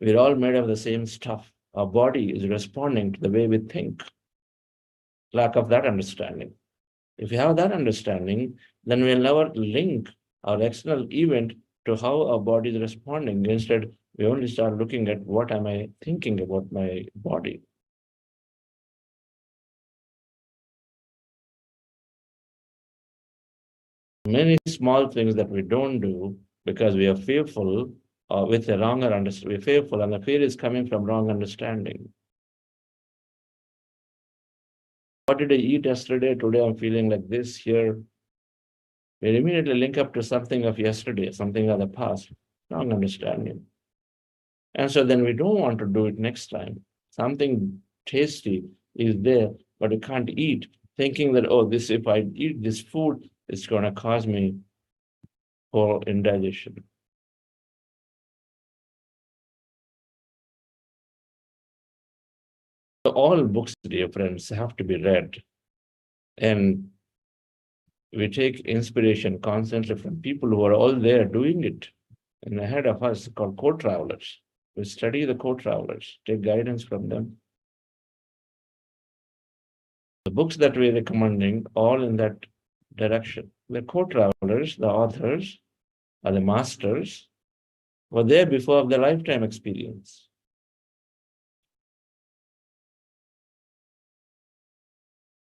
we're all made of the same stuff. Our body is responding to the way we think. Lack of that understanding. If we have that understanding, then we'll never link our external event to how our body is responding. Instead, we only start looking at what am I thinking about my body. Many small things that we don't do because we are fearful with a wrong understanding. We're fearful, and the fear is coming from wrong understanding. What did I eat yesterday? Today I'm feeling like this here. We immediately link up to something of yesterday, something of the past. Wrong understanding. And so then we don't want to do it next time. Something tasty is there, but we can't eat, thinking that, oh, this, if I eat this food, it's going to cause me poor indigestion. So all books, dear friends, have to be read. And we take inspiration constantly from people who are all there doing it. And ahead of us, called co-travelers. We study the co-travelers, take guidance from them. The books that we're recommending, all in that direction. The co-travelers, the authors, are the masters, were there before the lifetime experience.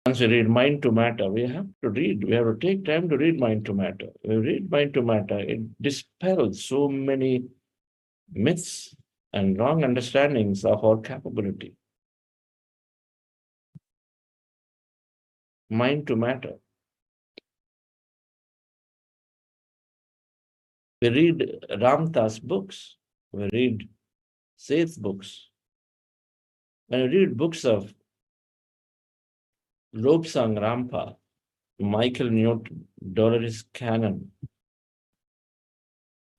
Once we read Mind to Matter, we have to take time to read Mind to Matter. We read Mind to Matter, it dispels so many myths and wrong understandings of our capability. Mind to Matter. We read Ramdas books. We read Seth's books. When we read books of Lobsang Rampa, Michael Newton, Dolores Cannon,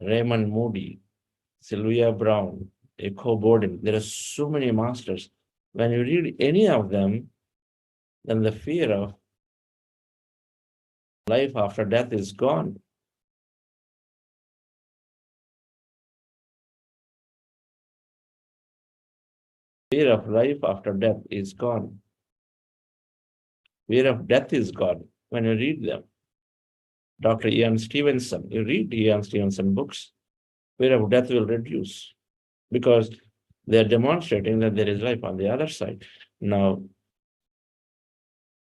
Raymond Moody, Sylvia Brown, Echo Borden, there are so many masters. When you read any of them, then the fear of life after death is gone. Fear of life after death is gone. Fear of death is gone when you read them. Dr. Ian Stevenson, you read Ian Stevenson books, fear of death will reduce because they're demonstrating that there is life on the other side. Now,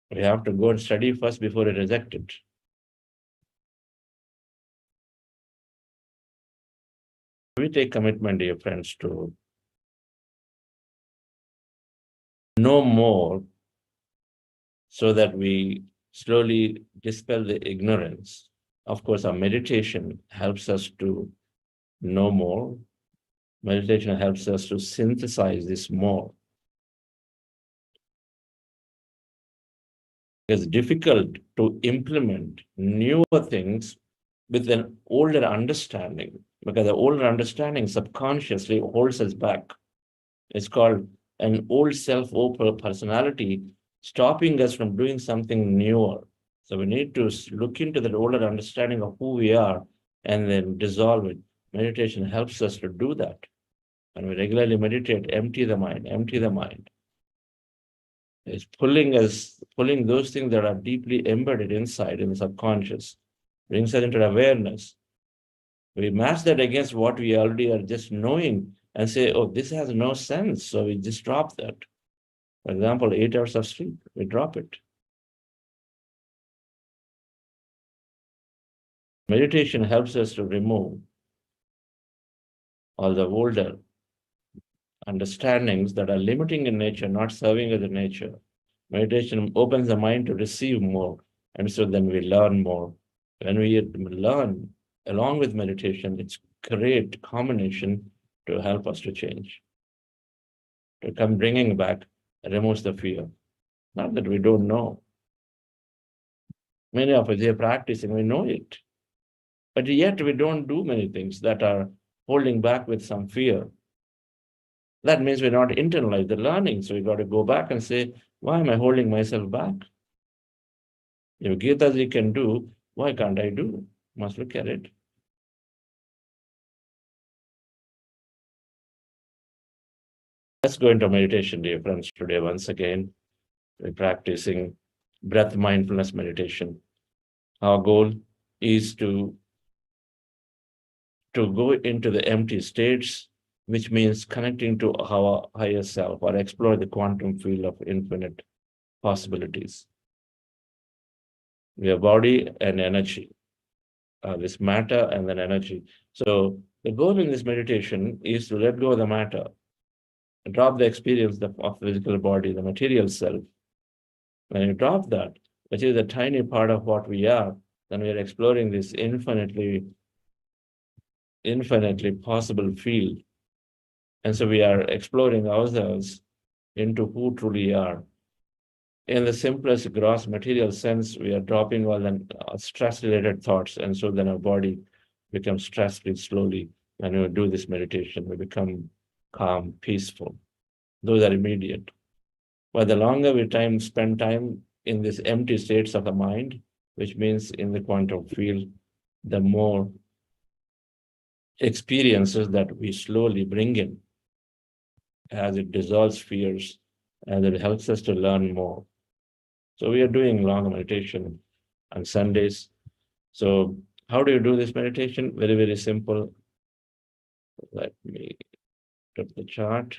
we have to go and study first before we reject it. We take commitment, dear friends, to know more so that we slowly dispel the ignorance. Of course, our meditation helps us to know more. Meditation helps us to synthesize this more. It's difficult to implement newer things with an older understanding, because the older understanding subconsciously holds us back. It's called an old self-open personality, stopping us from doing something newer. So we need to look into that older understanding of who we are and then dissolve it. Meditation helps us to do that. When we regularly meditate, empty the mind, empty the mind. It's pulling those things that are deeply embedded inside in the subconscious, brings us into awareness. We match that against what we already are just knowing and say, oh, this has no sense. So we just drop that. For example, 8 hours of sleep, we drop it. Meditation helps us to remove all the older understandings that are limiting in nature, not serving as a nature. Meditation opens the mind to receive more, and so then we learn more. When we learn along with meditation, it's a great combination to help us to change. to come bringing back removes the fear. Not that we don't know. Many of us are practicing, we know it. But yet we don't do many things that are holding back with some fear. That means we're not internalized the learning. So we got to go back and say, why am I holding myself back? If Gitaji can do, why can't I do? Must look at it. Let's go into meditation, dear friends. Today, once again, we're practicing breath mindfulness meditation. Our goal is to go into the empty states, which means connecting to our higher self or explore the quantum field of infinite possibilities. We have body and energy, this matter and then energy. So the goal in this meditation is to let go of the matter, drop the experience of physical body, the material self. When you drop that, which is a tiny part of what we are, then we are exploring this infinitely possible field. And so we are exploring ourselves into who truly are. In the simplest gross material sense, we are dropping all the stress-related thoughts, and so then our body becomes stress-free slowly. When we do this meditation, we become calm, peaceful. Those are immediate. But the longer we spend time in these empty states of the mind, which means in the quantum field, the more experiences that we slowly bring in, as it dissolves fears, and it helps us to learn more. So we are doing long meditation on Sundays. So how do you do this meditation? Very, very simple. Let me put the chart.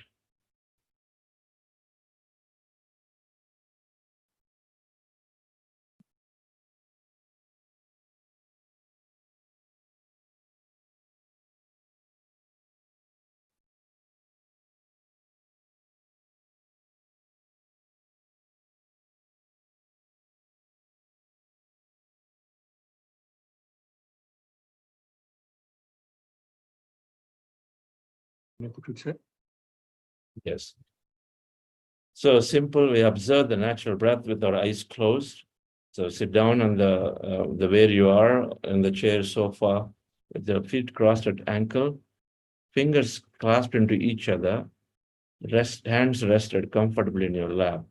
Yes. So simple, we observe the natural breath with our eyes closed. So sit down on the where you are in the chair, sofa, with your feet crossed at ankle, fingers clasped into each other, hands rested comfortably in your lap,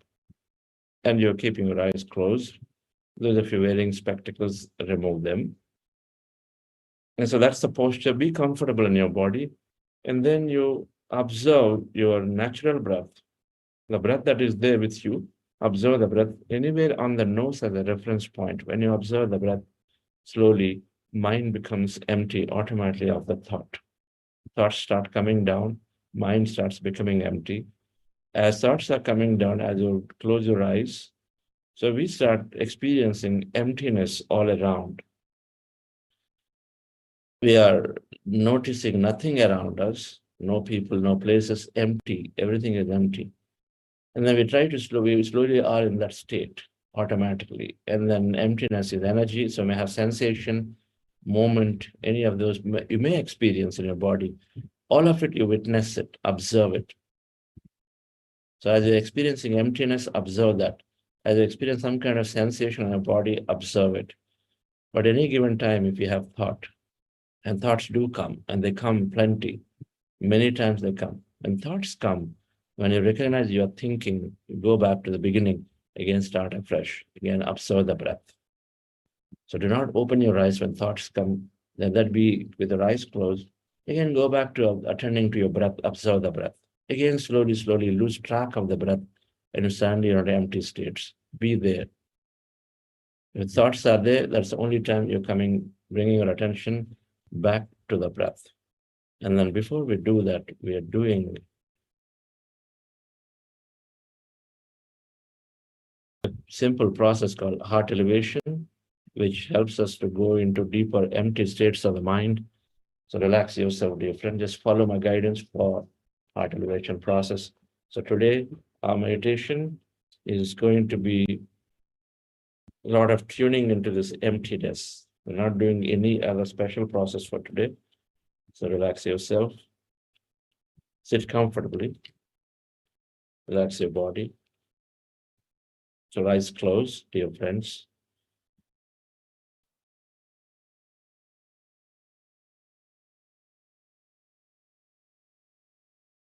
and you're keeping your eyes closed. Those of you wearing spectacles, remove them. And so that's the posture. Be comfortable in your body, and then you observe your natural breath, the breath that is there with you. Observe the breath anywhere on the nose as a reference point. When you observe the breath, slowly, mind becomes empty automatically of the thought. Thoughts start coming down, mind starts becoming empty. As thoughts are coming down, as you close your eyes, so we start experiencing emptiness all around. We are noticing nothing around us, no people, no places, empty. Everything is empty. And then we try to we slowly are in that state automatically. And then emptiness is energy. So we may have sensation, moment, any of those you may experience in your body. All of it, you witness it, observe it. So as you're experiencing emptiness, observe that. As you experience some kind of sensation in your body, observe it. But any given time, if you have thought, and thoughts do come, and they come plenty, many times they come. When thoughts come, when you recognize you're thinking, you go back to the beginning, again start afresh, again observe the breath. So do not open your eyes when thoughts come, let that be with your eyes closed. Again, go back to attending to your breath, observe the breath. Again, slowly, slowly lose track of the breath and you stand in your empty states. Be there. If thoughts are there, that's the only time you're bringing your attention back to the breath. And then before we do that, we are doing a simple process called heart elevation, which helps us to go into deeper empty states of the mind. So relax yourself, dear friend. Just follow my guidance for heart elevation process. So today, our meditation is going to be a lot of tuning into this emptiness. We're not doing any other special process for today. So relax yourself. Sit comfortably. Relax your body. So eyes closed, dear friends.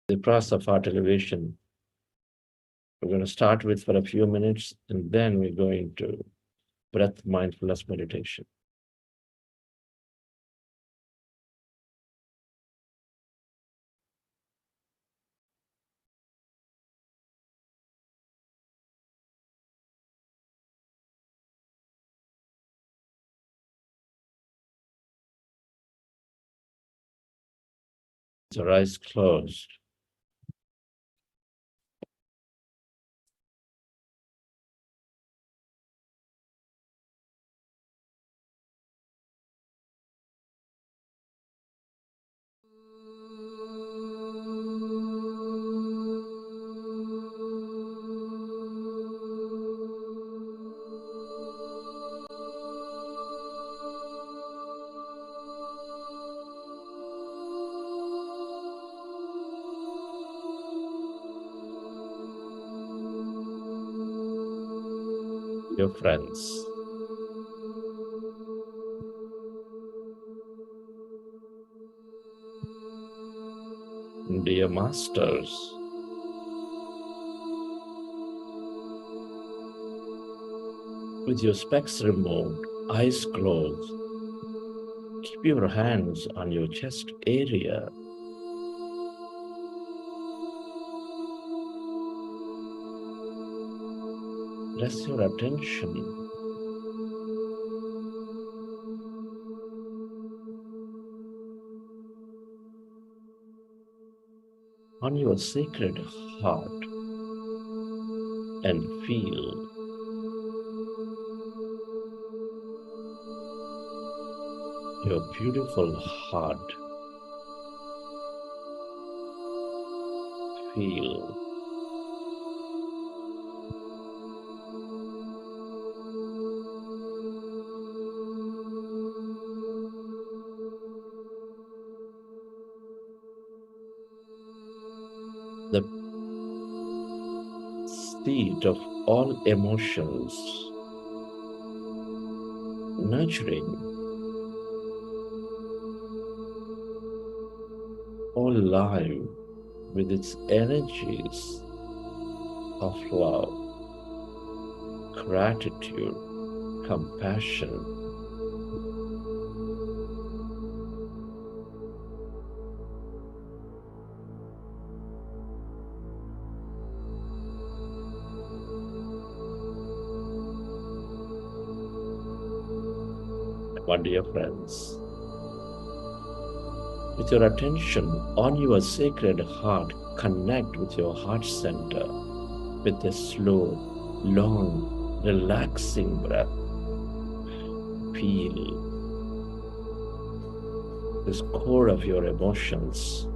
The process of heart elevation. We're going to start with for a few minutes, and then we're going to breath mindfulness meditation. So eyes closed. Your friends. Dear masters. With your specs removed, eyes closed, keep your hands on your chest area. Rest your attention on your sacred heart and feel your beautiful heart. Feel the seed of all emotions, nurturing all life with its energies of love, gratitude, compassion. My dear friends, with your attention on your sacred heart, connect with your heart center with a slow, long, relaxing breath. Feel this core of your emotions,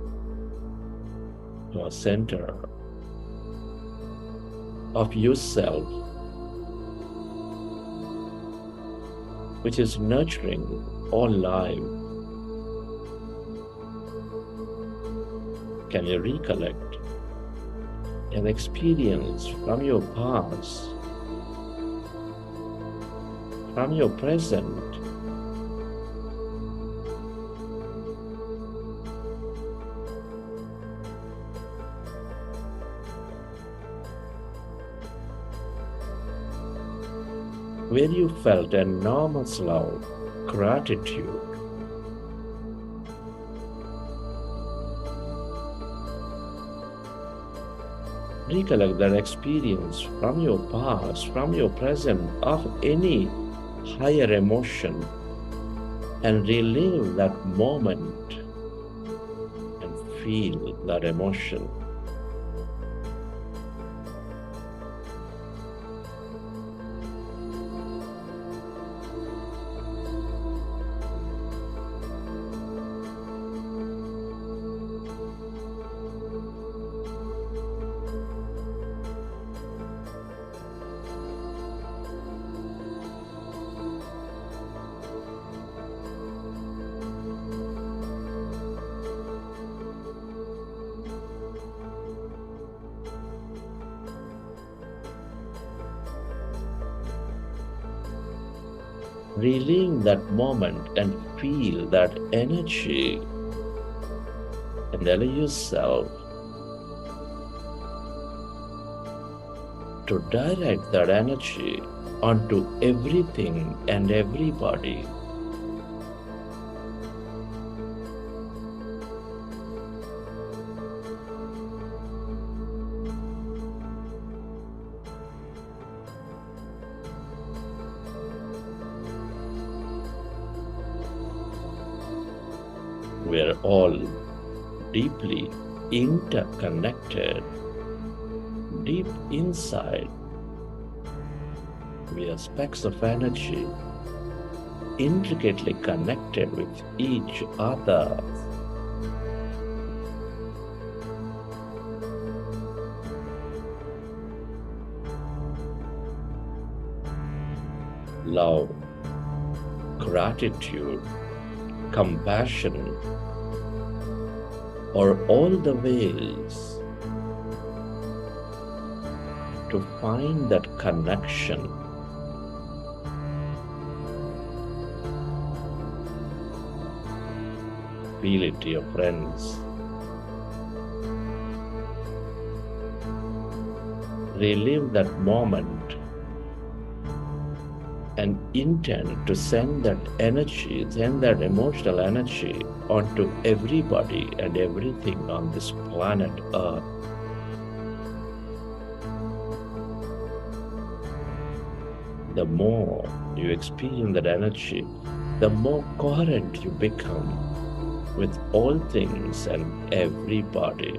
your center of yourself, which is nurturing all life. Can you recollect an experience from your past, from your present, where you felt enormous love, gratitude, recollect that experience from your past, from your present, of any higher emotion, and relive that moment and feel that emotion. relive that moment and feel that energy, and allow yourself to direct that energy onto everything and everybody. We're all deeply interconnected. Deep inside, we are specks of energy, intricately connected with each other. Love, gratitude, compassion are all the ways to find that connection. Feel it, dear friends. Relive that moment and intend to send that energy, send that emotional energy onto everybody and everything on this planet Earth. The more you experience that energy, the more coherent you become with all things and everybody.